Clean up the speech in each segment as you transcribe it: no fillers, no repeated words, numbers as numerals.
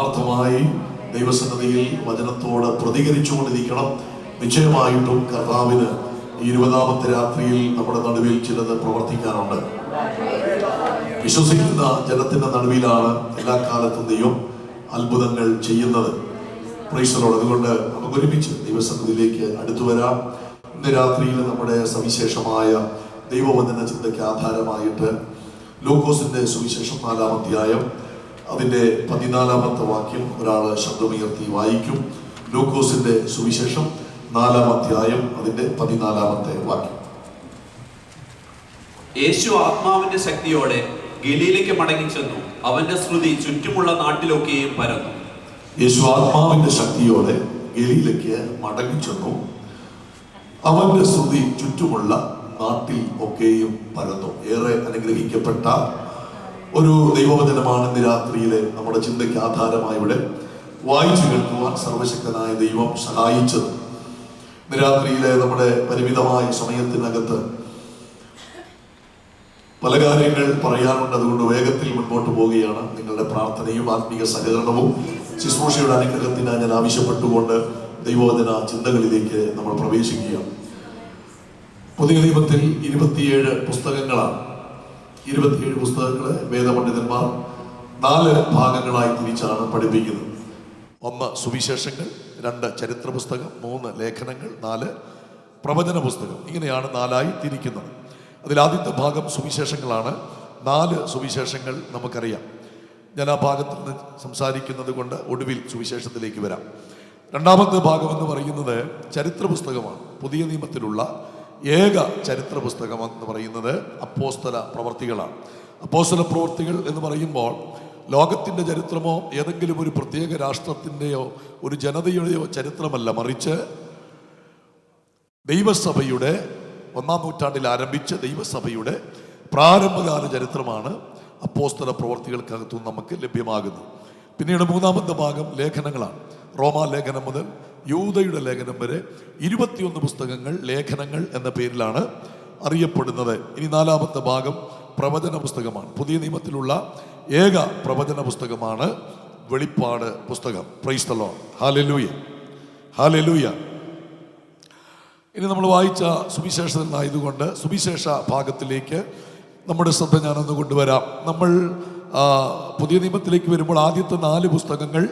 ആത്മാർത്ഥമായി ദൈവസന്നിധിയിൽ വചനത്തോട് പ്രതികരിച്ചുകൊണ്ടിരിക്കണം. നിശ്ചയമായിട്ടും കർത്താവിന് ഈ 20-ാമത്തെ രാത്രിയിൽ നമ്മുടെ നടുവിൽ ചിലത് പ്രവർത്തിക്കാനുണ്ട്. വിശ്വസിക്കുന്ന ജനത്തിന്റെ നടുവിലാണ് എല്ലാ കാലത്തും ദൈവം അത്ഭുതങ്ങൾ ചെയ്യുന്നത്. Price the Lord. അതുകൊണ്ട് നമുക്ക് ഒരുമിച്ച് ദൈവസന്നിധിയിലേക്ക് അടുത്തു വരാം. ഇന്ന് രാത്രിയിൽ നമ്മുടെ സവിശേഷമായ ദൈവവചന ചിന്തയ്ക്ക് ആധാരമായിട്ട് ലൂക്കോസിന്റെ സുവിശേഷം 4-ാം അധ്യായം അതിന്റെ 14-ാമത്തെ വാക്യം ഒരാൾ ശബ്ദമുയർത്തി വായിക്കും. ലൂക്കോസിന്റെ സുവിശേഷം 4-ാം അധ്യായം അതിന്റെ 14-ാമത്തെ വാക്യം. യേശു ആത്മാവിന്റെ ശക്തിയോടെ ഗലീലയ്ക്ക് മടങ്ങിച്ചെന്നു. അവന്റെ ശ്രുതി ചുറ്റുമുള്ള നാട്ടിലൊക്കെയും പരന്നു. യേശു ആത്മാവിന്റെ ശക്തിയോടെ ഗലീലയ്ക്ക് മടങ്ങിച്ചെന്നു. അവന്റെ ശ്രുതി ചുറ്റുമുള്ള നാട്ടിൽ ഒക്കെയും പരന്നു. ഏറെ അനുഗ്രഹിക്കപ്പെട്ട ഒരു ദൈവവചനമാണ് ഇന്ന് രാത്രിയിലെ നമ്മുടെ ചിന്തയ്ക്ക് ആധാരമായി ഇവിടെ വായിച്ചു കേൾക്കുവാൻ സർവശക്തനായ ദൈവം സഹായിച്ചത്. ഇന്ന് രാത്രിയിലെ നമ്മുടെ പരിമിതമായ സമയത്തിനകത്ത് പല കാര്യങ്ങൾ പറയാനുണ്ട്. അതുകൊണ്ട് വേഗത്തിൽ മുൻപോട്ട് പോവുകയാണ്. നിങ്ങളുടെ പ്രാർത്ഥനയും ആത്മീയ സഹകരണവും ശുശ്രൂഷയുടെ അനുഗ്രഹത്തിന് ഞാൻ ആവശ്യപ്പെട്ടുകൊണ്ട് ദൈവവചന ചിന്തകളിലേക്ക് നമ്മൾ പ്രവേശിക്കുക. പുതിയ നിയമത്തിൽ 27 പുസ്തകങ്ങളാണ്. 27 പുസ്തകങ്ങളെ വേദപണ്ഡിതന്മാർ 4 ഭാഗങ്ങളായി തിരിച്ചാണ് പഠിപ്പിക്കുന്നത്. 1 സുവിശേഷങ്ങൾ, 2 ചരിത്ര പുസ്തകം, 3 ലേഖനങ്ങൾ, 4 പ്രവചന പുസ്തകം. ഇങ്ങനെയാണ് 4ആയി തിരിക്കുന്നത്. അതിലാദ്യത്തെ ഭാഗം സുവിശേഷങ്ങളാണ്. 4 സുവിശേഷങ്ങൾ നമുക്കറിയാം. ഞാൻ ആ ഭാഗത്ത് നിന്ന് സംസാരിക്കുന്നത് കൊണ്ട് ഒടുവിൽ സുവിശേഷത്തിലേക്ക് വരാം. 2ാമത്തെ ഭാഗം എന്ന് പറയുന്നത് ചരിത്ര പുസ്തകമാണ്. പുതിയ നിയമത്തിലുള്ള ഏക ചരിത്ര പുസ്തകം എന്ന് പറയുന്നത് അപ്പോസ്തല പ്രവർത്തികളാണ്. അപ്പോസ്തല പ്രവർത്തികൾ എന്ന് പറയുമ്പോൾ ലോകത്തിൻ്റെ ചരിത്രമോ ഏതെങ്കിലും ഒരു പ്രത്യേക രാഷ്ട്രത്തിൻ്റെയോ ഒരു ജനതയുടെയോ ചരിത്രമല്ല, മറിച്ച് ദൈവസഭയുടെ 1-ാം നൂറ്റാണ്ടിൽ ആരംഭിച്ച ദൈവസഭയുടെ പ്രാരംഭകാല ചരിത്രമാണ് അപ്പോസ്തല പ്രവർത്തികൾക്കകത്തും നമുക്ക് ലഭ്യമാകുന്നത്. പിന്നീട് 3ാമത്തെ ഭാഗം ലേഖനങ്ങളാണ്. റോമാ ലേഖനം മുതൽ യൂദയുടെ ലേഖനം വരെ 21 പുസ്തകങ്ങൾ ലേഖനങ്ങൾ എന്ന പേരിലാണ് അറിയപ്പെടുന്നത്. ഇനി 4ാമത്തെ ഭാഗം പ്രവചന പുസ്തകമാണ്. പുതിയ നിയമത്തിലുള്ള ഏക പ്രവചന പുസ്തകമാണ് വെളിപ്പാട് പുസ്തകം. Price the Lord. Hallelujah, hallelujah. ഇനി നമ്മൾ വായിച്ച സുവിശേഷനായതുകൊണ്ട് സുവിശേഷ ഭാഗത്തിലേക്ക് നമ്മുടെ ശ്രദ്ധ ഞാനൊന്ന് കൊണ്ടുവരാം. നമ്മൾ പുതിയ നിയമത്തിലേക്ക് വരുമ്പോൾ ആദ്യത്തെ 4 പുസ്തകങ്ങൾ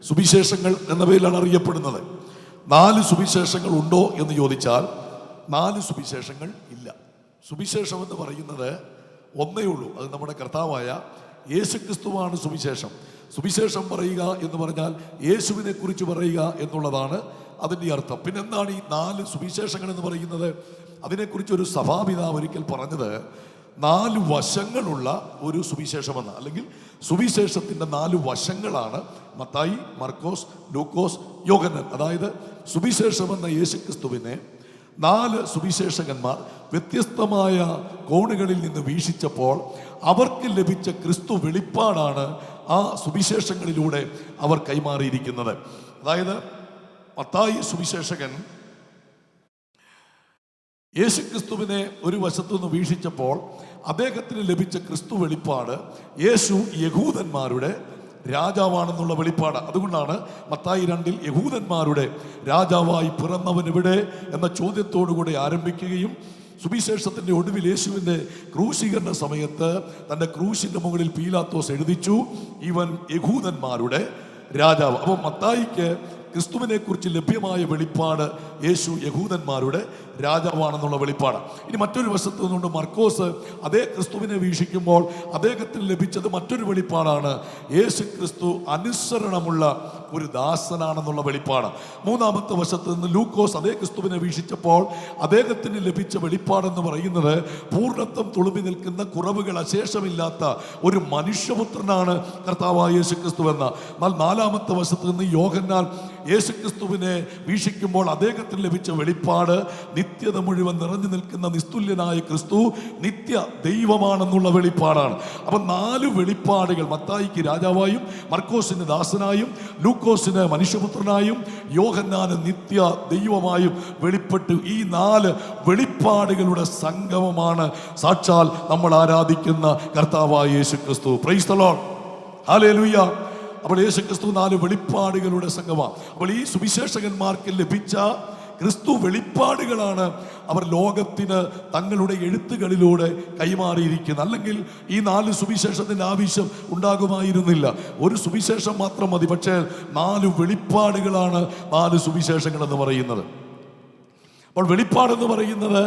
സുവിശേഷങ്ങൾ എന്ന പേരിലാണ് അറിയപ്പെടുന്നത്. 4 സുവിശേഷങ്ങൾ ഉണ്ടോ എന്ന് ചോദിച്ചാൽ 4 സുവിശേഷങ്ങൾ ഇല്ല. സുവിശേഷം എന്ന് പറയുന്നത് ഒന്നേ ഉള്ളൂ. അത് നമ്മുടെ കർത്താവായ യേശുക്രിസ്തുവാണ് സുവിശേഷം. സുവിശേഷം പറയുക എന്ന് പറഞ്ഞാൽ യേശുവിനെ കുറിച്ച് പറയുക എന്നുള്ളതാണ് അതിൻ്റെ അർത്ഥം. പിന്നെ എന്താണ് ഈ 4 സുവിശേഷങ്ങൾ എന്ന് പറയുന്നത്? അതിനെക്കുറിച്ചൊരു സഭാപിതാവ് ഒരിക്കൽ പറഞ്ഞത് 4 വശങ്ങളുള്ള ഒരു സുവിശേഷമെന്ന്, അല്ലെങ്കിൽ സുവിശേഷത്തിൻ്റെ 4 വശങ്ങളാണ് മത്തായി, മർക്കോസ്, ലൂക്കോസ്, യോഹന്നാൻ. അതായത് സുവിശേഷമെന്ന യേശുക്രിസ്തുവിനെ 4 സുവിശേഷകന്മാർ വ്യത്യസ്തമായ കോണുകളിൽ നിന്ന് വീക്ഷിച്ചപ്പോൾ അവർക്ക് ലഭിച്ച ക്രിസ്തു വെളിപ്പാടാണ് ആ സുവിശേഷങ്ങളിലൂടെ അവർ കൈമാറിയിരിക്കുന്നത്. അതായത് മത്തായി സുവിശേഷകൻ യേശുക്രിസ്തുവിനെ ഒരു വശത്തുനിന്ന് വീക്ഷിച്ചപ്പോൾ അദ്ദേഹത്തിന് ലഭിച്ച ക്രിസ്തു വെളിപ്പാട് യേശു യഹൂദന്മാരുടെ രാജാവാണെന്നുള്ള വെളിപ്പാട്. അതുകൊണ്ടാണ് മത്തായി 2 യഹൂദന്മാരുടെ രാജാവായി പിറന്നവൻ എവിടെ എന്ന ചോദ്യത്തോടുകൂടി ആരംഭിക്കുകയും സുവിശേഷത്തിൻ്റെ ഒടുവിൽ യേശുവിൻ്റെ ക്രൂശീകരണ സമയത്ത് തൻ്റെ ക്രൂശിൻ്റെ മുകളിൽ പീലാത്തോസ് എഴുതിച്ചു, ഇവൻ യഹൂദന്മാരുടെ രാജാവ്. അപ്പോൾ മത്തായിക്ക് ക്രിസ്തുവിനെ കുറിച്ച് ലഭ്യമായ വെളിപ്പാട് യേശു യഹൂദന്മാരുടെ രാജാവാണെന്നുള്ള വെളിപ്പാട്. ഇനി മറ്റൊരു വശത്ത് നിന്നുകൊണ്ട് മർക്കോസ് അതേ ക്രിസ്തുവിനെ വീക്ഷിക്കുമ്പോൾ അദ്ദേഹത്തിന് ലഭിച്ചത് മറ്റൊരു വെളിപ്പാടാണ്. യേശു ക്രിസ്തു അനുസരണമുള്ള ഒരു ദാസനാണെന്നുള്ള വെളിപ്പാട്. 3ാമത്തെ വശത്ത് നിന്ന് ലൂക്കോസ് അതേ ക്രിസ്തുവിനെ വീക്ഷിച്ചപ്പോൾ അദ്ദേഹത്തിന് ലഭിച്ച വെളിപ്പാടെന്ന് പറയുന്നത് പൂർണ്ണത്വം തുളുമ്പി നിൽക്കുന്ന കുറവുകൾ അശേഷമില്ലാത്ത ഒരു മനുഷ്യപുത്രനാണ് കർത്താവായ യേശു ക്രിസ്തു എന്ന. എന്നാൽ 4ാമത്തെ വശത്ത് നിന്ന് യോഹന്നാൻ യേശുക്രിസ്തുവിനെ വീക്ഷിക്കുമ്പോൾ അദ്ദേഹത്തിന് ലഭിച്ച വെളിപ്പാട് നിത്യത മുഴുവൻ നിറഞ്ഞു നിൽക്കുന്ന നിസ്തുല്യനായ ക്രിസ്തു നിത്യ ദൈവമാണെന്നുള്ള വെളിപ്പാടാണ്. അപ്പം 4 വെളിപ്പാടുകൾ മത്തായിക്ക് രാജാവായും, മർക്കോസിന് ദാസനായും, ലൂക്കോസിന് മനുഷ്യപുത്രനായും, യോഹന്നാന് നിത്യ ദൈവമായും വെളിപ്പെട്ടു. ഈ 4 വെളിപ്പാടുകളുടെ സംഗമമാണ് സാക്ഷാൽ നമ്മൾ ആരാധിക്കുന്ന കർത്താവായ യേശു ക്രിസ്തു. Price the Lord, hallelujah. അപ്പോൾ യേശു ക്രിസ്തു 4 വെളിപ്പാടുകളുടെ സംഘമാണ്. അപ്പോൾ ഈ സുവിശേഷകന്മാർക്ക് ലഭിച്ച ക്രിസ്തു വെളിപ്പാടുകളാണ് അവർ ലോകത്തിന് തങ്ങളുടെ എഴുത്തുകളിലൂടെ കൈമാറിയിരിക്കുന്നത്. അല്ലെങ്കിൽ ഈ 4 സുവിശേഷത്തിൻ്റെ ആവശ്യം ഉണ്ടാകുമായിരുന്നില്ല. ഒരു സുവിശേഷം മാത്രം മതി. പക്ഷേ 4 വെളിപ്പാടുകളാണ് 4 സുവിശേഷങ്ങൾ എന്ന് പറയുന്നത്. അപ്പോൾ വെളിപ്പാടെന്ന് പറയുന്നത്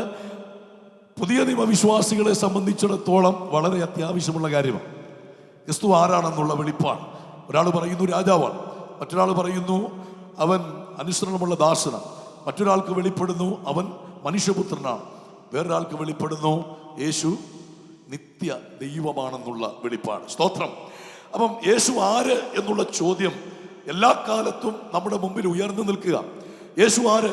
പുതിയ നിയമവിശ്വാസികളെ സംബന്ധിച്ചിടത്തോളം വളരെ അത്യാവശ്യമുള്ള കാര്യമാണ്. ക്രിസ്തു ആരാണെന്നുള്ള വെളിപ്പാട്. ഒരാൾ പറയുന്നു രാജാവാണ്, മറ്റൊരാൾ പറയുന്നു അവൻ അനുസരണമുള്ള ദാസനാണ്, മറ്റൊരാൾക്ക് വെളിപ്പെടുന്നു അവൻ മനുഷ്യപുത്രനാണ്, വേറൊരാൾക്ക് വെളിപ്പെടുന്നു യേശു നിത്യ ദൈവമാണെന്നുള്ള വെളിപ്പാട്. സ്തോത്രം. അപ്പം യേശു ആര് എന്നുള്ള ചോദ്യം എല്ലാ കാലത്തും നമ്മുടെ മുമ്പിൽ ഉയർന്നു നിൽക്കുക. യേശു ആര്?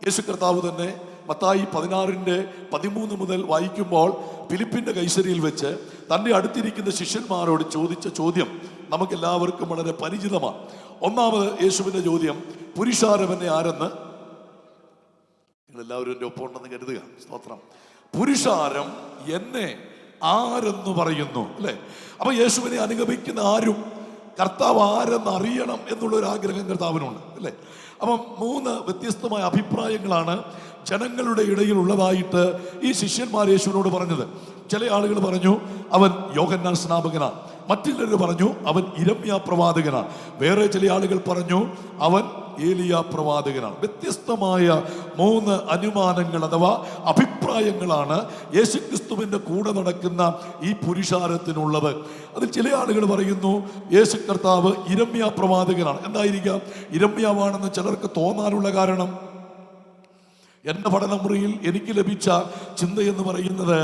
യേശു കർത്താവ് തന്നെ മത്തായി 16:13 മുതൽ വായിക്കുമ്പോൾ ഫിലിപ്പിന്റെ കൈസരിയിൽ വെച്ച് തൻ്റെ അടുത്തിരിക്കുന്ന ശിഷ്യന്മാരോട് ചോദിച്ച ചോദ്യം നമുക്കെല്ലാവർക്കും വളരെ പരിചിതമാണ്. ഒന്നാമത് യേശുവിന്റെ ചോദ്യം, പുരുഷാരവനെ ആരെന്ന് നിങ്ങളെല്ലാവരും എൻ്റെ ഒപ്പം ഉണ്ടെന്ന് കരുതുക. സ്തോത്രം. പുരുഷാരം എന്നെ ആരെന്ന് പറയുന്നു, അല്ലേ? അപ്പൊ യേശുവിനെ അനുഗമിക്കുന്ന ആരും കർത്താവ് ആരെന്ന് അറിയണം എന്നുള്ളൊരു ആഗ്രഹം കർത്താവിനുണ്ട്, അല്ലേ? അപ്പം 3 വ്യത്യസ്തമായ അഭിപ്രായങ്ങളാണ് ജനങ്ങളുടെ ഇടയിൽ ഉള്ളതായിട്ട് ഈ ശിഷ്യന്മാർ യേശുവിനോട് പറഞ്ഞത്. ചില ആളുകൾ പറഞ്ഞു അവൻ യോഹന്നാൻ സ്നാപകനാണ്, മറ്റുള്ളവർ പറഞ്ഞു അവൻ ഇരമ്യാ പ്രവാചകനാണ്, വേറെ ചില ആളുകൾ പറഞ്ഞു അവൻ ഏലിയ പ്രവാചകനാണ്. വ്യത്യസ്തമായ 3 അനുമാനങ്ങൾ അഥവാ അഭിപ്രായങ്ങളാണ് യേശുക്രിസ്തുവിന്റെ കൂടെ നടക്കുന്ന ഈ പുരുഷാരത്തിനുള്ളത്. അതിൽ ചില ആളുകൾ പറയുന്നു യേശു കർത്താവ് ഇരമ്യാ പ്രവാചകനാണ്. എന്തായിരിക്കാം ഇരമ്യാവാണെന്ന് ചിലർക്ക് തോന്നാനുള്ള കാരണം? എൻ്റെ പഠനമുറിയിൽ എനിക്ക് ലഭിച്ച ചിന്തയെന്ന് പറയുന്നത്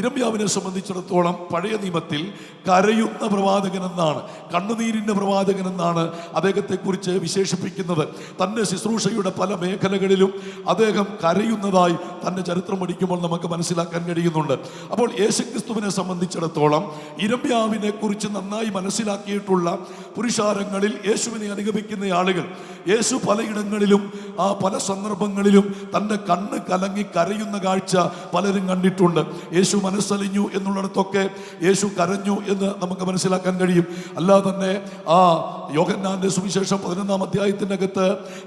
ഇരമ്യാവിനെ സംബന്ധിച്ചിടത്തോളം പഴയ നിയമത്തിൽ കരയുന്ന പ്രവാചകൻ എന്നാണ്, കണ്ണുനീരിൻ്റെ പ്രവാചകൻ എന്നാണ് അദ്ദേഹത്തെക്കുറിച്ച് വിശേഷിപ്പിക്കുന്നത്. തൻ്റെ ശുശ്രൂഷയുടെ പല മേഖലകളിലും അദ്ദേഹം കരയുന്നതായി തൻ്റെ ചരിത്രം പഠിക്കുമ്പോൾ നമുക്ക് മനസ്സിലാക്കാൻ കഴിയുന്നുണ്ട്. അപ്പോൾ യേശുക്രിസ്തുവിനെ സംബന്ധിച്ചിടത്തോളം ഇരമ്യാവിനെ കുറിച്ച് നന്നായി മനസ്സിലാക്കിയിട്ടുള്ള പുരുഷാരങ്ങളിൽ യേശുവിനെ അനുഗമിക്കുന്ന ആളുകൾ യേശു പലയിടങ്ങളിലും പല സന്ദർഭങ്ങളിലും തൻ്റെ കണ്ണ് കലങ്ങി കരയുന്ന കാഴ്ച പലരും കണ്ടിട്ടുണ്ട്. യേശു മനസ്സലിഞ്ഞു എന്നുള്ളിടത്തൊക്കെ യേശു കരഞ്ഞു എന്ന് നമുക്ക് മനസ്സിലാക്കാൻ കഴിയും. അല്ലാതെ തന്നെ യോഹന്നാന്റെ സുവിശേഷം 11-ാം അധ്യായത്തിൻ്റെ അകത്ത്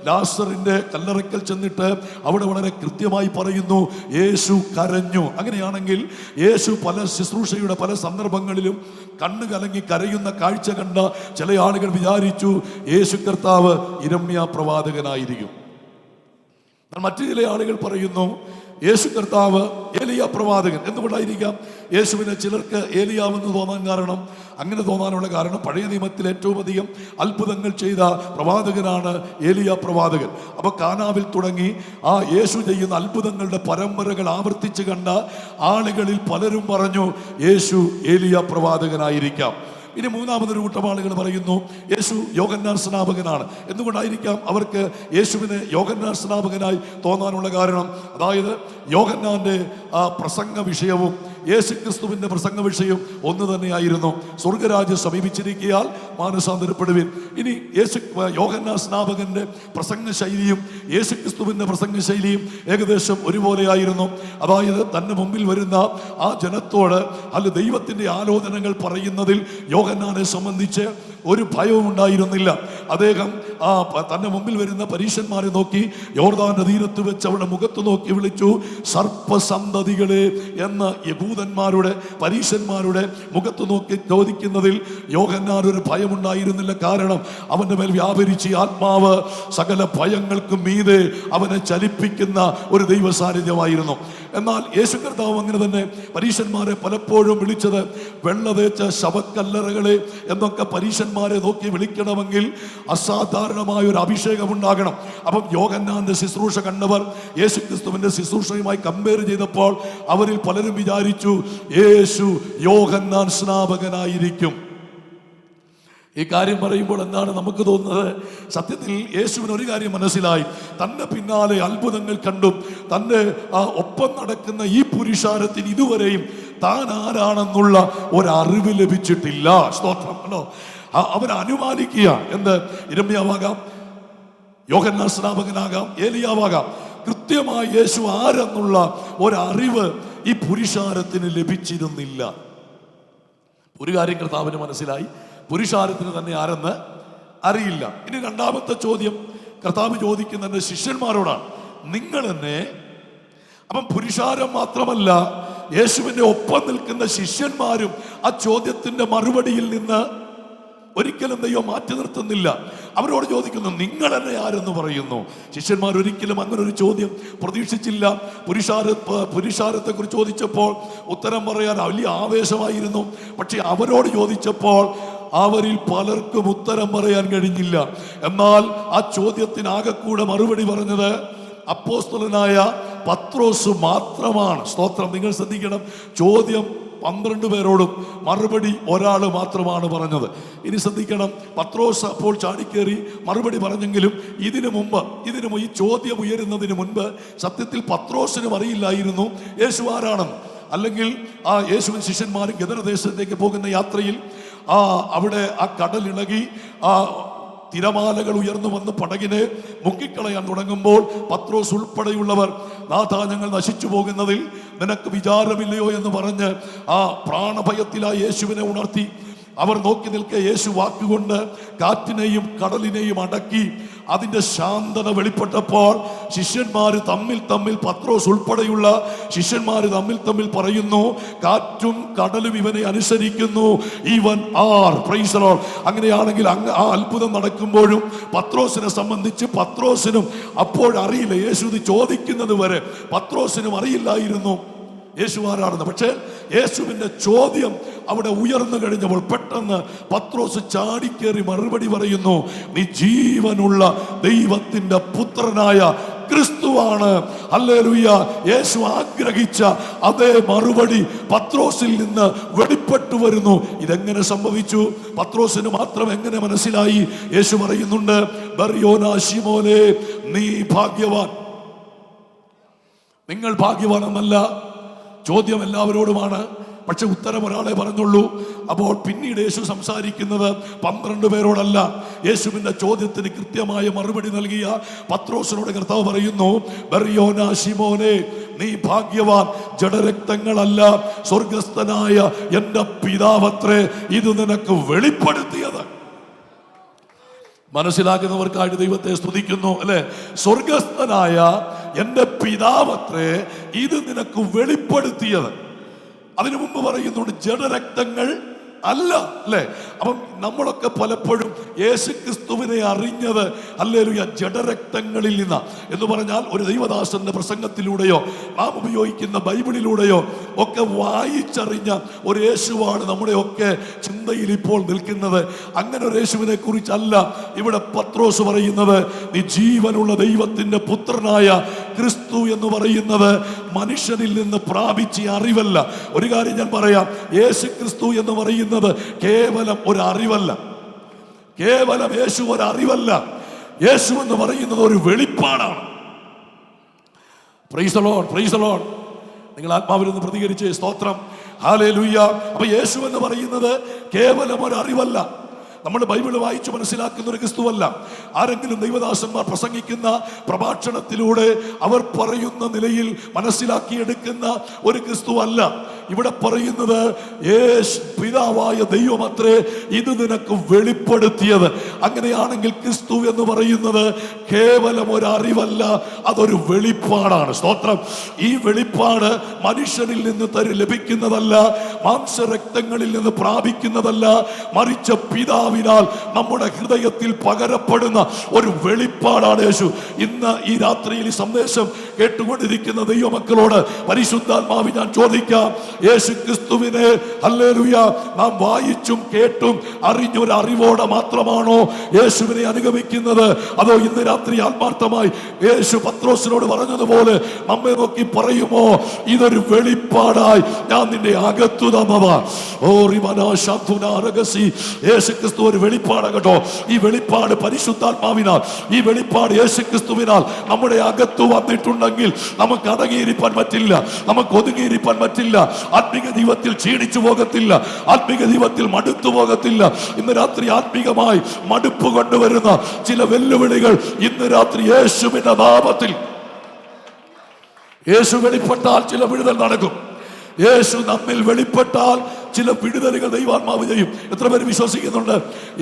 ലാസറിന്റെ കല്ലറയ്ക്കൽ ചെന്നിട്ട് അവിടെ വളരെ കൃത്യമായി പറയുന്നു യേശു കരഞ്ഞു. അങ്ങനെയാണെങ്കിൽ യേശു പല ശുശ്രൂഷയുടെ പല സന്ദർഭങ്ങളിലും കണ്ണ് കലങ്ങി കരയുന്ന കാഴ്ച കണ്ട ചില ആളുകൾ വിചാരിച്ചു യേശു കർത്താവ് ഇരമ്യാ പ്രവാചകനായിരിക്കും. മറ്റു ചില ആളുകൾ പറയുന്നു യേശു കർത്താവ് ഏലിയ പ്രവാചകൻ. എന്തുകൊണ്ടായിരിക്കാം യേശുവിനെ ചിലർക്ക് ഏലിയാവെന്ന് തോന്നാൻ കാരണം? അങ്ങനെ തോന്നാനുള്ള കാരണം പഴയ നിയമത്തിൽ ഏറ്റവും അധികം അത്ഭുതങ്ങൾ ചെയ്ത പ്രവാചകനാണ് ഏലിയ പ്രവാചകൻ. അപ്പൊ കാനാവിൽ തുടങ്ങി യേശു ചെയ്യുന്ന അത്ഭുതങ്ങളുടെ പരമ്പരകൾ ആവർത്തിച്ച് കണ്ട ആളുകളിൽ പലരും പറഞ്ഞു യേശു ഏലിയ പ്രവാചകനായിരിക്കാം. ഇനി 3ാമതൊരു കൂട്ടം ആളുകൾ പറയുന്നു യേശു യോഹന്നാൻ സ്നാപകനാണ്. എന്തുകൊണ്ടായിരിക്കാം അവർക്ക് യേശുവിനെ യോഹന്നാൻ സ്നാപകനായി തോന്നാനുള്ള കാരണം? അതായത് യോഹന്നാന്റെ പ്രസംഗ വിഷയവും യേശുക്രിസ്തുവിന്റെ പ്രസംഗ വിഷയം ഒന്ന് തന്നെയായിരുന്നു. സ്വർഗരാജ്യം സമീപിച്ചിരിക്കയാൽ മാനസാന്തരപ്പെടുവിൻ. ഇനി യോഹന്നാൻ സ്നാപകന്റെ പ്രസംഗ ശൈലിയും യേശുക്രിസ്തുവിന്റെ പ്രസംഗ ശൈലിയും ഏകദേശം ഒരുപോലെയായിരുന്നു. അതായത് തന്റെ മുമ്പിൽ വരുന്ന ആ ജനത്തോട് ദൈവത്തിന്റെ ആലോചനകൾ പറയുന്നതിൽ യോഹന്നാനെ സംബന്ധിച്ച് ഒരു ഭയവും ഉണ്ടായിരുന്നില്ല. അദ്ദേഹം തന്റെ മുമ്പിൽ വരുന്ന പരീശന്മാരെ നോക്കി യോർദാന്റെ തീരത്ത് വെച്ച് അവരുടെ മുഖത്ത് നോക്കി വിളിച്ചു സർപ്പസന്തതികളെ എന്ന് യഹൂദന്മാരുടെ പരീശന്മാരുടെ മുഖത്ത് നോക്കി ചോദിക്കുന്നതിൽ യോഹന്നാൻ ഒരു ഭയമുണ്ടായിരുന്നില്ല. കാരണം അവന്റെ മേൽ വ്യാപരിച്ച ആത്മാവ് സകല ഭയങ്ങൾക്കും മീതെ അവനെ ചലിപ്പിക്കുന്ന ഒരു ദൈവ സാന്നിധ്യമായിരുന്നു. എന്നാൽ യേശു കർത്താവ് അങ്ങനെ തന്നെ പരീശന്മാരെ പലപ്പോഴും വിളിച്ചത് വെള്ള തേച്ച ശവക്കല്ലറകളെ എന്നൊക്കെ പരീശന്മാരെ നോക്കി വിളിക്കണമെങ്കിൽ അസാധാരണമായ ഒരു അഭിഷേകം ഉണ്ടാകണം. അപ്പം യോഹന്നാന്റെ ശുശ്രൂഷ കണ്ടവർ യേശുക്രിസ്തുവിന്റെ ശുശ്രൂഷയുമായി കമ്പയർ ചെയ്തപ്പോൾ അവരിൽ പലരും വിചാരിച്ചു യേശു യോഹന്നാൻ സ്നാപകനായിരിക്കും. ഈ കാര്യം പറയുമ്പോൾ എന്താണ് നമുക്ക് തോന്നുന്നത്? സത്യത്തിൽ യേശുവിന് ഒരു കാര്യം മനസ്സിലായി. തന്റെ പിന്നാലെ അത്ഭുതങ്ങൾ കണ്ടും തന്റെ ഒപ്പം നടക്കുന്ന ഈ പുരുഷാരത്തിന് ഇതുവരെയും താൻ ആരാണെന്നുള്ള ഒരറിവ് ലഭിച്ചിട്ടില്ല. സ്തോത്രം. അവൻ അനുമാനിക്കുക എന്ത്? ഇരമ്യാവാകാം, യോഹന്നാൻ സ്നാപകനാകാം, ഏലിയാവാകാം. കൃത്യമായി യേശു ആരെന്നുള്ള ഒരറിവ് ഈ പുരുഷാരത്തിന് ലഭിച്ചിരുന്നില്ല. ഒരു കാര്യം കർത്താവിന് മനസ്സിലായി, പുരുഷാരത്തിന് തന്നെ ആരെന്ന് അറിയില്ല. ഇനി രണ്ടാമത്തെ ചോദ്യം കർത്താവ് ചോദിക്കുന്ന എൻ്റെ ശിഷ്യന്മാരോടാണ്, നിങ്ങൾ എന്നെ. അപ്പം പുരുഷാരം മാത്രമല്ല, യേശുവിൻ്റെ ഒപ്പം നിൽക്കുന്ന ശിഷ്യന്മാരും ആ ചോദ്യത്തിന്റെ മറുപടിയിൽ നിന്ന് ഒരിക്കലും ദൈവം മാറ്റി നിർത്തുന്നില്ല. അവരോട് ചോദിക്കുന്നു, നിങ്ങൾ എന്നെ ആരെന്ന് പറയുന്നു? ശിഷ്യന്മാർ ഒരിക്കലും അങ്ങനെ ഒരു ചോദ്യം പ്രതീക്ഷിച്ചില്ല. പുരുഷാരത്തെ കുറിച്ച് ചോദിച്ചപ്പോൾ ഉത്തരം പറയാൻ വലിയ ആവേശമായിരുന്നു. പക്ഷെ അവരോട് ചോദിച്ചപ്പോൾ അവരിൽ പലർക്കും ഉത്തരം പറയാൻ കഴിഞ്ഞില്ല. എന്നാൽ ആ ചോദ്യത്തിനാകെ കൂടെ മറുപടി പറഞ്ഞത് അപ്പോസ്തലനായ പത്രോസ് മാത്രമാണ്. സ്തോത്രം. നിങ്ങൾ ശ്രദ്ധിക്കണം, ചോദ്യം 12 പേരോടും മറുപടി ഒരാൾ മാത്രമാണ് പറഞ്ഞത്. ഇനി ശ്രദ്ധിക്കണം, പത്രോസ് അപ്പോൾ ചാടിക്കേറി മറുപടി പറഞ്ഞെങ്കിലും ഇതിനു മുമ്പ് ഈ ചോദ്യം ഉയരുന്നതിന് മുൻപ് സത്യത്തിൽ പത്രോസിനും അറിയില്ലായിരുന്നു യേശു ആരാണെന്ന്. അല്ലെങ്കിൽ ആ യേശുവിൻ ശിഷ്യന്മാരും ഗദരദേശത്തേക്ക് പോകുന്ന യാത്രയിൽ അവിടെ ആ കടലിളകി തിരമാലകൾ ഉയർന്നു വന്ന് പടകിനെ മുക്കിക്കളയാൻ തുടങ്ങുമ്പോൾ പത്രോസ് ഉൾപ്പെടെയുള്ളവർ, നാഥാ, ഞങ്ങൾ നശിച്ചു പോകുന്നതിൽ നിനക്ക് വിചാരമില്ലയോ എന്ന് പറഞ്ഞ് ആ പ്രാണഭയത്തിലായി യേശുവിനെ ഉണർത്തി. അവർ നോക്കി നിൽക്കെ യേശു വാക്കുകൊണ്ട് കാറ്റിനെയും കടലിനെയും അടക്കി അതിന്റെ ശാന്തത വെളിപ്പെട്ടപ്പോൾ ശിഷ്യന്മാർ തമ്മിൽ പത്രോസ് ഉൾപ്പെടെയുള്ള ശിഷ്യന്മാർ തമ്മിൽ പറയുന്നു, കാറ്റും കടലും ഇവനെ അനുസരിക്കുന്നു, ഇവൻ ആർ. Price the Lord. അങ്ങനെയാണെങ്കിൽ ആ അത്ഭുതം നടക്കുമ്പോഴും പത്രോസിനെ സംബന്ധിച്ച് പത്രോസിനും അപ്പോഴറിയില്ല. യേശു ഇത് ചോദിക്കുന്നത് വരെ പത്രോസിനും അറിയില്ലായിരുന്നു യേശു ആരാണെന്ന്. പക്ഷേ യേശുവിന്റെ ചോദ്യം അവിടെ ഉയർന്നു കഴിഞ്ഞപ്പോൾ പെട്ടെന്ന് പത്രോസ് ചാടിക്കേറി മറുപടി പറയുന്നു, നീ ജീവനുള്ള ദൈവത്തിന്റെ പുത്രനായ ക്രിസ്തുവാണ്. ഹല്ലേലൂയ. യേശു ആഗ്രഹിച്ച അതേ മറുപടി പത്രോസിൽ നിന്ന് വെളിപ്പെട്ടു വരുന്നു. ഇതെങ്ങനെ സംഭവിച്ചു? പത്രോസിന് മാത്രം എങ്ങനെ മനസ്സിലായി? യേശു പറയുന്നുണ്ട്, ബർയോനാ ശിമോനേ, നീ ഭാഗ്യവാൻ. നിങ്ങൾ ഭാഗ്യവാനെന്നല്ല, ചോദ്യം എല്ലാവരോടുമാണ്, പക്ഷെ ഉത്തരം ഒരാളെ പറഞ്ഞുള്ളൂ. അപ്പോൾ പിന്നീട് യേശു സംസാരിക്കുന്നത് 12 പേരോടല്ല. യേശുവിന്റെ ചോദ്യത്തിന് കൃത്യമായ മറുപടി നൽകിയ പത്രോസിനോട് കർത്താവ് പറയുന്നു, ബർയോനാ ശിമോനേ, നീ ഭാഗ്യവാൻ. ജഡരക്തങ്ങളല്ല, സ്വർഗസ്ഥനായ എന്റെ പിതാവത്രേ ഇത് നിനക്ക് വെളിപ്പെടുത്തിയത്. മനസ്സിലാക്കുന്നവർക്കായിട്ട് ദൈവത്തെ സ്തുതിക്കുന്നു, അല്ലെ? സ്വർഗസ്ഥനായ എന്റെ പിതാവത്രേ ഇത് നിനക്ക് വെളിപ്പെടുത്തിയത്. അതിനു മുമ്പ് പറയുന്നുണ്ട് ജഡരക്തങ്ങൾ അല്ല, അല്ലേ? അപ്പം നമ്മളൊക്കെ പലപ്പോഴും യേശു ക്രിസ്തുവിനെ അറിഞ്ഞത് ഹല്ലേലൂയ ജഡരക്തങ്ങളിൽ നിന്ന് എന്ന് പറഞ്ഞാൽ ഒരു ദൈവദാസന്റെ പ്രസംഗത്തിലൂടെയോ നാം ഉപയോഗിക്കുന്ന ബൈബിളിലൂടെയോ ഒക്കെ വായിച്ചറിഞ്ഞ ഒരു യേശുവാണ് നമ്മുടെ ഒക്കെ ചിന്തയിൽ ഇപ്പോൾ നിൽക്കുന്നത്. അങ്ങനെ ഒരു യേശുവിനെ കുറിച്ചല്ല ഇവിടെ പത്രോസ് പറയുന്നത്. നീ ജീവനുള്ള ദൈവത്തിന്റെ പുത്രനായ ക്രിസ്തു എന്ന് പറയുന്നത് മനുഷ്യനിൽ നിന്ന് പ്രാപിച്ച അറിവല്ല. ഒരു കാര്യം ഞാൻ പറയാം, യേശു ക്രിസ്തു എന്ന് പറയുന്നത് കേവലം ഒരു അറിവല്ല, കേവലം യേശു ഒരു അറിവല്ല. യേശു എന്ന് പറയുന്നത് ഒരു വെളിപ്പാടാണ്. Praise the Lord, praise the Lord. നിങ്ങൾ ആത്മാവിൽ നിന്ന് പ്രതികരിച്ച് സ്തോത്രം, ഹല്ലേലൂയ. അപ്പൊ യേശു എന്ന് പറയുന്നത് കേവലം ഒരു അറിവല്ല. നമ്മൾ ബൈബിൾ വായിച്ച് മനസ്സിലാക്കുന്ന ഒരു ക്രിസ്തുവല്ല. ആരെങ്കിലും ദൈവദാസന്മാർ പ്രസംഗിക്കുന്ന പ്രഭാഷണത്തിലൂടെ അവർ പറയുന്ന നിലയിൽ മനസ്സിലാക്കിയെടുക്കുന്ന ഒരു ക്രിസ്തുവല്ല. ഇവിടെ പറയുന്നത് യേശു പിതാവായ ദൈവമത്രേ ഇത് നിനക്ക് വെളിപ്പെടുത്തിയത്. അങ്ങനെയാണെങ്കിൽ ക്രിസ്തു എന്ന് പറയുന്നത് കേവലം ഒരു അറിവല്ല, അതൊരു വെളിപ്പാടാണ്. സ്തോത്രം. ഈ വെളിപ്പാട് മനുഷ്യനിൽ നിന്ന് ലഭിക്കുന്നതല്ല, മാംസരക്തങ്ങളിൽ നിന്ന് പ്രാപിക്കുന്നതല്ല, മറിച്ച പിതാവിനാൽ നമ്മുടെ ഹൃദയത്തിൽ പകരപ്പെടുന്ന ഒരു വെളിപ്പാടാണ് യേശു. ഇന്ന് ഈ രാത്രിയിൽ ഈ സന്ദേശം കേട്ടുകൊണ്ടിരിക്കുന്ന ദൈവമക്കളോട് പരിശുദ്ധാത്മാവി ഞാൻ ചോദിക്കാം, യേശു ക്രിസ്തുവിനെ ഹല്ലേലൂയ നാം വായിച്ചും കേട്ടും അറിഞ്ഞൊരു അറിവോടെ മാത്രമാണോ യേശുവിനെ അനുഗമിക്കുന്നത്? അതോ ഇന്ന് രാത്രി ആത്മാർത്ഥമായി യേശു പത്രോസിനോട് പറഞ്ഞതുപോലെ നമ്മെ നോക്കി പറയുമോ, ഇതൊരു വെളിപ്പാടായി ഞാൻ നിന്റെ അകത്തു തന്നതാ. യേശു ക്രിസ്തു ഒരു വെളിപ്പാട് കേട്ടോ. ഈ വെളിപ്പാട് പരിശുദ്ധാത്മാവിനാൽ, ഈ വെളിപ്പാട് യേശു ക്രിസ്തുവിനാൽ നമ്മുടെ അകത്തു വന്നിട്ടുണ്ടെങ്കിൽ നമുക്ക് അടങ്ങിയിരിക്കാൻ പറ്റില്ല, നമുക്ക് ഒതുങ്ങിയിരിക്കാൻ പറ്റില്ല. ആത്മീക ജീവിതത്തിൽ ക്ഷീണിച്ചു പോകത്തില്ല, ആത്മീക ജീവിതത്തിൽ മടുത്തു പോകത്തില്ല. ഇന്ന് രാത്രി ആത്മീകമായി മടുപ്പ് കൊണ്ടുവരുന്ന ചില വെല്ലുവിളികൾ ഇന്ന് രാത്രി യേശുവിന്റെ നാമത്തിൽ, യേശു വെളിപ്പെട്ടാൽ ചില വിടുതൽ നടക്കും. യേശു നമ്മിൽ വെളിപ്പെട്ടാൽ ചില വിടുതലുകൾ ദൈവാത്മാവ് ചെയ്യും. എത്ര പേര് വിശ്വസിക്കുന്നുണ്ട്?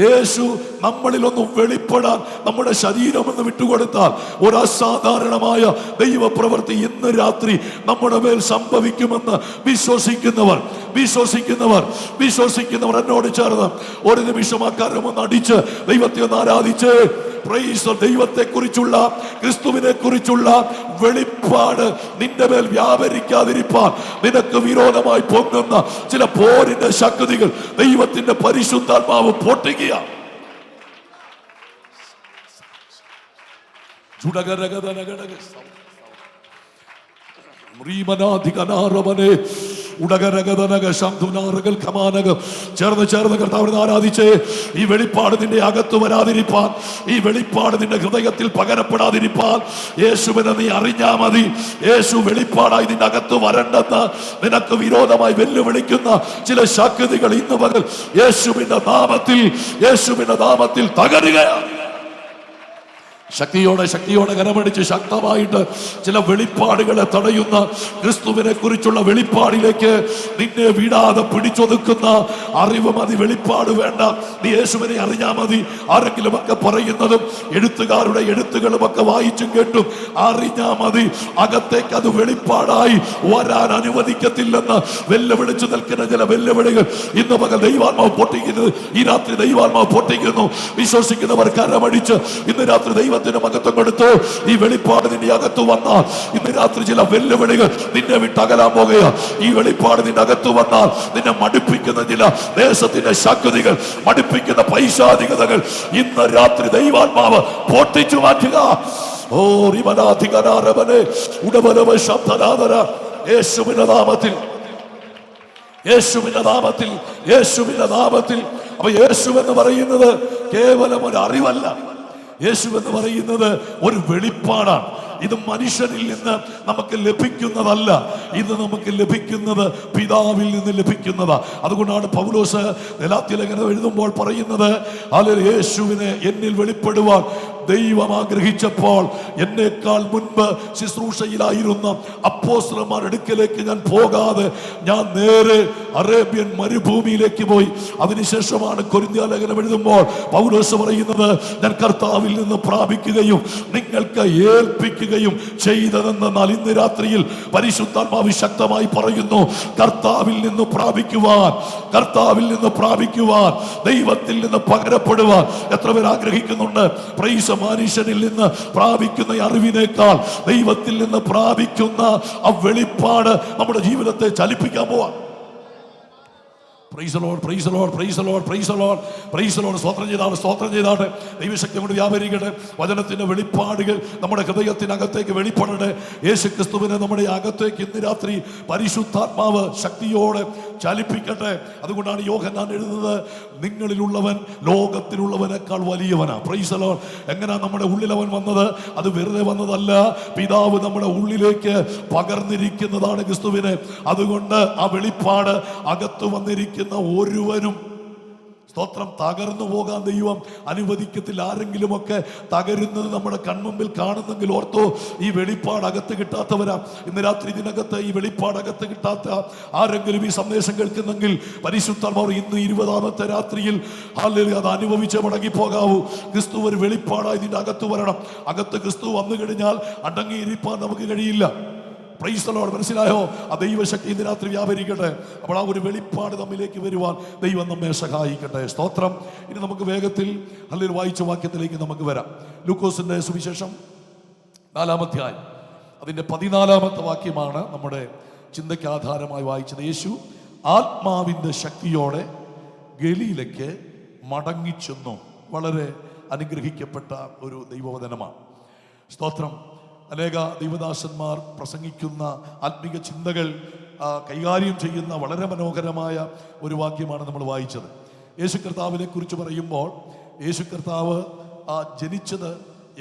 യേശു നമ്മളിൽ ഒന്ന് വെളിപ്പെടാൻ നമ്മുടെ ശരീരം ഒന്ന് വിട്ടുകൊടുത്താൽ ഒരു അസാധാരണമായ ദൈവപ്രവൃത്തി ഇന്ന് രാത്രി നമ്മുടെ മേൽ സംഭവിക്കുമെന്ന് വിശ്വസിക്കുന്നവർ എന്നോട് ചേർന്ന് ഒരു നിമിഷം അക്കാരം ഒന്ന് അടിച്ച് ദൈവത്തെ ഒന്ന് ആരാധിച്ച് ദൈവത്തെ കുറിച്ചുള്ള, ക്രിസ്തുവിനെ കുറിച്ചുള്ള വെളിപ്പാട് നിന്റെ മേൽ വ്യാപരിക്കാതിരിപ്പാൻ നിനക്ക് വിരോധമായി പൊങ്ങുന്ന ചില പോരിന്റെ ശക്തികൾ ദൈവത്തിന്റെ പരിശുദ്ധാത്മാവ് പൊട്ടിക്കുക. ചേർന്ന് കർത്താവിനെ ആരാധിച്ച് ഈ വെളിപ്പാട് നിന്റെ അകത്ത് വരാതിരിപ്പാൻ, ഈ വെളിപ്പാട് നിന്റെ ഹൃദയത്തിൽ പകരപ്പെടാതിരിപ്പാൻ യേശുവിനെ നീ അറിഞ്ഞാ മതി. യേശു വെളിപ്പാടായി നിന്റെ അകത്ത് വരണ്ടെന്ന് നിനക്ക് വിരോധമായി വെല്ലുവിളിക്കുന്ന ചില ശക്തികൾ ഇന്ന് പകൽ യേശുവിന്റെ നാമത്തിൽ തകരുകയാണ്. ശക്തിയോടെ കരമടിച്ച് ശക്തമായിട്ട് ചില വെളിപ്പാടുകളെ തടയുന്ന, ക്രിസ്തുവിനെ കുറിച്ചുള്ള വെളിപ്പാടിലേക്ക് നിന്നെ വിടാതെ പിടിച്ചൊതുക്കുന്ന അറിവ് മതി, വെളിപ്പാട് വേണ്ട. നീ യേശുവിനെ അറിഞ്ഞാൽ മതി. ആരെങ്കിലും ഒക്കെ പറയുന്നതും എഴുത്തുകാരുടെ എഴുത്തുകളും ഒക്കെ വായിച്ചും കേട്ടും അറിഞ്ഞാൽ മതി. അകത്തേക്ക് അത് വെളിപ്പാടായി വരാൻ അനുവദിക്കത്തില്ലെന്ന് വെല്ലുവിളിച്ചു നിൽക്കുന്ന ചില വെല്ലുവിളികൾ ഇന്ന് പകൽ ദൈവാത്മാവ് പൊട്ടിക്കുന്നത്, ഈ രാത്രി ദൈവാത്മാവ് പൊട്ടിക്കുന്നു. വിശ്വസിക്കുന്നവർ കരമടിച്ച് ഇന്ന് രാത്രി ദൈവ മഹത്വം കൊടുത്തു. ഈ വെളിപ്പാട് നിന്റെ അകത്ത് വന്നാൽ ഇന്ന് രാത്രി ചില വെല്ലുവിളികൾ നിന്നെ വിട്ടകലാൻ പോകുക. ഈ വെളിപ്പാട് നിന്റെ അകത്ത് വന്നാൽ നിന്നെ മടുപ്പിക്കുന്ന ചില ദേശത്തിന്റെ ശക്തികൾ, മടുപ്പിക്കുന്ന പൈശാചികതകൾ ഇന്ന് രാത്രി ദൈവാത്മാവ് പൊട്ടിച്ചു മാറ്റുക. ഓ റിമനാധികനാരവനെ ഉടവലവ ശബ്ദനാദര യേശുവിന്റെ നാമത്തിൽ. അപ്പൊ യേശു എന്ന് പറയുന്നത് കേവലം ഒരു അറിവല്ല. യേശു എന്ന് പറയുന്നത് ഒരു വെളിപ്പാടാണ്. ഇത് മനുഷ്യനിൽ നിന്ന് നമുക്ക് ലഭിക്കുന്നതല്ല, ഇത് നമുക്ക് ലഭിക്കുന്നത് പിതാവിൽ നിന്ന് ലഭിക്കുന്നതാ. അതുകൊണ്ടാണ് പൗലോസ് ഗലാത്യ ലേഖനം എഴുതുമ്പോൾ പറയുന്നത്, യേശുവിനെ എന്നിൽ വെളിപ്പെടുവാൻ ദൈവം ആഗ്രഹിച്ചപ്പോൾ എന്നേക്കാൾ മുൻപ് ശുശ്രൂഷയിലായിരുന്ന അപ്പോസ്തലന്മാരുടെ അടുക്കലേക്ക് ഞാൻ പോകാതെ ഞാൻ നേരെ അറേബ്യൻ മരുഭൂമിയിലേക്ക് പോയി. അതിനുശേഷമാണ് കൊരിന്ത്യ ലേഖനം എഴുതുമ്പോൾ പൗലോസ് പറയുന്നത്, ഞാൻ കർത്താവിൽ നിന്ന് പ്രാപിക്കുകയും നിങ്ങൾക്ക് ഏൽപ്പിക്കുകയും ചെയ്തതെന്നാൽ ഇന്ന് രാത്രിയിൽ പരിശുദ്ധാത്മാവ് ശക്തമായി പറയുന്നു, കർത്താവിൽ നിന്ന് പ്രാപിക്കുവാൻ, ദൈവത്തിൽ നിന്ന് പകരപ്പെടുവാൻ എത്ര പേർ ആഗ്രഹിക്കുന്നുണ്ട്? മനുഷ്യനിൽ നിന്ന് പ്രാപിക്കുന്ന അറിവിനേക്കാൾ ദൈവത്തിൽ നിന്ന് പ്രാപിക്കുന്ന ആ വെളിപ്പാട് നമ്മുടെ ജീവിതത്തെ ചലിപ്പിക്കാൻ പോവാ. സ്തോത്രം ചെയ്താട്ടെ. ദൈവശക്തി കൊണ്ട് വ്യാപരിക്കട്ടെ. വചനത്തിന്റെ വെളിപ്പാടുകൾ നമ്മുടെ ഹൃദയത്തിനകത്തേക്ക് വെളിപ്പെടട്ടെ. യേശു ക്രിസ്തുവിനെ നമ്മുടെ അകത്തേക്ക് ഇന്ന് രാത്രി പരിശുദ്ധാത്മാവ് ശക്തിയോടെ ചലിപ്പിക്കട്ടെ. അതുകൊണ്ടാണ് യോഹന്നാൻ എഴുതുന്നത്, നിങ്ങളിലുള്ളവൻ ലോകത്തിലുള്ളവനേക്കാൾ വലിയവനാ. Praise the Lord. എങ്ങനെയാ നമ്മുടെ ഉള്ളിലവൻ വന്നത്? അത് വെറുതെ വന്നതല്ല, പിതാവ് നമ്മുടെ ഉള്ളിലേക്ക് പകർന്നിരിക്കുന്നതാണ് ക്രിസ്തുവിനെ. അതുകൊണ്ട് ആ വെളിപ്പാട് അകത്ത് വന്നിരിക്കുന്ന ഒരുവനും സ്തോത്രം തകർന്നു പോകാൻ ദൈവം അനുവദിക്കത്തില്ല. ആരെങ്കിലുമൊക്കെ തകരുന്നത് നമ്മുടെ കൺമുമ്പിൽ കാണുന്നെങ്കിൽ ഓർത്തോ, ഈ വെളിപ്പാട് അകത്ത് കിട്ടാത്തവരാ. ഇന്ന് രാത്രി ഇതിനകത്ത് ഈ വെളിപ്പാട് അകത്ത് കിട്ടാത്ത ആരെങ്കിലും ഈ സന്ദേശം കേൾക്കുന്നെങ്കിൽ പരിശുദ്ധാത്മാവ് ഇന്ന് 20ാമത്തെ രാത്രിയിൽ അത് അനുഭവിച്ച് മടങ്ങിപ്പോകാവൂ. ക്രിസ്തു ഒരു വെളിപ്പാടായി ഇതിന്റെ അകത്ത് വരണം. അകത്ത് ക്രിസ്തു വന്നു കഴിഞ്ഞാൽ അടങ്ങിയിരിക്കാൻ നമുക്ക് കഴിയില്ല. Price the Lord. മനസ്സിലായോ? ആ ദൈവശക്തി ഇന്ന് രാത്രി വ്യാപരിക്കട്ടെ. അപ്പോൾ ആ ഒരു വെളിപ്പാട് നമ്മിലേക്ക് വരുവാൻ ദൈവം നമ്മെ സഹായിക്കട്ടെ. സ്തോത്രം. ഇനി നമുക്ക് വേഗത്തിൽ അല്ലെങ്കിൽ വായിച്ച വാക്യത്തിലേക്ക് നമുക്ക് വരാം. ലൂക്കോസിന്റെ സുവിശേഷം 4-ാം അധ്യായം അതിന്റെ 14-ാമത്തെ വാക്യമാണ് നമ്മുടെ ചിന്തയ്ക്ക് ആധാരമായി വായിച്ചത്. യേശു ആത്മാവിന്റെ ശക്തിയോടെ ഗലീലയ്ക്ക് മടങ്ങിച്ചെന്നു. വളരെ അനുഗ്രഹിക്കപ്പെട്ട ഒരു ദൈവവചനമാണ്. സ്തോത്രം. അനേക ദൈവദാസന്മാർ പ്രസംഗിക്കുന്ന ആത്മീക ചിന്തകൾ കൈകാര്യം ചെയ്യുന്ന വളരെ മനോഹരമായ ഒരു വാക്യമാണ് നമ്മൾ വായിച്ചത്. യേശു കർത്താവിനെ കുറിച്ച് പറയുമ്പോൾ, യേശു കർത്താവ് ജനിച്ചത്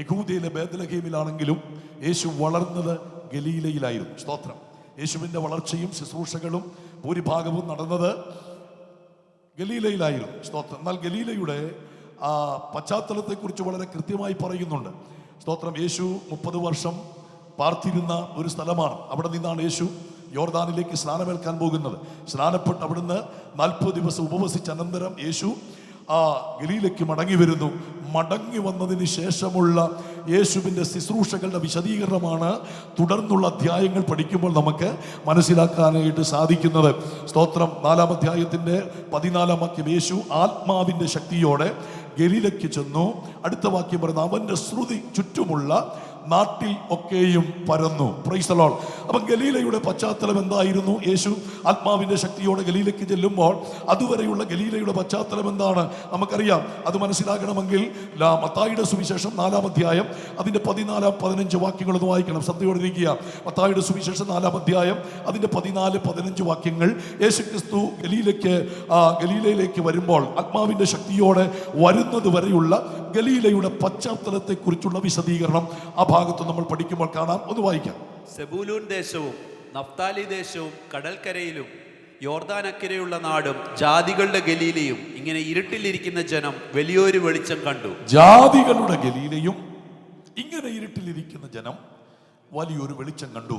യഹൂദയിലെ ബേത്ലഹേമിലാണെങ്കിലും യേശു വളർന്നത് ഗലീലയിലായിരുന്നു. സ്തോത്രം. യേശുവിൻ്റെ വളർച്ചയും ശുശ്രൂഷകളും ഭൂരിഭാഗവും നടന്നത് ഗലീലയിലായിരുന്നു. സ്തോത്രം. എന്നാൽ ഗലീലയുടെ പശ്ചാത്തലത്തെക്കുറിച്ച് വളരെ കൃത്യമായി പറയുന്നുണ്ട്. സ്തോത്രം. യേശു 30 വർഷം പാർത്തിരുന്ന ഒരു സ്ഥലമാണ്. അവിടെ നിന്നാണ് യേശു യോർദാനിലേക്ക് സ്നാനമേൽക്കാൻ പോകുന്നത്. സ്നാനപ്പെട്ട് അവിടുന്ന് 40 ദിവസം ഉപവസിച്ച അനന്തരം യേശു ഗലീലയ്ക്ക് മടങ്ങി വരുന്നു. മടങ്ങി വന്നതിന് ശേഷമുള്ള യേശുവിൻ്റെ ശുശ്രൂഷകളുടെ വിശദീകരണമാണ് തുടർന്നുള്ള അധ്യായങ്ങൾ പഠിക്കുമ്പോൾ നമുക്ക് മനസ്സിലാക്കാനായിട്ട് സാധിക്കുന്നത്. സ്തോത്രം. 4-ാം അധ്യായത്തിൻ്റെ 14-ാം വാക്യം, യേശു ആത്മാവിൻ്റെ ശക്തിയോടെ ഗലീലയ്ക്ക് ചെന്നു. അടുത്ത വാക്യം പറയുന്നത്, അവൻ്റെ ശ്രുതി ചുറ്റുമുള്ള നാട്ടിൽ ഒക്കെയും പരന്നു. Price the Lord. അപ്പം ഗലീലയുടെ പശ്ചാത്തലം എന്തായിരുന്നു? യേശു ആത്മാവിൻ്റെ ശക്തിയോടെ ഗലീലയ്ക്ക് ചെല്ലുമ്പോൾ അതുവരെയുള്ള ഗലീലയുടെ പശ്ചാത്തലം എന്താണ് നമുക്കറിയാം. അത് മനസ്സിലാക്കണമെങ്കിൽ മത്തായിയുടെ സുവിശേഷം 4-ാം അധ്യായം അതിൻ്റെ 14-15 വാക്യങ്ങളൊന്ന് വായിക്കണം. ശ്രദ്ധയോടിരിക്കുക. മത്തായിയുടെ സുവിശേഷം 4-ാം അധ്യായം അതിൻ്റെ 14-15 വാക്യങ്ങൾ. യേശു ക്രിസ്തു ഗലീലയിലേക്ക് വരുമ്പോൾ ആത്മാവിൻ്റെ ശക്തിയോടെ വരുന്നത് വരെയുള്ള ഗലീലയുടെ പശ്ചാത്തലത്തെക്കുറിച്ചുള്ള വിശദീകരണം ആ ഭാഗത്ത് നമ്മൾ പഠിക്കുമ്പോൾ കാണാം. ഒന്ന് വായിക്കാം. സെബൂലൂൻ ദേശവും നഫ്താലി ദേശവും കടൽക്കരയിലും യോർദാനക്കരയുള്ള നാടും ജാതികളുടെ ഗലീലയും ഇങ്ങനെ ഇരുട്ടിലിരിക്കുന്ന ജനം വലിയൊരു വെളിച്ചം കണ്ടു. ജാതികളുടെ ഗലീലയും ഇങ്ങനെ ഇരുട്ടിലിരിക്കുന്ന ജനം വലിയൊരു വെളിച്ചം കണ്ടു.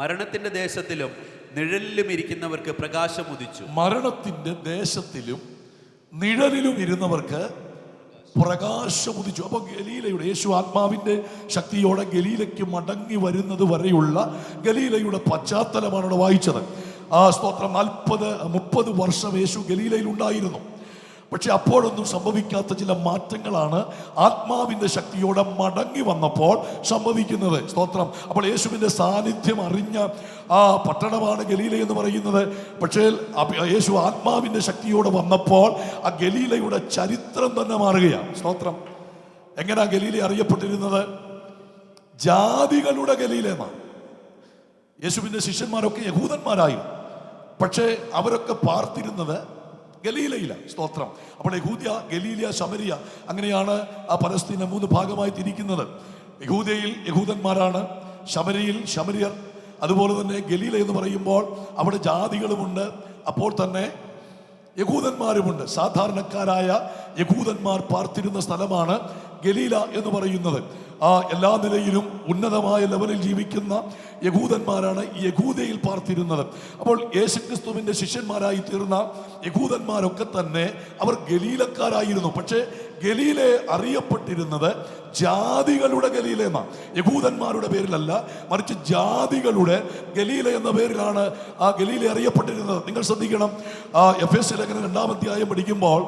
മരണത്തിന്റെ ദേശത്തിലും നിഴലിലും ഇരിക്കുന്നവർക്ക് പ്രകാശം ഉദിച്ചു. മരണത്തിന്റെ ദേശത്തിലും നിഴലിലും ഇരുന്നവർക്ക് പ്രകാശം ഉദിച്ചു. അപ്പൊ ഗലീലയുടെ യേശു ആത്മാവിന്റെ ശക്തിയോടെ ഗലീലയ്ക്ക് മടങ്ങി വരുന്നത് വരെയുള്ള ഗലീലയുടെ പശ്ചാത്തലമാണ് ഇവിടെ വായിച്ചത്. സ്തോത്രം. 40-30 വർഷം യേശു ഗലീലയിൽ ഉണ്ടായിരുന്നു. പക്ഷെ അപ്പോഴൊന്നും സംഭവിക്കാത്ത ചില മാറ്റങ്ങളാണ് ആത്മാവിന്റെ ശക്തിയോടെ മടങ്ങി വന്നപ്പോൾ സംഭവിക്കുന്നത്. സ്തോത്രം. അപ്പോൾ യേശുവിന്റെ സാന്നിധ്യം അറിഞ്ഞ പട്ടണമാണ് ഗലീല എന്ന് പറയുന്നത്. പക്ഷേ യേശു ആത്മാവിന്റെ ശക്തിയോടെ വന്നപ്പോൾ ആ ഗലീലയുടെ ചരിത്രം തന്നെ മാറുകയാണ്. സ്തോത്രം. എങ്ങനെയാ ഗലീല അറിയപ്പെട്ടിരുന്നത്? ജാതികളുടെ ഗലീല എന്നാണ്. യേശുവിന്റെ ശിഷ്യന്മാരൊക്കെ യഹൂദന്മാരായിരുന്നു. പക്ഷേ അവരൊക്കെ പാർത്തിരുന്നത് ഗലീലയില. സ്തോത്രം. അപ്പോൾ യഹൂദ്യ, ഗലീലിയ, ശമരിയ, അങ്ങനെയാണ് ആ പലസ്തീനെ 3 ഭാഗമായി തിരിക്കുന്നത്. യഹൂദയിൽ യഹൂദന്മാരാണ്, ശമരിയിൽ ശമരിയർ, അതുപോലെ തന്നെ ഗലീല എന്ന് പറയുമ്പോൾ അവിടെ ജാതികളുമുണ്ട്, അപ്പോൾ തന്നെ യഹൂദന്മാരുമുണ്ട്. സാധാരണക്കാരായ യഹൂദന്മാർ പാർത്തിരുന്ന സ്ഥലമാണ് ഗലീല എന്ന് പറയുന്നത്. എല്ലാ നിലയിലും ഉന്നതമായ ലെവലിൽ ജീവിക്കുന്ന യഹൂദന്മാരാണ് ഈ യഹൂദയിൽ പാർത്തിരുന്നത്. അപ്പോൾ യേശുക്രിസ്തുവിന്റെ ശിഷ്യന്മാരായി തീർന്ന യഹൂദന്മാരൊക്കെ തന്നെ അവർ ഗലീലക്കാരായിരുന്നു. പക്ഷേ ഗലീലെ അറിയപ്പെട്ടിരുന്നത് ജാതികളുടെ ഗലീല എന്നാണ്. യഹൂദന്മാരുടെ പേരിലല്ല, മറിച്ച് ജാതികളുടെ ഗലീല എന്ന പേരിലാണ് ആ ഗലീല അറിയപ്പെട്ടിരുന്നത്. നിങ്ങൾ ശ്രദ്ധിക്കണം. എഫേസ്യ ലേഖനം 2-ാം അധ്യായം പഠിക്കുമ്പോൾ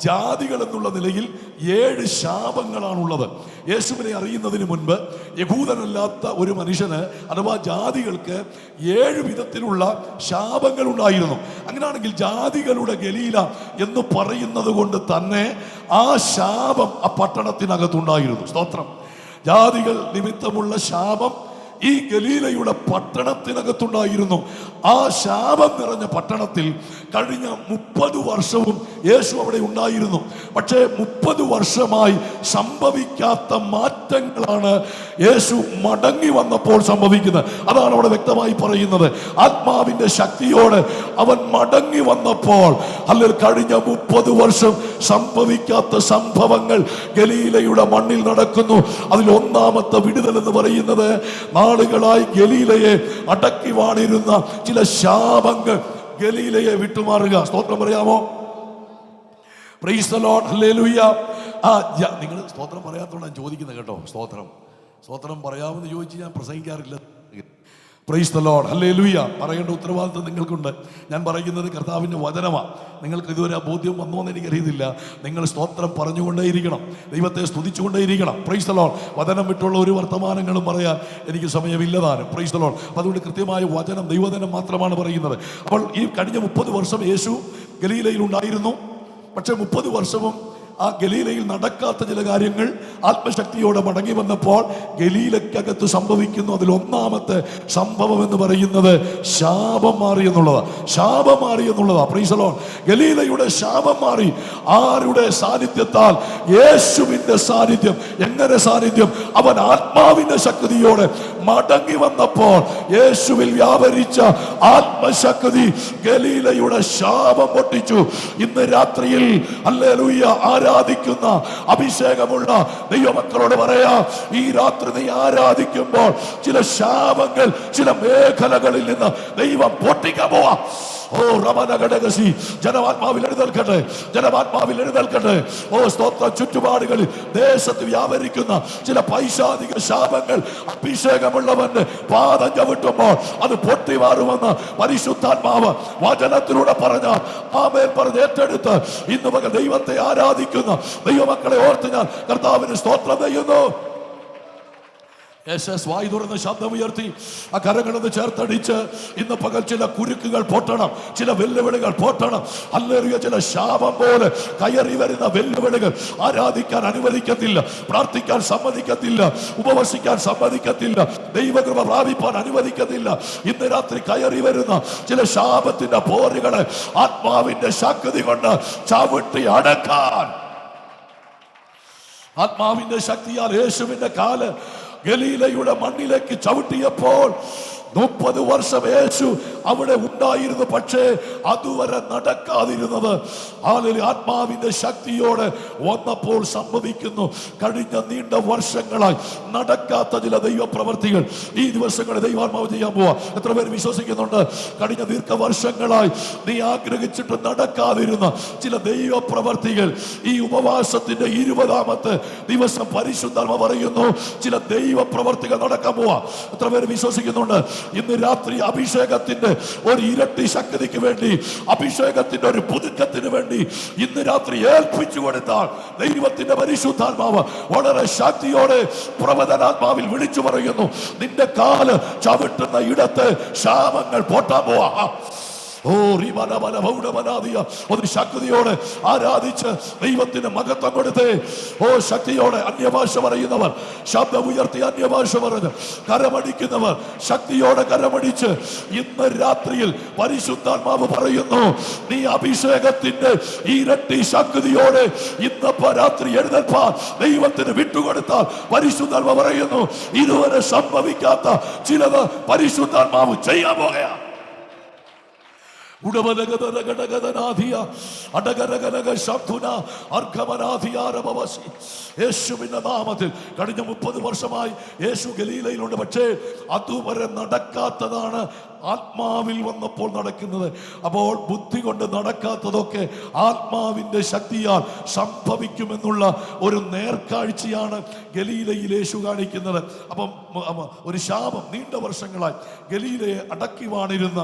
ജാതികൾ എന്നുള്ള നിലയിൽ 7 ശാപങ്ങളാണുള്ളത്. യേശുവിനെ അറിയുന്നതിന് മുൻപ് യഹൂദനല്ലാത്ത ഒരു മനുഷ്യന് അഥവാ ജാതികൾക്ക് 7 വിധത്തിലുള്ള ശാപങ്ങൾ ഉണ്ടായിരുന്നു. അങ്ങനെയാണെങ്കിൽ ജാതികളുടെ ഗലീല എന്ന് പറയുന്നത് കൊണ്ട് തന്നെ ആ ശാപം ആ പട്ടണത്തിനകത്തുണ്ടായിരുന്നു. സ്തോത്രം. ജാതികൾ നിമിത്തമുള്ള ശാപം ഈ ഗലീലയുടെ പട്ടണത്തിനകത്തുണ്ടായിരുന്നു. ആ ശാപം നിറഞ്ഞ പട്ടണത്തിൽ കഴിഞ്ഞ 30 വർഷവും യേശു അവിടെ ഉണ്ടായിരുന്നു. പക്ഷേ 30 വർഷമായി സംഭവിക്കാത്ത മാറ്റങ്ങളാണ് യേശു മടങ്ങി വന്നപ്പോൾ സംഭവിക്കുന്നത്. അതാണ് അവിടെ വ്യക്തമായി പറയുന്നത്. ആത്മാവിന്റെ ശക്തിയോടെ അവൻ മടങ്ങി വന്നപ്പോൾ അല്ലെങ്കിൽ കഴിഞ്ഞ 30 വർഷം സംഭവിക്കാത്ത സംഭവങ്ങൾ ഗലീലയുടെ മണ്ണിൽ നടക്കുന്നു. അതിൽ ഒന്നാമത്തെ വിടുതൽ എന്ന് പറയുന്നത് നാളുകളായി ഗലീലയെ അടക്കി വാണിരുന്ന ചില ശാപങ്ങൾ ഗലീലയെ വിട്ടുമാറുക. സ്തോത്രം പറയാമോ? Praise the Lord. ഹല്ലേലൂയ. നിങ്ങൾ സ്തോത്രം പറയാത്തോണ്ടാണ് ചോദിക്കുന്നത് കേട്ടോ. സ്തോത്രം പറയാമെന്ന് ചോദിച്ച് ഞാൻ പ്രസംഗിക്കാറില്ല. Praise the Lord. ഹല്ലേലൂയ. പറയേണ്ട ഉത്തരവാദിത്വം നിങ്ങൾക്കുണ്ട്. ഞാൻ പറയുന്നത് കർത്താവിൻ്റെ വചനമാണ്. നിങ്ങൾക്ക് ഇതുവരെ ആ ബോധ്യം വന്നോന്ന് എനിക്കറിയുന്നില്ല. നിങ്ങൾ സ്തോത്രം പറഞ്ഞുകൊണ്ടേയിരിക്കണം, ദൈവത്തെ സ്തുതിച്ചുകൊണ്ടേയിരിക്കണം. Price the Lord. വചനം വിട്ടുള്ള ഒരു വർത്തമാനങ്ങളും പറയാൻ എനിക്ക് സമയമില്ലതാനും. Price the Lord. അപ്പോൾ അതുകൊണ്ട് കൃത്യമായ വചനം, ദൈവവചനം മാത്രമാണ് പറയുന്നത്. അപ്പോൾ ഈ കഴിഞ്ഞ 30 വർഷം യേശു ഗലീലയിൽ ഉണ്ടായിരുന്നു. പക്ഷെ 30 വർഷവും ആ ഗലീലയിൽ നടക്കാത്ത ചില കാര്യങ്ങൾ ആത്മശക്തിയോടെ മടങ്ങി വന്നപ്പോൾ ഗലീലക്കകത്ത് സംഭവിക്കുന്നു. അതിൽ ഒന്നാമത്തെ സംഭവം എന്ന് പറയുന്നത് ശാപം മാറി എന്നുള്ളതാ. Price the Lord. ഗലീലയുടെ ശാപം മാറി. ആരുടെ സാന്നിധ്യത്താൽ? യേശുവിന്റെ സാന്നിധ്യം. എങ്ങനെ സാന്നിധ്യം? അവൻ ആത്മാവിന്റെ ശക്തിയോടെ മടങ്ങി വന്നപ്പോൾ യേശുവിൽ വ്യാപരിച്ച ആത്മശക്തി ഗലീലയുടെ ശാപം പൊട്ടിച്ചു. ഇന്ന് രാത്രിയിൽ ഹല്ലേലൂയ ആരാധിക്കുന്ന അഭിഷേകമുള്ള ദൈവമക്കളോട് പറയാ, ഈ രാത്രി നീ ആരാധിക്കുമ്പോൾ ചില ശാപങ്ങൾ ചില മേഖലകളിൽ നിന്ന് ദൈവം പൊട്ടിക്കാൻ പോവാ. ഓ റമനഘടകസി, ജനമാത്മാവിൽ എഴുന്നേൽക്കട്ടെ, ജനമാത്മാവിൽ എഴുന്നേൽക്കട്ടെ. ഓ സ്തോത്രം. ചുറ്റുപാടുകളിൽ ദേശത്ത് വ്യാപരിക്കുന്ന ചില പൈശാചിക ശാപങ്ങൾ അഭിഷേകമുള്ളവന്റെ പാദം ചവിട്ടുമ്പോൾ അത് പൊട്ടി മാറുമെന്ന് പരിശുദ്ധാത്മാവ് വചനത്തിലൂടെ പറഞ്ഞ ആമേൻ പറഞ്ഞ് ഏറ്റെടുത്ത് ഇന്ന് മകൾ ദൈവത്തെ ആരാധിക്കുന്ന ദൈവമക്കളെ ഓർത്ത് ഞാൻ കർത്താവിന് സ്തോത്രം ചെയ്യുന്നു. വായി തുറന്ന് ശബ്ദമുയർത്തി ആ കരങ്ങളൊന്ന് ചേർത്തടിച്ച് ഇന്ന് പകൽ ചില കുരുക്കുകൾ പൊട്ടണം, ചില വെല്ലുവിളികൾ പൊട്ടണം. ഹല്ലേലൂയ. ചില ശാപം പോലെ കയറി വരുന്ന വെല്ലുവിളികൾ ആരാധിക്കാൻ അനുവദിക്കത്തില്ല, പ്രാർത്ഥിക്കാൻ സമ്മതിക്കത്തില്ല, ഉപവസിക്കാൻ സമ്മതിക്കത്തില്ല, ദൈവകൃപ പ്രാപിപ്പാൻ അനുവദിക്കത്തില്ല. ഇന്ന് രാത്രി കയറി വരുന്ന ചില ശാപത്തിന്റെ പോരുകളെ ആത്മാവിന്റെ ശക്തി കൊണ്ട് ചവിട്ടി അടക്കാൻ, ആത്മാവിന്റെ ശക്തിയാൽ യേശുവിന്റെ കാല് ഗലീലയുടെ മണ്ണിലേക്ക് ചവിട്ടിയപ്പോൾ 30 വർഷം യേശു അവിടെ ഉണ്ടായിരുന്നു. പക്ഷേ അതുവരെ നടക്കാതിരുന്നത് ആത്മാവിന്റെ ശക്തിയോടെ വന്നപ്പോൾ സംഭവിക്കുന്നു. കഴിഞ്ഞ നീണ്ട വർഷങ്ങളായി നടക്കാത്ത ചില ദൈവപ്രവർത്തികൾ ഈ ദിവസങ്ങളിൽ ദൈവാത്മാവ് ചെയ്യാൻ പോവാ. എത്ര പേര് വിശ്വസിക്കുന്നുണ്ട്? കഴിഞ്ഞ ദീർഘവർഷങ്ങളായി നീ ആഗ്രഹിച്ചിട്ട് നടക്കാതിരുന്ന ചില ദൈവപ്രവർത്തികൾ ഈ ഉപവാസത്തിന്റെ 20ാമത്തെ ദിവസം പരിശുദ്ധാത്മാവ് പറയുന്നു, ചില ദൈവപ്രവർത്തികൾ നടക്കാൻ പോവാ. എത്ര പേര് വിശ്വസിക്കുന്നുണ്ട്? ഇന്ന് രാത്രി അഭിഷേകത്തിന്റെ ഒരു ഇരട്ടി ശക്തിക്ക് വേണ്ടി, അഭിഷേകത്തിന്റെ ഒരു പുതുക്കത്തിന് വേണ്ടി ഇന്ന് രാത്രി ഏൽപ്പിച്ചു കൊടുത്താൽ ദൈവത്തിന്റെ പരിശുദ്ധാത്മാവ് വളരെ ശക്തിയോടെ പ്രവചനാത്മാവിൽ വിളിച്ചു പറയുന്നു, നിന്റെ കാല് ചവിട്ടുന്ന ഇടത്ത് ശാപങ്ങൾ പൊട്ടാൻ പോവാ. ഒരു ശക്തിയോടെ ആരാധിച്ച് ദൈവത്തിന് മഹത്വം കൊടുത്തേ. ഓ ശക്തിയോടെ അന്യഭാഷ പറയുന്നവർ ശബ്ദം ഉയർത്തി അന്യഭാഷ പറഞ്ഞ് കരമടിക്കുന്നവർ ശക്തിയോടെ കരമടിച്ച് ഇന്ന് രാത്രിയിൽ പരിശുദ്ധാത്മാവ് പറയുന്നു, നീ അഭിഷേകത്തിന്റെ ഇരട്ടി ശക്തിയോടെ ഇന്നപ്പോ രാത്രി എഴുന്നേൽപ്പാൻ ദൈവത്തിന് വിട്ടുകൊടുത്താൽ പരിശുദ്ധാത്മാവ് പറയുന്നു, ഇതുവരെ സംഭവിക്കാത്ത ചിലത് പരിശുദ്ധാത്മാവ് ചെയ്യാൻ പോകുക. യേശുവിന്റെ നാമത്തിൽ കഴിഞ്ഞ 30 വർഷമായി യേശു ഗലീലയിലുണ്ട്. പക്ഷേ അതുവരെ നടക്കാത്തതാണ് ആത്മാവിൽ വന്നപ്പോൾ നടക്കുന്നത്. അപ്പോൾ ബുദ്ധി കൊണ്ട് നടക്കാത്തതൊക്കെ ആത്മാവിന്റെ ശക്തിയാൽ സംഭവിക്കുമെന്നുള്ള ഒരു നേർക്കാഴ്ചയാണ് ഗലീലയിൽ യേശു കാണിക്കുന്നത്. അപ്പം ഒരു ശാപം നീണ്ട വർഷങ്ങളായി ഗലീലയെ അടക്കി വാണിരുന്ന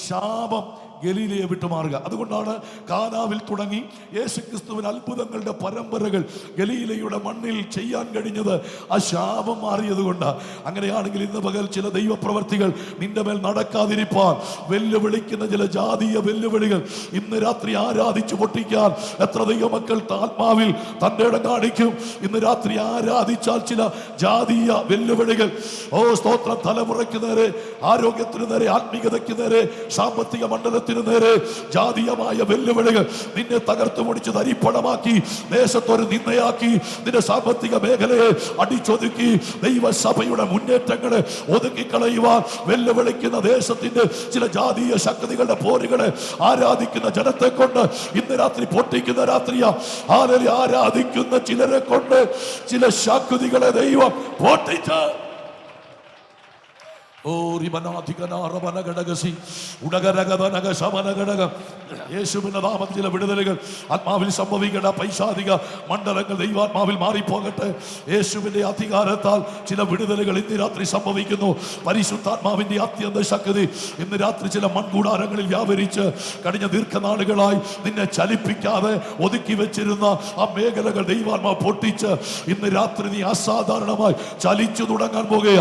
ശാപം ഗലീലയെ വിട്ടുമാറുക. അതുകൊണ്ടാണ് കാനാവിൽ തുടങ്ങി യേശുക്രിസ്തുവിന് അത്ഭുതങ്ങളുടെ പരമ്പരകൾ ഗലീലയുടെ മണ്ണിൽ ചെയ്യാൻ കഴിഞ്ഞത് ആ ശാപം മാറിയത് കൊണ്ടാണ്. അങ്ങനെയാണെങ്കിൽ ഇന്ന് പകൽ ചില ദൈവപ്രവർത്തികൾ നിന്റെ മേൽ നടക്കാതിരിപ്പാൻ വെല്ലുവിളിക്കുന്ന ചില ജാതീയ വെല്ലുവിളികൾ ഇന്ന് രാത്രി ആരാധിച്ചു പൊട്ടിക്കാൻ എത്ര ദൈവമക്കൾ ആത്മാവിൽ തന്റെ ഇടം കാണിക്കും? ഇന്ന് രാത്രി ആരാധിച്ചാൽ ചില ജാതീയ വെല്ലുവിളികൾ, ഓ സ്തോത്രം, തലമുറയ്ക്ക് നേരെ, ആരോഗ്യത്തിന് നേരെ, ആത്മീയതയ്ക്ക് നേരെ, സാമ്പത്തിക മണ്ഡലത്തിന് നേരെ ജാതീയമായ വെല്ലുവിളികൾ നിന്നെ തകർത്തു മുടിച്ച് തരിപ്പണമാക്കി, ദേശത്തൊരു നിന്നയാക്കി, നിന്റെ സാമ്പത്തിക മേഖലയെ അടിച്ചൊതുക്കി, ദൈവസഭയുടെ മുന്നേറ്റങ്ങളെ ഒതുക്കിക്കളയുവാൻ വെല്ലുവിളിക്കുന്ന ദേശത്തിന്റെ ചില ജാതീയ ശക്തികളുടെ പോരുകളെ ആരാധിക്കുന്ന ജനത്തെ കൊണ്ട് ഇന്ന് രാത്രി പൊട്ടിക്കുന്ന രാത്രിയാ. ആരാധിക്കുന്ന ചിലരെ കൊണ്ട് ചില ശക്തികളെ ദൈവം പൊട്ടിച്ച് യേശുവിന്റെ നാമത്തിൽ ചില വിടുതലുകൾ ആത്മാവിൽ സംഭവിക്കേണ്ട പൈശാചിക മണ്ഡലങ്ങൾ ദൈവാത്മാവിൽ മാറിപ്പോകട്ടെ. യേശുവിന്റെ അധികാരത്താൽ ചില വിടുതലുകൾ ഇന്ന് രാത്രി സംഭവിക്കുന്നു. പരിശുദ്ധാത്മാവിന്റെ അത്യന്ത ശക്തി ഇന്ന് രാത്രി ചില മൺകൂടാരങ്ങളിൽ വ്യാപരിച്ച് കഴിഞ്ഞ ദീർഘനാളുകളായി നിന്നെ ചലിപ്പിക്കാതെ ഒതുക്കി വെച്ചിരുന്ന ആ മേഖലകൾ ദൈവാത്മാവ് പൊട്ടിച്ച് ഇന്ന് രാത്രി നീ അസാധാരണമായി ചലിച്ചു തുടങ്ങാൻ പോകുക.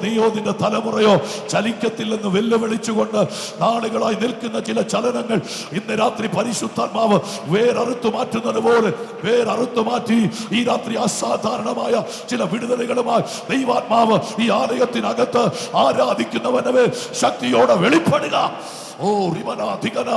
നീയോ നിന്റെ തലമുറയോ ചലിക്കത്തില്ലെന്ന് വെല്ലുവിളിച്ചുകൊണ്ട് നാളുകളായി നിൽക്കുന്ന ചില ചലനങ്ങൾ ഇന്ന് രാത്രി പരിശുദ്ധാത്മാവ് വേററുത്തു മാറ്റുന്നത് പോലെ വേററുത്തു മാറ്റി ഈ രാത്രി അസാധാരണമായ ചില വിടുതലുകളുമായി ദൈവാത്മാവ് ഈ ആലയത്തിനകത്ത് ആരാധിക്കുന്നവനെ ശക്തിയോടെ വെളിപ്പെടുക. ഓ റിമന ധികന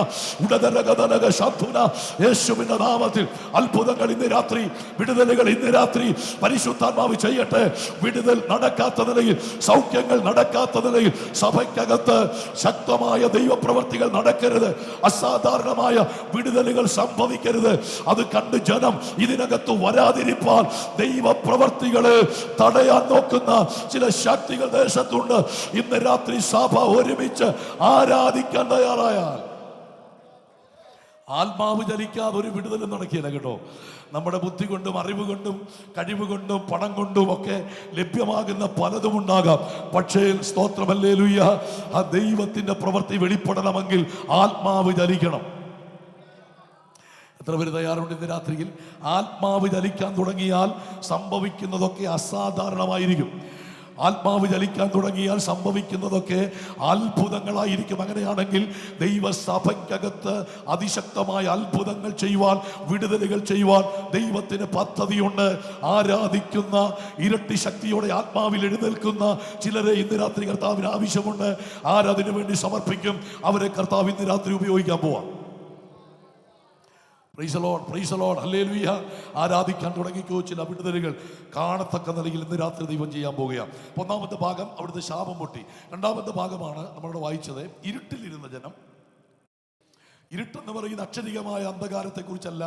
ഉടതരഗതനക ശാന്തുന. യേശുവിന്റെ നാമത്തിൽ അത്ഭുതങ്ങൾ ഇന്ന് രാത്രി, വിടുതലുകൾ ഇന്ന് രാത്രി പരിശുദ്ധാത്മാവ് ചെയ്യട്ടെ. വിടുതൽ നടക്കാത്ത നിലയിൽ, സൗഖ്യങ്ങൾ നടക്കാത്ത നിലയിൽ സഭയ്ക്കകത്ത് ശക്തമായ ദൈവപ്രവർത്തികൾ നടക്കരുത്. അസാധാരണമായ വിടുതലുകൾ സംഭവിക്കരുത്. അത് കണ്ട് ജനം ഇതിനകത്ത് വരാതിരിപ്പാൻ ദൈവപ്രവർത്തികളെ തടയാൻ നോക്കുന്ന ചില ശക്തികൾ ദേശത്തുണ്ട്. ഇന്ന് രാത്രി സഭ ഒരുമിച്ച് ആരാധിക്കാൻ തയ്യാറായാൽ ആത്മാവ് ചലിക്കാതെ ഒരു വിടുതലും നടക്കില്ല കേട്ടോ. നമ്മുടെ ബുദ്ധി കൊണ്ടും അറിവ് കൊണ്ടും കഴിവ് കൊണ്ടും പണം കൊണ്ടും ഒക്കെ ലഭ്യമാകുന്ന പലതും ഉണ്ടാകാം. പക്ഷേ സ്തോത്രം ഹല്ലേലൂയ, ആ ദൈവത്തിന്റെ പ്രവൃത്തി വെളിപ്പെടണമെങ്കിൽ ആത്മാവ് ചലിക്കണം. എത്ര പേര് തയ്യാറുണ്ട് ഇന്ന് രാത്രിയിൽ? ആത്മാവ് ചലിക്കാൻ തുടങ്ങിയാൽ സംഭവിക്കുന്നതൊക്കെ അസാധാരണമായിരിക്കും. ആത്മാവ് ചലിക്കാൻ തുടങ്ങിയാൽ സംഭവിക്കുന്നതൊക്കെ അത്ഭുതങ്ങളായിരിക്കും. അങ്ങനെയാണെങ്കിൽ ദൈവസഭയ്ക്കകത്ത് അതിശക്തമായ അത്ഭുതങ്ങൾ ചെയ്യുവാൻ, വിടുതലുകൾ ചെയ്യുവാൻ ദൈവത്തിന് പദ്ധതിയുണ്ട്. ആരാധിക്കുന്ന ഇരട്ടി ശക്തിയോടെ ആത്മാവിൽ എഴുന്നേൽക്കുന്ന ചിലരെ ഇന്ന് രാത്രി കർത്താവിന് ആവശ്യമുണ്ട്. ആരതിനു വേണ്ടി സമർപ്പിക്കും? അവരെ കർത്താവ് ഇന്ന് രാത്രി ഉപയോഗിക്കാൻ പോവാം. Price the Lord, praise the Lord, hallelujah. ആരാധിക്കാൻ തുടങ്ങിക്കോ. ചില വിടുതലുകൾ കാണത്തക്ക നിലയിൽ ഇന്ന് രാത്രി ദൈവം ചെയ്യാൻ പോവുകയാണ്. ഒന്നാമത്തെ ഭാഗം അവിടുത്തെ ശാപം പൊട്ടി. രണ്ടാമത്തെ ഭാഗമാണ് നമ്മളിവിടെ വായിച്ചത്, ഇരുട്ടിലിരുന്ന ജനം. ഇരുട്ടെന്ന് പറയുന്ന അക്ഷരികമായ അന്ധകാരത്തെ കുറിച്ചല്ല,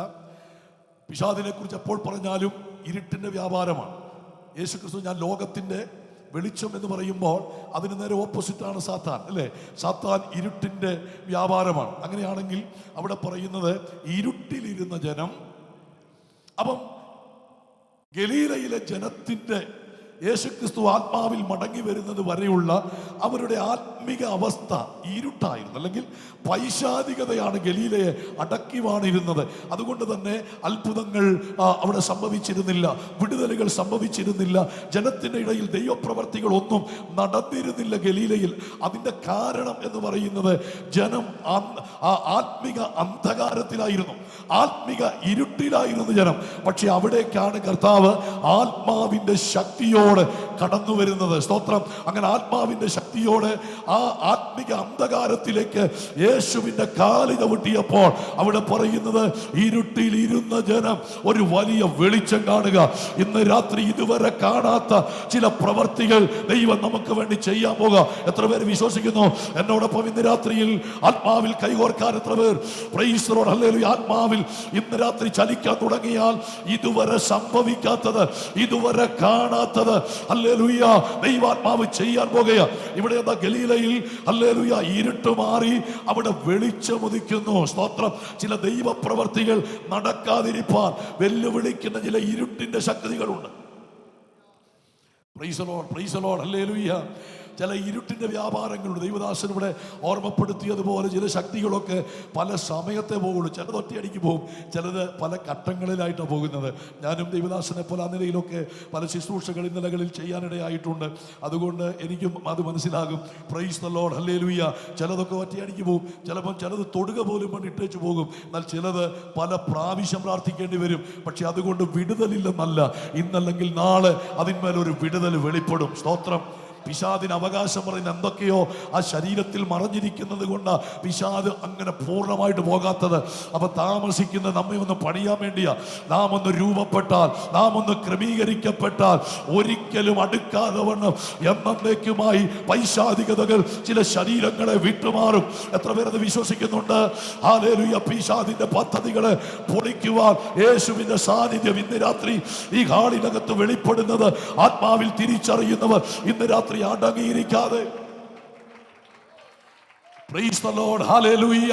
പിശാചിനെ കുറിച്ച് എപ്പോൾ പറഞ്ഞാലും ഇരുട്ടിന്റെ വ്യാപാരമാണ്. യേശു ക്രിസ്തു ഞാൻ ലോകത്തിന്റെ വെളിച്ചം എന്ന് പറയുമ്പോൾ അതിന് നേരെ ഓപ്പോസിറ്റാണ് സാത്താൻ, അല്ലേ? സാത്താൻ ഇരുട്ടിന്റെ വ്യാപാരമാണ്. അങ്ങനെയാണെങ്കിൽ അവിടെ പറയുന്നത് ഇരുട്ടിലിരുന്ന ജനം. അപ്പം ഗലീലയിലെ ജനത്തിന്റെ യേശുക്രിസ്തു ആത്മാവിൽ മടങ്ങി വരുന്നത് വരെയുള്ള അവരുടെ ആത്മിക അവസ്ഥ ഇരുട്ടായിരുന്നു, അല്ലെങ്കിൽ പൈശാചികതയാണ് ഗലീലയെ അടക്കി വാണിരുന്നത്. അതുകൊണ്ട് തന്നെ അത്ഭുതങ്ങൾ അവിടെ സംഭവിച്ചിരുന്നില്ല, വിടുതലുകൾ സംഭവിച്ചിരുന്നില്ല, ജനത്തിൻ്റെ ഇടയിൽ ദൈവപ്രവർത്തികൾ ഒന്നും നടന്നിരുന്നില്ല ഗലീലയിൽ. അതിൻ്റെ കാരണം എന്ന് പറയുന്നത് ജനം ആത്മിക അന്ധകാരത്തിലായിരുന്നു, ആത്മിക ഇരുട്ടിലായിരുന്നു ജനം. പക്ഷെ അവിടേക്കാണ് കർത്താവ് ആത്മാവിൻ്റെ ശക്തിയോടെ കടന്നു വരുന്നത്. സ്തോത്രം. അങ്ങനെ ആത്മാവിന്റെ ശക്തിയോടെ ആ ആത്മിക അന്ധകാരത്തിലേക്ക് യേശുവിന്റെ കാല് ചവിട്ടിയപ്പോൾ അവിടെ പറയുന്നത് ഇരുട്ടിൽ ഇരുന്ന ജനം ഒരു വലിയ വെളിച്ചം കാണുക. ഇന്ന് രാത്രി ഇതുവരെ കാണാത്ത ചില പ്രവർത്തികൾ ദൈവം നമുക്ക് വേണ്ടി ചെയ്യാൻ പോകുക. എത്ര പേര് വിശ്വസിക്കുന്നു? എന്നോടൊപ്പം ഇന്ന് രാത്രിയിൽ ആത്മാവിൽ കൈകോർക്കാൻ എത്ര പേർ? Price the Lord, hallelujah. ആത്മാവിൽ ഇന്ന് രാത്രി ചലിക്കാൻ തുടങ്ങിയാൽ ഇതുവരെ സംഭവിക്കാത്തത്, ഇതുവരെ കാണാത്തത്, ഹല്ലേലൂയ, ദൈവാത്മാവ് ചെയ്യാൻ പോകുക. ഇവിടെ എന്താ? ഗലീലയിൽ ഹല്ലേലൂയ ഇരുട്ട് മാറി അവിടെ വെളിച്ചമുദിക്കുന്നു. സ്തോത്രം. ചില ദൈവപ്രവർത്തികൾ നടക്കാതിരിപ്പാൻ വെല്ലുവിളിക്കുന്ന ചില ഇരുട്ടിന്റെ ശക്തികളുണ്ട്. Praise the Lord, praise the Lord, hallelujah. ചില ഇരുട്ടിൻ്റെ വ്യാപാരങ്ങളുണ്ട്. ദൈവദാസൻ ഇവിടെ ഓർമ്മപ്പെടുത്തിയതുപോലെ ചില ശക്തികളൊക്കെ പല സമയത്തെ പോകുള്ളൂ. ചിലത് ഒറ്റയടിക്ക് പോകും, ചിലത് പല ഘട്ടങ്ങളിലായിട്ടാണ് പോകുന്നത്. ഞാനും ദൈവദാസനെ പോലെ ആ നിലയിലൊക്കെ പല ശുശ്രൂഷകൾ ഇന്നലകളിൽ ചെയ്യാനിടയായിട്ടുണ്ട്. അതുകൊണ്ട് എനിക്കും അത് മനസ്സിലാകും. Price the Lord, hallelujah. ചിലതൊക്കെ ഒറ്റയടിക്ക് പോകും, ചിലപ്പം ചിലത് തൊടുക പോലും കൊണ്ട് ഇട്ടേച്ച് പോകും. എന്നാൽ ചിലത് പല പ്രാവശ്യം പ്രാർത്ഥിക്കേണ്ടി വരും. പക്ഷെ അതുകൊണ്ട് വിടുതലില്ലെന്നല്ല, ഇന്നല്ലെങ്കിൽ നാളെ അതിന്മേലൊരു വിടുതൽ വെളിപ്പെടും. സ്തോത്രം. പിശാദിന് അവകാശം പറയുന്ന എന്തൊക്കെയോ ആ ശരീരത്തിൽ മറഞ്ഞിരിക്കുന്നത് കൊണ്ട് പിശാദ് അങ്ങനെ പൂർണ്ണമായിട്ട് പോകാത്തത്. അപ്പൊ താമസിക്കുന്നത് നമ്മെ ഒന്ന് പണിയാൻ വേണ്ടിയാ. നാം ഒന്ന് രൂപപ്പെട്ടാൽ, നാം ഒന്ന് ക്രമീകരിക്കപ്പെട്ടാൽ ഒരിക്കലും അടുക്കാതെ വണ്ണം എന്നേക്കുമായി പൈശാചികതകൾ ചില ശരീരങ്ങളെ വിട്ടുമാറും. എത്ര പേരത് വിശ്വസിക്കുന്നുണ്ട്? ഹല്ലേലൂയ. പിശാദിന്റെ പദ്ധതികളെ പൊളിക്കുവാൻ യേശുവിന്റെ സാന്നിധ്യം ഇന്ന് രാത്രി ഈ ഹാളിനകത്ത് വെളിപ്പെടുന്നത് ആത്മാവിൽ തിരിച്ചറിയുന്നവർ ഇന്ന് രാത്രി അടങ്ങിയിരിക്കാതെ. Praise the Lord, hallelujah,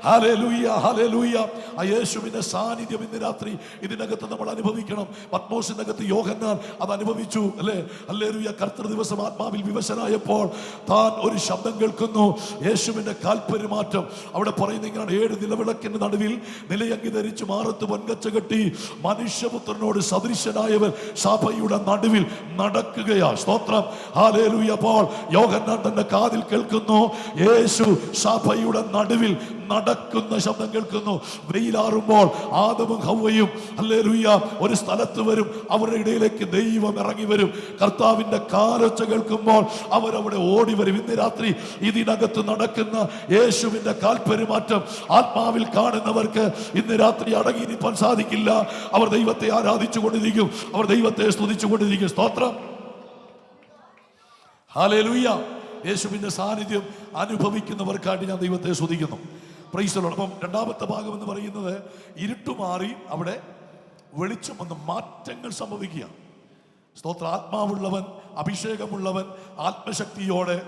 hallelujah, hallelujah. ആ യേശുവിന്റെ സാന്നിധ്യം ഇന്ന് രാത്രി ഇതിനകത്ത് നമ്മൾ അനുഭവിക്കണം. പത്മോസിനകത്ത് യോഹന്നാൻ അത് അനുഭവിച്ചു, അല്ലേ? ഹല്ലേലൂയ. കർത്തൃ ദിവസം ആത്മാവിൽ വിവശനായപ്പോൾ താൻ ഒരു ശബ്ദം കേൾക്കുന്നു, യേശുവിന്റെ കാൽപെരുമാറ്റം. അവിടെ പറയുന്ന ഇങ്ങനെ, 7 നിലവിളക്കിന്റെ നടുവിൽ നിലയങ്കി ധരിച്ച് മാറത്ത് പൊൻകച്ച കെട്ടി മനുഷ്യപുത്രനോട് സദൃശനായവൻ സഭയുടെ നടുവിൽ നടക്കുകയാ. സ്തോത്രം, ഹല്ലേലൂയ. അപ്പോൾ യോഹന്നാൻ തന്റെ കാതിൽ കേൾക്കുന്നു, യേശു സഭയുടെ നടുവിൽ നടക്കുന്ന ശബ്ദം കേൾക്കുന്നു. വെയിലാറുമ്പോൾ ആദമും ഹവ്വയും ഹല്ലേലൂയ ഒരു സ്ഥലത്ത് വരും. അവരുടെ ഇടയിലേക്ക് ദൈവം ഇറങ്ങി വരും. കർത്താവിന്റെ കാലൊച്ച കേൾക്കുമ്പോൾ അവരവിടെ ഓടി വരും. ഇന്ന് രാത്രി ഇതിനകത്ത് നടക്കുന്ന യേശുവിന്റെ കാൽപെരുമാറ്റം ആത്മാവിൽ കാണുന്നവർക്ക് ഇന്ന് രാത്രി അടങ്ങിയിരിക്കാൻ സാധിക്കില്ല. അവർ ദൈവത്തെ ആരാധിച്ചു കൊണ്ടിരിക്കും, അവർ ദൈവത്തെ സ്തുതിച്ചു കൊണ്ടിരിക്കും. സ്തോത്രം, ഹല്ലേലൂയ. യേശുവിന്റെ സാന്നിധ്യം അനുഭവിക്കുന്നവർക്കായിട്ട് ഞാൻ ദൈവത്തെ സ്തുതിക്കുന്നു. Price the Lord. അപ്പം രണ്ടാമത്തെ ഭാഗം എന്ന് പറയുന്നത് ഇരുട്ടുമാറി അവിടെ വെളിച്ചം വന്ന് മാറ്റങ്ങൾ സംഭവിക്കുക. സ്തോത്ര. ആത്മാവുള്ളവൻ, അഭിഷേകമുള്ളവൻ ആത്മശക്തിയോടെ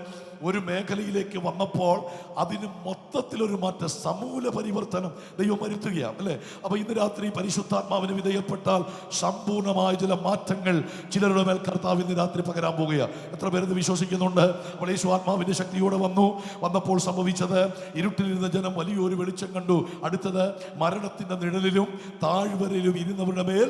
ഒരു മേഖലയിലേക്ക് വന്നപ്പോൾ അതിന് മൊത്തത്തിലൊരു മാറ്റം, സമൂല പരിവർത്തനം ദൈവം വരുത്തുകയാണ്, അല്ലേ? അപ്പൊ ഇന്ന് രാത്രി പരിശുദ്ധാത്മാവിന് വിധേയപ്പെട്ടാൽ സമ്പൂർണമായ ചില മാറ്റങ്ങൾ ചിലരുടെ മേൽ കർത്താവ് ഇന്ന് രാത്രി പകരാൻ പോകുകയാണ്. എത്ര പേരത് വിശ്വസിക്കുന്നുണ്ട്? അപ്പോൾ യേശു ആത്മാവിന്റെ ശക്തിയോടെ വന്നപ്പോൾ സംഭവിച്ചത്, ഇരുട്ടിലിരുന്ന ജനം വലിയൊരു വെളിച്ചം കണ്ടു. അടുത്തത്, മരണത്തിന്റെ നിഴലിലും താഴ്വരയിലും ഇരുന്നവരുടെ മേൽ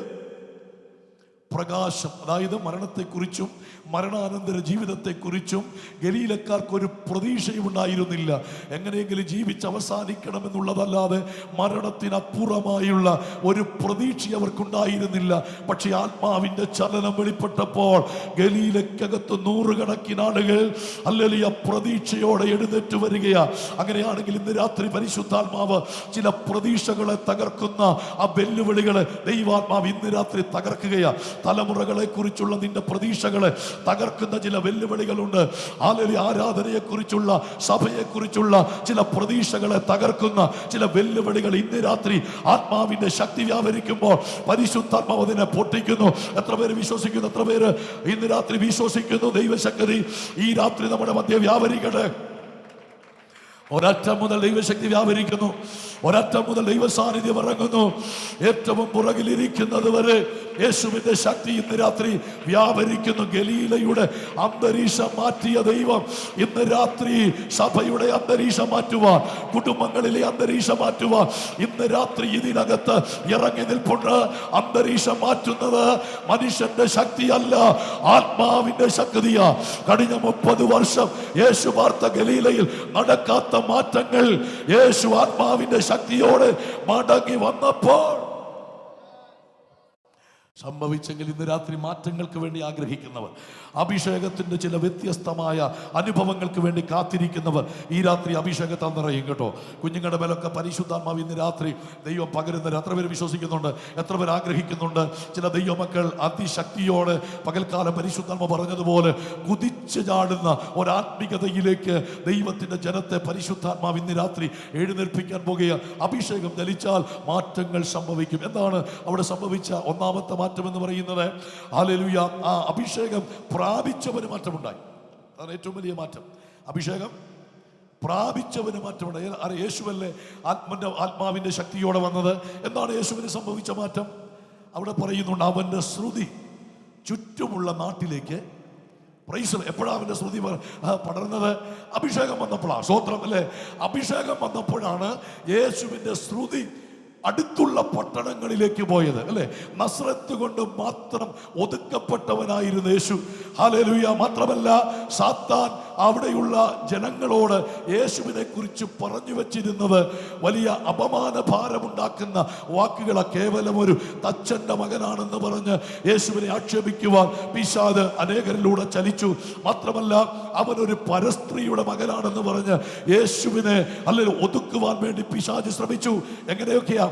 പ്രകാശം. അതായത് മരണത്തെക്കുറിച്ചും മരണാനന്തര ജീവിതത്തെക്കുറിച്ചും ഗലീലക്കാർക്കൊരു പ്രതീക്ഷയും ഉണ്ടായിരുന്നില്ല. എങ്ങനെയെങ്കിലും ജീവിച്ച് അവസാനിക്കണമെന്നുള്ളതല്ലാതെ മരണത്തിനപ്പുറമായുള്ള ഒരു പ്രതീക്ഷ അവർക്കുണ്ടായിരുന്നില്ല. പക്ഷേ ആത്മാവിന്റെ ചലനം വെളിപ്പെട്ടപ്പോൾ ഗലീലക്കകത്ത് നൂറുകണക്കിന് ആളുകൾ ഹല്ലേലൂയ പ്രതീക്ഷയോടെ എഴുന്നേറ്റ് വരികയാ. അങ്ങനെയാണെങ്കിൽ ഇന്ന് രാത്രി പരിശുദ്ധാത്മാവ് ചില പ്രതീക്ഷകളെ തകർക്കുന്ന ആ വെല്ലുവിളികളെ ദൈവാത്മാവ് ഇന്ന് രാത്രി തകർക്കുകയാ. തലമുറകളെ കുറിച്ചുള്ള നിന്റെ പ്രതീക്ഷകളെ തകർക്കുന്ന ചില വെല്ലുവിളികളുണ്ട്. ഹല്ലേലൂയ. ആരാധനയെക്കുറിച്ചുള്ള, സഭയെക്കുറിച്ചുള്ള ചില പ്രതീക്ഷകളെ തകർക്കുന്ന ചില വെല്ലുവിളികൾ ഇന്ന് രാത്രി ആത്മാവിന്റെ ശക്തി വ്യാപരിക്കുമ്പോൾ പരിശുദ്ധാത്മാവ് അതിനെ പൊട്ടിക്കുന്നു. എത്ര പേര് വിശ്വസിക്കുന്നു? എത്ര പേര് ഇന്ന് രാത്രി വിശ്വസിക്കുന്നു ദൈവശക്തി ഈ രാത്രി നമ്മുടെ മധ്യ വ്യാപരിക്കട്ടെ? ഒരറ്റം മുതൽ ദൈവശക്തി വ്യാപരിക്കുന്നു, ഒരറ്റം മുതൽ ദൈവ സാന്നിധ്യം ഇറങ്ങുന്നു. ഏറ്റവും പുറകിലിരിക്കുന്നത് വരെ യേശുവിന്റെ ശക്തി ഇന്ന് രാത്രി വ്യാപരിക്കുന്നു. ഗലീലയുടെ അന്തരീക്ഷം മാറ്റിയ ദൈവം ഇന്ന് രാത്രി സഭയുടെ അന്തരീക്ഷം മാറ്റുവാൻ, കുടുംബങ്ങളിലെ അന്തരീക്ഷം മാറ്റുവാൻ ഇന്ന് രാത്രി ഇതിനകത്ത് ഇറങ്ങി നിൽപ്പുണ്ട്. അന്തരീക്ഷം മാറ്റുന്നത് മനുഷ്യന്റെ ശക്തിയല്ല, ആത്മാവിന്റെ ശക്തിയാ. കഴിഞ്ഞ 30 വർഷം യേശു പാർത്ത ഗലീലയിൽ നടക്കാത്ത മാറ്റങ്ങൾ യേശു ആത്മാവിന്റെ ശക്തിയോടെ മടങ്ങി വന്നപ്പോൾ സംഭവിച്ചെങ്കിൽ ഇന്ന് രാത്രി മാറ്റങ്ങൾക്ക് വേണ്ടി ആഗ്രഹിക്കുന്നവർ, അഭിഷേകത്തിന്റെ ചില വ്യത്യസ്തമായ അനുഭവങ്ങൾക്ക് വേണ്ടി കാത്തിരിക്കുന്നവർ ഈ രാത്രി അഭിഷേകത്താൽ നിറയും കേട്ടോ. കുഞ്ഞുങ്ങളുടെ മേലൊക്കെ പരിശുദ്ധാത്മാവ് ഇന്ന് രാത്രി ദൈവം പകരുന്നത് എത്ര പേര് വിശ്വസിക്കുന്നുണ്ട്? എത്ര പേര് ആഗ്രഹിക്കുന്നുണ്ട്? ചില ദൈവമക്കൾ അതിശക്തിയോടെ പകൽക്കാലം പരിശുദ്ധാത്മ പറഞ്ഞതുപോലെ കുതിച്ചു ചാടുന്ന ഒരാത്മികതയിലേക്ക് ദൈവത്തിന്റെ ജനത്തെ പരിശുദ്ധാത്മാവ് ഇന്ന് രാത്രി എഴുന്നേൽപ്പിക്കാൻ പോകുകയാണ്. അഭിഷേകം ധരിച്ചാൽ മാറ്റങ്ങൾ സംഭവിക്കും. എന്താണ് അവിടെ സംഭവിച്ച ഒന്നാമത്തെ മാറ്റം എന്ന് പറയുന്നത്? ഹല്ലേലൂയ. ആ അഭിഷേകം പ്രാപിച്ചവന് മാറ്റമുണ്ടായി. അതാണ് ഏറ്റവും വലിയ മാറ്റം. അഭിഷേകം പ്രാപിച്ചവന് മാറ്റമുണ്ടായി. യേശുവല്ലേ ആത്മാവിന്റെ ശക്തിയോടെ വന്നത്? എന്താണ് യേശുവിന് സംഭവിച്ച മാറ്റം? അവിടെ പറയുന്നുണ്ട്, അവന്റെ ശ്രുതി ചുറ്റുമുള്ള നാട്ടിലേക്ക്. എപ്പോഴാണ് അവന്റെ ശ്രുതി പടർന്നത്? അഭിഷേകം വന്നപ്പോഴാണ്. സ്തോത്രം, അല്ലേ? അഭിഷേകം വന്നപ്പോഴാണ് യേശുവിന്റെ ശ്രുതി അടുത്തുള്ള പട്ടണങ്ങളിലേക്ക് പോയത്, അല്ലേ? നസ്രത്ത് കൊണ്ട് മാത്രം ഒതുക്കപ്പെട്ടവനായിരുന്നു യേശു. ഹല്ലേലൂയ. മാത്രമല്ല സാത്താൻ അവിടെയുള്ള ജനങ്ങളോട് യേശുവിനെ കുറിച്ച് പറഞ്ഞു വെച്ചിരുന്നത് വലിയ അപമാന ഭാരമുണ്ടാക്കുന്ന വാക്കുകളെ. കേവലം ഒരു തച്ചന്റെ മകനാണെന്ന് പറഞ്ഞ് യേശുവിനെ ആക്ഷേപിക്കുവാൻ പിശാച് അനേകരിലൂടെ ചലിച്ചു. മാത്രമല്ല അവനൊരു പരസ്ത്രീയുടെ മകനാണെന്ന് പറഞ്ഞ് യേശുവിനെ അല്ലെങ്കിൽ ഒതുക്കുവാൻ വേണ്ടി പിശാച് ശ്രമിച്ചു. എങ്ങനെയൊക്കെയാ?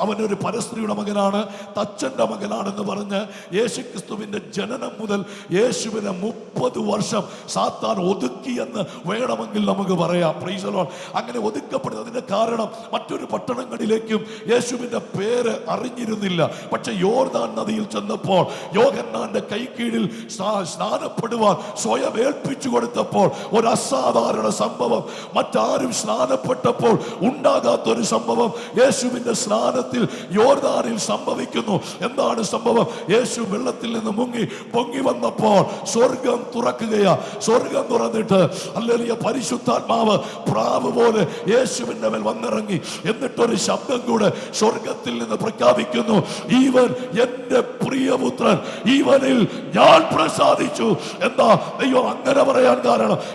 അവനൊരു പരസ്ത്രീയുടെ മകനാണ്, തച്ചന്റെ മകനാണെന്ന് പറഞ്ഞ് യേശുക്രിസ്തുവിന്റെ ജനനം മുതൽ യേശുവിനെ 30 വർഷം സാത്താൻ ഒതുക്കിയെന്ന് വേണമെങ്കിൽ നമുക്ക് പറയാം. Price the Lord. അങ്ങനെ ഒതുക്കപ്പെടുന്നതിന്റെ കാരണം മറ്റൊരു പട്ടണങ്ങളിലേക്കും യേശുവിന്റെ പേര് അറിഞ്ഞിരുന്നില്ല. പക്ഷെ യോർദാൻ നദിയിൽ ചെന്നപ്പോൾ യോഹന്നാന്റെ കൈക്കീഴിൽ സ്നാനപ്പെടുവാൻ സ്വയം ഏൽപ്പിച്ചു കൊടുത്തപ്പോൾ ഒരു അസാധാരണ സംഭവം, മറ്റാരും സ്നാനപ്പെട്ടപ്പോൾ ഉണ്ടാകാത്തൊരു സംഭവം യേശുവിന്റെ യേശുവിന്റെ സ്നാനത്തിൽ യോർദാനിൽ സംഭവിക്കുന്നു. എന്താണ് സംഭവം? യേശു വെള്ളത്തിൽ നിന്ന് പൊങ്ങി വന്നപ്പോൾ സ്വർഗം തുറക്കുകയാ. സ്വർഗം തുറന്നിട്ട് ഹല്ലേലൂയ പരിശുദ്ധാത്മാവ് പ്രാവ് പോലെ യേശുവിന്റെ മേൽ വന്നിറങ്ങി. എന്നിട്ടൊരു ശബ്ദം കൂടെ സ്വർഗത്തിൽ നിന്ന് പ്രഖ്യാപിക്കുന്നു, ഇവൻ എന്റെ പ്രിയപുത്രൻ, ഇവനിൽ ഞാൻ പ്രസാദിച്ചു. എന്താ ദൈവം അങ്ങനെ പറയാൻ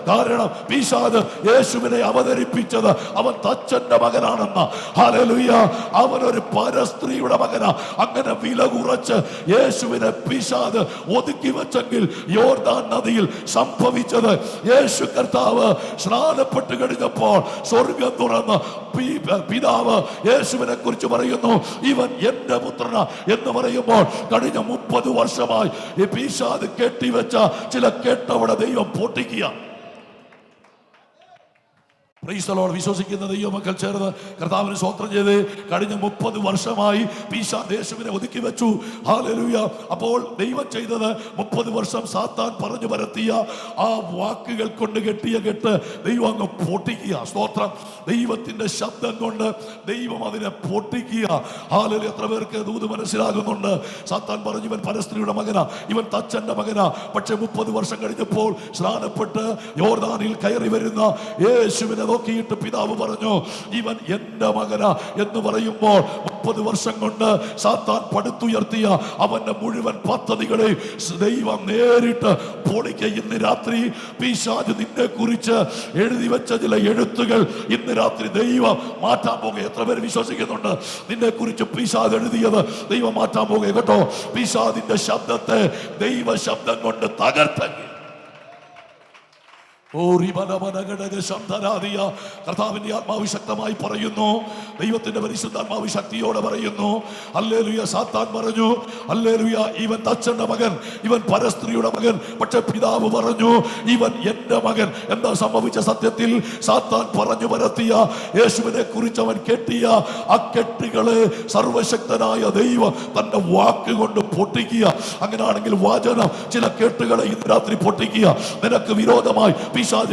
കാരണം പിശാച് യേശുവിനെ അവതരിപ്പിച്ചത് അവൻ തച്ചന്റെ മകനാണെന്ന. ഹല്ലേലൂയ, അവനൊരു പരസ്ത്രീയുടെ മകനാ. അങ്ങനെ വില കുറച്ച് യേശുവിനെ പിശാച് ഒതുക്കി വെച്ചെങ്കിൽ യോർദാൻ നദിയിൽ സംഭവിച്ചത്, യേശു കർത്താവ് സ്നാനപ്പെട്ട് കഴിഞ്ഞപ്പോൾ സ്വർഗം തുറന്ന് പിതാവ് യേശുവിനെ കുറിച്ച് പറയുന്നു, ഇവൻ എന്റെ പുത്രന എന്ന് പറയുമ്പോൾ കഴിഞ്ഞ 30 വർഷമായി ഈ പിശാച് കെട്ടിവെച്ച ചില കെട്ടവിടെ ദൈവം പൊട്ടിക്കുക. വിശ്വസിക്കുന്ന ദൈവമക്കൾ ചേർന്ന് കർത്താവിന് സ്തോത്രം ചെയ്ത് കഴിഞ്ഞ 30 വർഷമായി പിശാച് യേശുവിനെ ഒതുക്കി വെച്ചു. ഹല്ലേലൂയ. അപ്പോൾ ദൈവം ചെയ്തത് 30 വർഷം സാത്താൻ പറഞ്ഞു പരത്തിയ ആ വാക്കുകൾ കൊണ്ട് കെട്ടിയ കെട്ട് ദൈവം അങ്ങ് പൊട്ടിക്കുക. സ്തോത്രം. ദൈവത്തിന്റെ ശബ്ദം കൊണ്ട് ദൈവം അതിനെ പൊട്ടിക്കുക. ഹല്ലേലൂയ. എത്ര പേർക്ക് ദൂത് മനസ്സിലാകുന്നുണ്ട്? സാത്താൻ പറഞ്ഞു ഇവൻ പരസ്ത്രീയുടെ മകനാ, ഇവൻ തച്ചന്റെ മകനാ. പക്ഷെ 30 വർഷം കഴിഞ്ഞപ്പോൾ സ്നാനപ്പെട്ട് യോർദാനിൽ കയറി വരുന്ന യേശുവിനെ നോക്കിയിട്ട് പിതാവ് പറഞ്ഞു, ഇവൻ എന്റെ മകനാ എന്ന് പറയുമ്പോൾ 30 വർഷം കൊണ്ട് സാത്താൻ പടുത്തുയർത്തിയ അവന്റെ മുഴുവൻ പദ്ധതികളെ ദൈവം നേരിട്ട് പൊളിക്കുക. ഇന്ന് രാത്രി പിശാച് നിന്നെ കുറിച്ച് എഴുതി വെച്ച ചില എഴുത്തുകൾ ഇന്ന് രാത്രി ദൈവം മാറ്റാൻ പോകുക. എത്ര പേര് വിശ്വസിക്കുന്നുണ്ട്? നിന്നെ കുറിച്ച് പിശാച് എഴുതിയത് ദൈവം മാറ്റാൻ പോകുക കേട്ടോ. പിശാചിന്റെ ശബ്ദത്തെ ദൈവ ശബ്ദം കൊണ്ട് തകർത്തെങ്കിൽ കർത്താവിന്റെ ആത്മാവ് ശക്തമായി പറയുന്നു, ദൈവത്തിന്റെ പരിശുദ്ധാത്മാവ് ശക്തിയോടെ പറയുന്നു, ഹല്ലേലൂയ. സാത്താൻ പറഞ്ഞു, ഹല്ലേലൂയ, ഇവൻ തച്ചന്റെ മകൻ, ഇവൻ പരസ്ത്രീയുടെ മകൻ. പക്ഷെ പിതാവ് പറഞ്ഞു ഇവൻ എന്റെ മകൻ. എന്താ സംഭവിച്ച? സത്യത്തിൽ സാത്താൻ പറഞ്ഞു പരത്തിയ യേശുവിനെ കുറിച്ച് അവൻ കെട്ടിയ ആ കെട്ടുകളെ സർവശക്തനായ ദൈവം തന്റെ വാക്കുകൊണ്ട് പൊട്ടിക്കുക. അങ്ങനെയാണെങ്കിൽ വചനം ചില കെട്ടുകളെ ഇന്ന് രാത്രി പൊട്ടിക്കുക. നിനക്ക് വിരോധമായി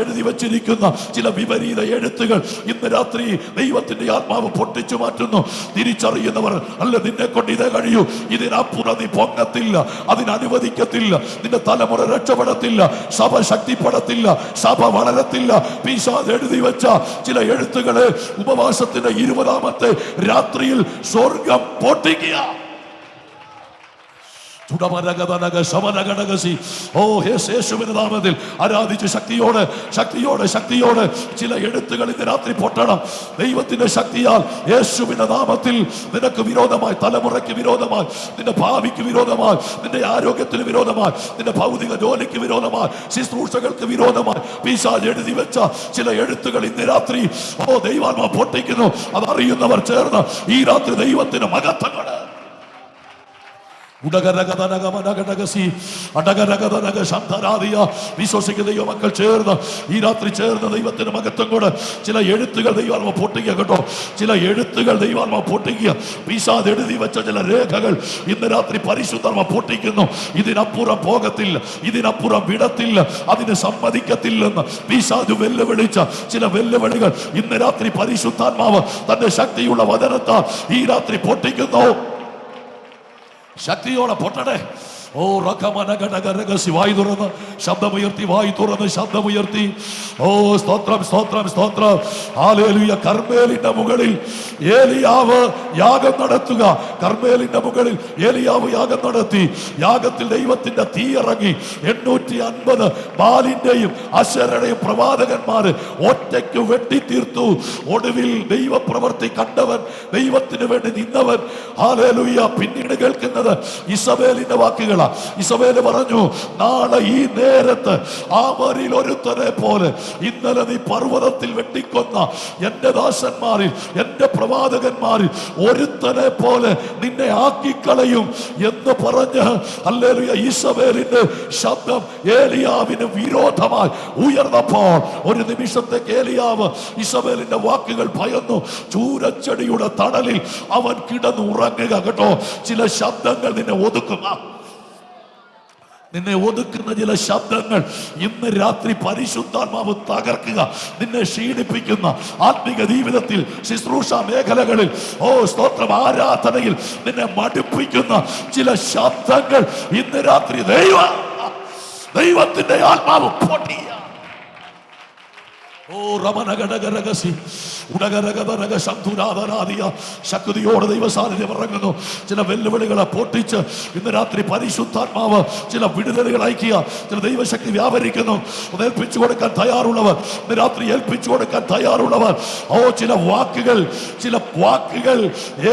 എഴുതി വെച്ചിരിക്കുന്ന ചില വിപരീത എഴുത്തുകൾ ഇന്ന് രാത്രി ദൈവത്തിന്റെ ആത്മാവ് പൊട്ടിച്ചു മാറ്റുന്നു. തിരിച്ചറിയുന്നവർ അല്ല, നിന്നെ കൊണ്ട് ഇതേ കഴിയൂ, ഇതിനപ്പുറം നീ പൊങ്ങത്തില്ല, അതിനനുവദിക്കത്തില്ല. നിന്റെ തലമുറ രക്ഷപ്പെടത്തില്ല, സഭ ശക്തിപ്പെടത്തില്ല, സഭ വളരത്തില്ല. പിശാച് എഴുതി വെച്ച ചില എഴുത്തുകളെ ഉപവാസത്തിന്റെ 20ാമത്തെ രാത്രിയിൽ സ്വർഗം പൊട്ടിക്കുക. യേശുവിന്റെ നാമത്തിൽ ആരാധിച്ച് ശക്തിയോടെ ചില എഴുത്തുകൾ ഇന്ന് രാത്രി പൊട്ടണം. ദൈവത്തിന്റെ ശക്തിയാൽ യേശുവിന്റെ നാമത്തിൽ നിനക്ക് വിരോധമായി, തലമുറയ്ക്ക് വിരോധമായി, നിന്റെ ഭാവിക്ക് വിരോധമായി, നിന്റെ ആരോഗ്യത്തിന് വിരോധമായി, നിന്റെ ഭൗതിക ജോലിക്ക് വിരോധമായി, ശുശ്രൂഷകൾക്ക് വിരോധമായി പിശാച് എഴുതി വെച്ച ചില എഴുത്തുകൾ ഇന്ന് രാത്രി ദൈവാത്മാ പൊട്ടിക്കുന്നു. അതറിയുന്നവർ ചേർന്ന് ഈ രാത്രി ദൈവത്തിന് മഹത്വങ്ങൾ വിശ്വസിക്കുന്ന ദൈവമക്കൾ ചേർന്ന് ഈ രാത്രി ചേർന്ന് ദൈവത്തിന് മഹത്വം കൂടെ ചില എഴുത്തുകൾ ദൈവാത്മ പൊട്ടിക്കുക കേട്ടോ. ചില എഴുത്തുകൾ ദൈവാത്മ പൊട്ടിക്കുക. പിശാച് എഴുതി വെച്ച ചില രേഖകൾ ഇന്ന് രാത്രി പരിശുദ്ധാത്മ പൊട്ടിക്കുന്നു. ഇതിനപ്പുറം പോകത്തില്ല, ഇതിനപ്പുറം വിടത്തില്ല, അതിന് സമ്മതിക്കത്തില്ലെന്ന് പിശാച് വെല്ലുവിളിച്ച ചില വെല്ലുവിളികൾ ഇന്ന് രാത്രി പരിശുദ്ധാത്മാവ് തന്റെ ശക്തിയുള്ള വചനത്താൽ ഈ രാത്രി പൊട്ടിക്കുന്നു. ശക്തിയോടെ പൊട്ടട്ടെ. ഓ റകമനഗടഗരഗസി വായി തുറന്ന് ശബ്ദമുയർത്തി, വായി തുറന്ന് ശബ്ദമുയർത്തി. ഓ സ്തോത്രം, സ്തോത്രം, സ്തോത്രം. ഹല്ലേലൂയ. കർമ്മേലിന്റെ മുകളിൽ ഏലിയാവ് യാഗം നടത്തുക. കർമ്മേലിന്റെ മുകളിൽ ഏലിയാവ് യാഗം നടത്തി. യാഗത്തിൽ ദൈവത്തിന്റെ തീ ഇറങ്ങി. 850 ബാലിന്റെയും അശരണയും പ്രവാചകന്മാര് ഒറ്റയ്ക്ക് വെട്ടിത്തീർത്തു. ഒടുവിൽ ദൈവപ്രവൃത്തി കണ്ടവൻ, ദൈവത്തിന് വേണ്ടി നിന്നവൻ. ഹല്ലേലൂയ. പിന്നീട് കേൾക്കുന്നത് ഇസബേലിന്റെ വാക്കുകൾ. ഇസബേല് പറഞ്ഞു, നാളെ ഈ നേരത്ത് അവരിൽ ഒരുത്തനെ പോലെ ഇന്നലെ നീ പർവ്വതത്തിൽ വെട്ടിക്കൊന്ന എന്റെ ദാസന്മാരിൽ, എന്റെ പ്രവാചകന്മാരിൽ ഒരുത്തനെ പോലെ നിന്നെ ആക്കിക്കളയും എന്ന് പറഞ്ഞ് ഹല്ലേലൂയ ഇസബേലിന്റെ ശബ്ദം ഏലിയാവിന് വിരോധമായി ഉയർന്നപ്പോൾ ഒരു നിമിഷത്തേക്ക് ഏലിയാവ് ഇസബേലിന്റെ വാക്കുകൾ ഭയന്നു. ചൂരച്ചെടിയുടെ തണലിൽ അവൻ കിടന്ന് ഉറങ്ങുക കേട്ടോ. ചില ശബ്ദങ്ങൾ നിന്നെ ഒതുക്കും. നിന്നെ ഒതുക്കുന്ന ചില ശബ്ദങ്ങൾ ഇന്ന് രാത്രി പരിശുദ്ധാത്മാവ് തകർക്കുക. നിന്നെ ക്ഷീണിപ്പിക്കുന്ന ആത്മീക ജീവിതത്തിൽ, ശുശ്രൂഷ മേഖലകളിൽ, സ്തോത്രം, ആരാധനയിൽ നിന്നെ മടുപ്പിക്കുന്ന ചില ശബ്ദങ്ങൾ ഇന്ന് രാത്രി ദൈവത്തിന്റെ ആത്മാവ് പൊട്ടിയ ശക്തിയോടെ ദൈവസാന്നിധ്യം ഇറങ്ങുന്നു. ചില വെല്ലുവിളികളെ പൊട്ടിച്ച് ഇന്ന് രാത്രി പരിശുദ്ധാത്മാവ് ചില വിടുതലുകൾ അയക്കുക. ചില ദൈവശക്തി വ്യാപരിക്കുന്നു. ഏൽപ്പിച്ചു കൊടുക്കാൻ തയ്യാറുള്ളവർ ഇന്ന് രാത്രി ഏൽപ്പിച്ചു കൊടുക്കാൻ തയ്യാറുള്ളവർ ചില വാക്കുകൾ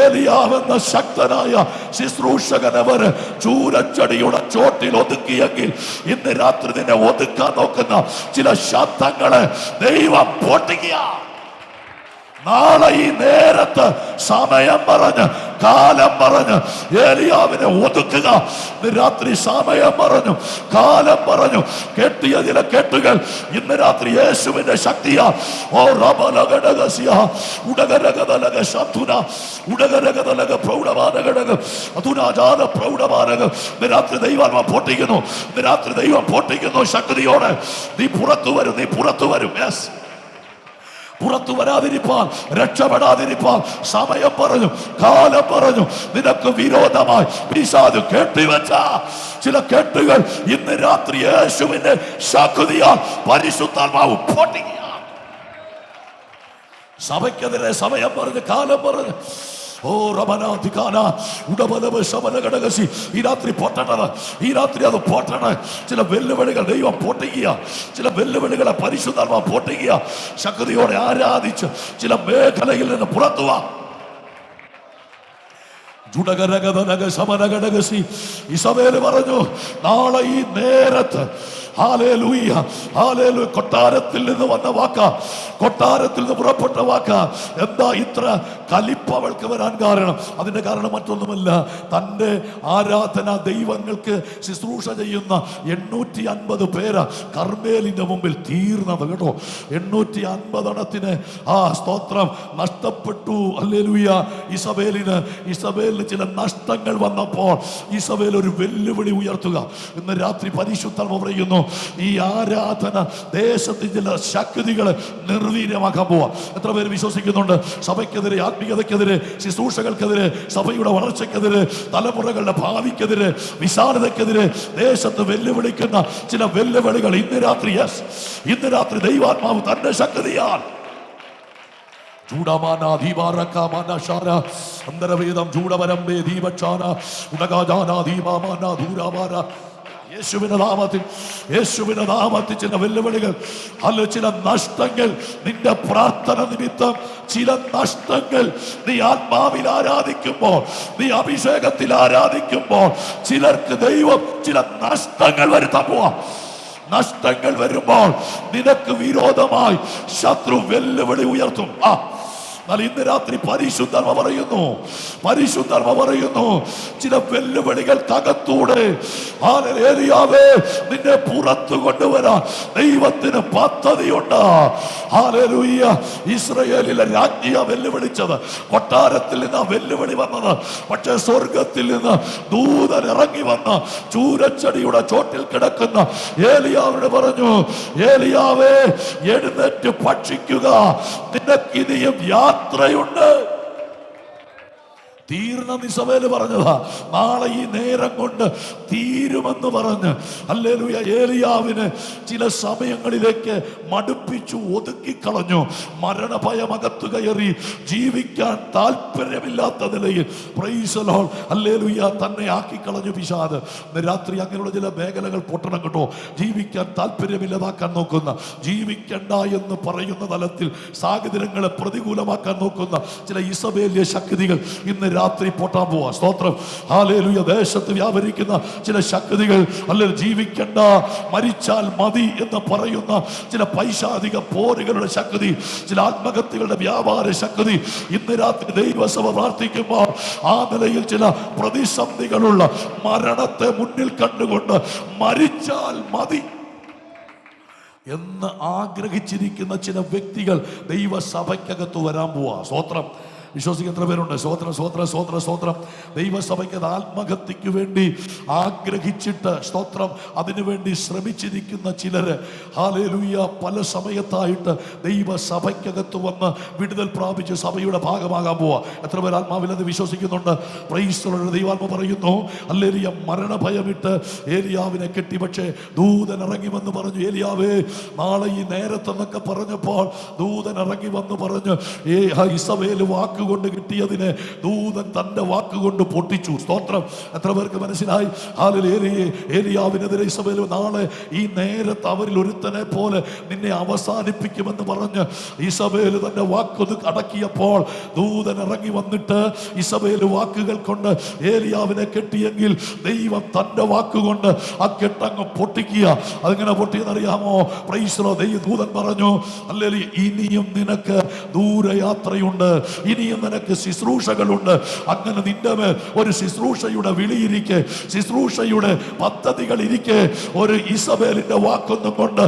ഏലിയാവെന്ന ശക്തനായ ശുശ്രൂഷകനവർ ചൂരച്ചടിയുടെ ചോട്ടിൽ ഒതുക്കിയെങ്കിൽ ഇന്ന് രാത്രി നിന്നെ ഒതുക്കാൻ നോക്കുന്ന ചില ശബ്ദങ്ങളെ ദൈവം പൊട്ടിക്കുക. നാളെ ഈ നേരത്ത് സമയം പറഞ്ഞ്, കാലം പറഞ്ഞ് ഏലിയാവിനെ ഒതുക്കുക. ഇന്ന് രാത്രി സമയം പറഞ്ഞു, കാലം പറഞ്ഞു, കെട്ടിയ ചില കെട്ടുകൾ ഇന്ന് രാത്രി യേശുവിന്റെ ശക്തിയാ. ദൈവം പൊട്ടിക്കുന്നു ശക്തിയോടെ. നീ പുറത്തു വരും. പുറത്തു വരാതിരിപ്പാൻ, രക്ഷപ്പെടാതിരിപ്പാൻ സമയം പറഞ്ഞു, കാലം പറഞ്ഞു. നിനക്ക് വിരോധമായി പിശാച് കെട്ടിവെച്ച ചില കെട്ടുകൾ ഇന്ന് രാത്രി യേശുവിന്റെ ശക്തിയാൽ പരിശുദ്ധാത്മാവ് പൊട്ടിക്കുക. സഭയ്ക്കെതിരെ സമയം പറഞ്ഞു, കാലം പറഞ്ഞു. ഈ രാത്രി പൊട്ടണത്, ഈ രാത്രി അത് പൊട്ടണ ചില വെല്ലുവിളികൾ ദൈവം പൊട്ടിക്കുക. ചില വെല്ലുവിളികളെ പരിശുദ്ധാത്മാവ് പൊട്ടിക്കുക. ശക്തിയോടെ ആരാധിച്ച് ചില മേഖലയിൽ നിന്ന് പുറത്തുവാ. ഇസബേല് പറഞ്ഞു, നാളെ ഈ നേരത്ത് ഹല്ലേലൂയ, ഹല്ലേലൂയ, കൊട്ടാരത്തിൽ നിന്ന് വന്ന വാക്ക, കൊട്ടാരത്തിൽ നിന്ന് പുറപ്പെട്ട വാക്ക. എന്താ ഇത്ര കലിപ്പ് അവൾക്ക് വരാൻ കാരണം? അതിന്റെ കാരണം മറ്റൊന്നുമല്ല, തൻ്റെ ആരാധന ദൈവങ്ങൾക്ക് ശുശ്രൂഷ ചെയ്യുന്ന 850 പേര് കർമ്മേലിന്റെ മുമ്പിൽ തീർന്നത് കേട്ടോ. 850 സ്തോത്രം നഷ്ടപ്പെട്ടു. ഹല്ലേലൂയ. ഇസബേലിന് ചില നഷ്ടങ്ങൾ വന്നപ്പോൾ ഇസബേൽ ഒരു വെല്ലുവിളി ഉയർത്തുക. ഇന്ന് രാത്രി പരിശുദ്ധാത്മാവ് പറയുന്നു, ഈ ആരാധന ദേശത്തിൽ ചില ശക്തികളെ നിർവീര്യമാക്കാൻ പോവാ. എത്ര പേര് വിശ്വസിക്കുന്നുണ്ട്? സഭയ്ക്കെതിരെ, ആത്മീയതയ്ക്കെതിരെ, ശുശ്രൂഷകൾക്കെതിരെ, സഭയുടെ വളർച്ചയ്ക്കെതിരെ, തലമുറകളുടെ ഭാവിക്കെതിരെ, വിശാലതയ്ക്കെതിരെ ദേശത്ത് വെല്ലുവിളിക്കുന്ന ചില വെല്ലുവിളികൾ ഇന്ന് രാത്രി ദൈവാത്മാവ് തന്റെ ശക്തിയാൽ യേശുവിന്റെ നാമത്തിൽ ചില വെല്ലുവിളികൾ, അല്ല ചില നഷ്ടങ്ങൾ, നിന്റെ പ്രാർത്ഥന നിമിത്തം ചില നഷ്ടങ്ങൾ. നീ ആത്മാവിൽ ആരാധിക്കുമ്പോൾ, നീ അഭിഷേകത്തിൽ ആരാധിക്കുമ്പോൾ ചിലർക്ക് ദൈവം ചില നഷ്ടങ്ങൾ വരുത്താൻ പോവാം. നഷ്ടങ്ങൾ വരുമ്പോൾ നിനക്ക് വിരോധമായി ശത്രു വെല്ലുവിളി ഉയർത്തും. എന്നാൽ ഇന്ന് രാത്രി പരിശുദ്ധാത്മ പറയുന്നു ചില വെല്ലുവിളികൾക്കകത്തൂടെ ഹല്ലേലൂയാവേ നിന്നെ പുറത്തു കൊണ്ടുവരാൻ ദൈവത്തിന് പദ്ധതിയുണ്ട്. ഹല്ലേലൂയ. ഇസ്രായേലിലെ രാജ്ഞിയെ വെല്ലുവിളിച്ചത്, കൊട്ടാരത്തിൽ നിന്ന് വെല്ലുവിളി വന്നത്. പക്ഷേ സ്വർഗത്തിൽ നിന്ന് ദൂതൻ ഇറങ്ങി വന്ന് ചൂരച്ചടിയുടെ ചോട്ടിൽ കിടക്കുന്ന ഏലിയാവിനോട് പറഞ്ഞു, ഏലിയാവേ എഴുന്നേറ്റ് ഭക്ഷിക്കുക, നിനക്കിനിയും യാത്രയുണ്ട്. തീർന്ന ഇസബേൽ പറഞ്ഞതാ, നാളെ ഈ നേരം കൊണ്ട് തീരുമെന്ന് പറഞ്ഞ് ഹല്ലേലൂയ ഏലിയാവിനെ ചില സമയങ്ങളിലേക്ക് മടുപ്പിച്ചു, ഒതുക്കിക്കളഞ്ഞു. മരണഭയമകത്തു കയറി ജീവിക്കാൻ താല്പര്യമില്ലാത്ത നിലയിൽ പ്രൈസ് ദി ലോർഡ് ഹല്ലേലൂയ തന്നെ ആക്കിക്കളഞ്ഞു പിശാച്. രാത്രി അങ്ങനെയുള്ള ചില മേഖലകൾ പൊട്ടണം കേട്ടോ. ജീവിക്കാൻ താല്പര്യമില്ലാതാക്കാൻ നോക്കുന്ന, ജീവിക്കണ്ട എന്ന് പറയുന്ന തലത്തിൽ സാഹചര്യങ്ങളെ പ്രതികൂലമാക്കാൻ നോക്കുന്ന ചില ഇസബേലിയ ശക്തികൾ ഇന്ന് രാത്രി പൊട്ടാൻ പോവാ. സ്തോത്രം. ഹല്ലേലൂയ. ദേശത്ത് വ്യാപരിക്കുന്ന ചില ശക്തികൾ, അല്ലെങ്കിൽ ജീവിക്കണ്ട, മരിച്ചാൽ മതി എന്ന് പറയുന്ന ചില പൈശാചിക പോരുകളുടെ ശക്തി, ചില ആത്മഹത്യകളുടെ വ്യാപാര ശക്തി ഇന്ന് രാത്രി ദൈവസഭ പ്രാർത്ഥിക്കുമ്പോൾ ആ നിലയിൽ ചില പ്രതിസന്ധികളുള്ള മരണത്തെ മുന്നിൽ കണ്ടുകൊണ്ട് മരിച്ചാൽ മതി എന്ന് ആഗ്രഹിച്ചിരിക്കുന്ന ചില വ്യക്തികൾ ദൈവസഭയ്ക്കകത്ത് വരാൻ പോവാ. സ്തോത്രം. വിശ്വസിക്കുന്ന എത്ര പേരുണ്ട്? സ്തോത്രം, സ്തോത്രം, സ്തോത്രം, സ്തോത്രം. ദൈവസഭയ്ക്ക് അത് ആത്മഹത്യക്ക് വേണ്ടി ആഗ്രഹിച്ചിട്ട് സ്തോത്രം അതിനുവേണ്ടി ശ്രമിച്ചിരിക്കുന്ന ചിലര് ഹല്ലേലൂയ പല സമയത്തായിട്ട് ദൈവസഭയ്ക്കകത്ത് വന്ന് വിടുതൽ പ്രാപിച്ച് സഭയുടെ ഭാഗമാകാൻ പോവാ. എത്ര പേർ ആത്മാവിൽ അത് വിശ്വസിക്കുന്നുണ്ട്? Price the Lord. ദൈവാത്മ പറയുന്നു ഹല്ലേലൂയ മരണഭയമിട്ട് ഏലിയാവിനെ കെട്ടി. പക്ഷേ ദൂതൻ ഇറങ്ങി വന്ന് പറഞ്ഞു, ഏലിയാവേ നാളെ ഈ നേരത്തെന്നൊക്കെ പറഞ്ഞപ്പോൾ ദൂതൻ ഇറങ്ങി വന്ന് പറഞ്ഞു, ഇസബേൽ വാക്കുകൊണ്ട് കിട്ടിയതിനെ ദൂതൻ തന്റെ വാക്കുകൊണ്ട് പൊട്ടിച്ചു. സ്തോത്രം. എത്ര പേർക്ക് മനസ്സിലായി? ഏലിയാവിനെതിരെ ഇസബേൽ നാളെ ഈ നേരത്ത് അവരിൽ ഒരുത്തനെ പോലെ നിന്നെ അവസാനിപ്പിക്കുമെന്ന് പറഞ്ഞ് ഇസബേൽ തന്റെ വാക്കൊന്ന് അടക്കിയപ്പോൾ ദൂതൻ ഇറങ്ങി വന്നിട്ട് ഇസബേൽ വാക്കുകൾ കൊണ്ട് ഏലിയാവിനെ കെട്ടിയെങ്കിൽ ദൈവം തന്റെ വാക്കുകൊണ്ട് ആ കെട്ടങ്ങ് പൊട്ടിക്കുക. അതെങ്ങനെ പൊട്ടിയെന്നറിയാമോ? Price the Lord. ദൂതൻ പറഞ്ഞു, അല്ലേലൂയ, ഇനിയും നിനക്ക് ദൂരയാത്രയുണ്ട്, ഇനിയും നിനക്ക് ശുശ്രൂഷകളുണ്ട്. അങ്ങനെ നിന്റെ മേൽ ഒരു ശുശ്രൂഷയുടെ വിളിയിരിക്കെ, ശുശ്രൂഷയുടെ പദ്ധതികൾ ഇരിക്കെ, ഒരു ഇസബേലിന്റെ വാക്കൊന്നും കൊണ്ട്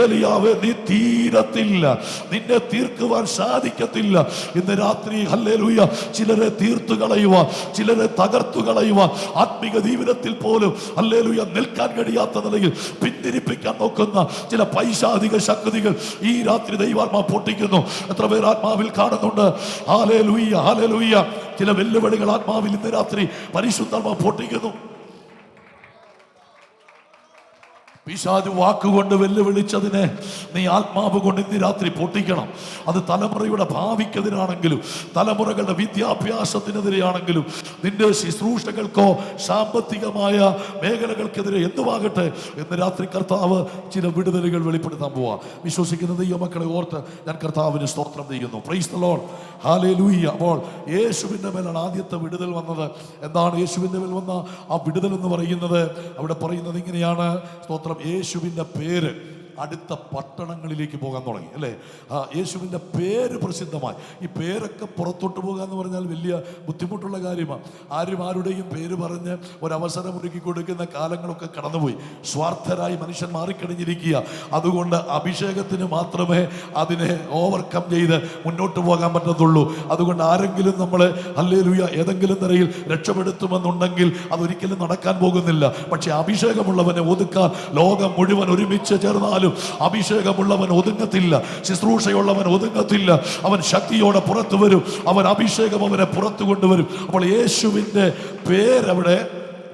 ഏലിയാവേ നീ തീരത്തില്ല, നിന്നെ തീർക്കുവാൻ സാധിക്കത്തില്ല. ഇന്ന് രാത്രി ഹല്ലേലൂയ ചിലരെ തീർത്തു കളയുവാൻ, ചിലരെ തകർത്തു കളയുവാൻ, ആത്മീക ജീവിതത്തിൽ പോലും ഹല്ലേലൂയ നിൽക്കാൻ കഴിയാത്ത നിലയിൽ പിന്തിരിപ്പിക്കാൻ നോക്കുന്ന ചില പൈശാചിക ശക്തികൾ ഈ രാത്രി ദൈവാത്മാ പൊട്ടിക്കുന്നു. എത്ര പേർ ആത്മാവിൽ കാണുന്നുണ്ട്? Hallelujah, hallelujah. ചില വെല്ലുവിളികൾ ആത്മാവിൽ ഇന്ന് രാത്രി പരിശുദ്ധാത്മാ പൊട്ടിക്കുന്നു. പിശാച് വാക്കുകൊണ്ട് വെല്ലുവിളിച്ചതിനെ നീ ആത്മാവ് കൊണ്ട് ഇന്ന് രാത്രി പൊട്ടിക്കണം. അത് തലമുറയുടെ ഭാവിക്കെതിരാണെങ്കിലും തലമുറകളുടെ വിദ്യാഭ്യാസത്തിനെതിരെയാണെങ്കിലും നിന്റെ ശുശ്രൂഷകൾക്കോ സാമ്പത്തികമായ മേഖലകൾക്കെതിരെ എന്തുവാകട്ടെ, ഇന്ന് രാത്രി കർത്താവ് ചില വിടുതലുകൾ വെളിപ്പെടുത്താൻ പോവാ. വിശ്വസിക്കുന്ന ദൈവമക്കളെ ഓർത്ത് ഞാൻ കർത്താവിന് സ്തോത്രം ചെയ്യുന്നു. Price the Lord. ഹല്ലേലൂയ. അപ്പോൾ യേശുവിൻ്റെ മേലാണ് ആദ്യത്തെ വിടുതൽ വന്നത്. എന്താണ് യേശുവിൻ്റെ മേൽ വന്ന ആ വിടുതൽ എന്ന് പറയുന്നത്? അവിടെ പറയുന്നത് ഇങ്ങനെയാണ്. സ്തോത്രം. യേശുവിൻ്റെ പേര് അടുത്ത പട്ടണങ്ങളിലേക്ക് പോകാൻ തുടങ്ങി, അല്ലേ? യേശുവിൻ്റെ പേര് പ്രസിദ്ധമായി. ഈ പേരൊക്കെ പുറത്തോട്ട് പോകുക എന്ന് പറഞ്ഞാൽ വലിയ ബുദ്ധിമുട്ടുള്ള കാര്യമാണ്. ആരും ആരുടെയും പേര് പറഞ്ഞ് ഒരവസരം ഒരുക്കി കൊടുക്കുന്ന കാലങ്ങളൊക്കെ കടന്നുപോയി. സ്വാർത്ഥരായി മനുഷ്യൻ മാറിക്കഴിഞ്ഞിരിക്കുക. അതുകൊണ്ട് അഭിഷേകത്തിന് മാത്രമേ അതിനെ ഓവർകം ചെയ്ത് മുന്നോട്ട് പോകാൻ പറ്റത്തുള്ളൂ. അതുകൊണ്ട് ആരെങ്കിലും നമ്മളെ ഹല്ലേലൂയ ഏതെങ്കിലും നിലയിൽ രക്ഷപ്പെടുത്തുമെന്നുണ്ടെങ്കിൽ അതൊരിക്കലും നടക്കാൻ പോകുന്നില്ല. പക്ഷെ അഭിഷേകമുള്ളവനെ ഒതുക്കാൻ ലോകം മുഴുവൻ ഒരുമിച്ച് ചേർന്നാലും അഭിഷേകമുള്ളവൻ ഒതുങ്ങത്തില്ല, ശുശ്രൂഷയുള്ളവൻ ഒതുങ്ങത്തില്ല. അവൻ ശക്തിയോടെ പുറത്തു വരും, അവൻ അഭിഷേകം അവനെ പുറത്തു കൊണ്ടുവരും. അപ്പോൾ യേശുവിൻ്റെ പേരവിടെ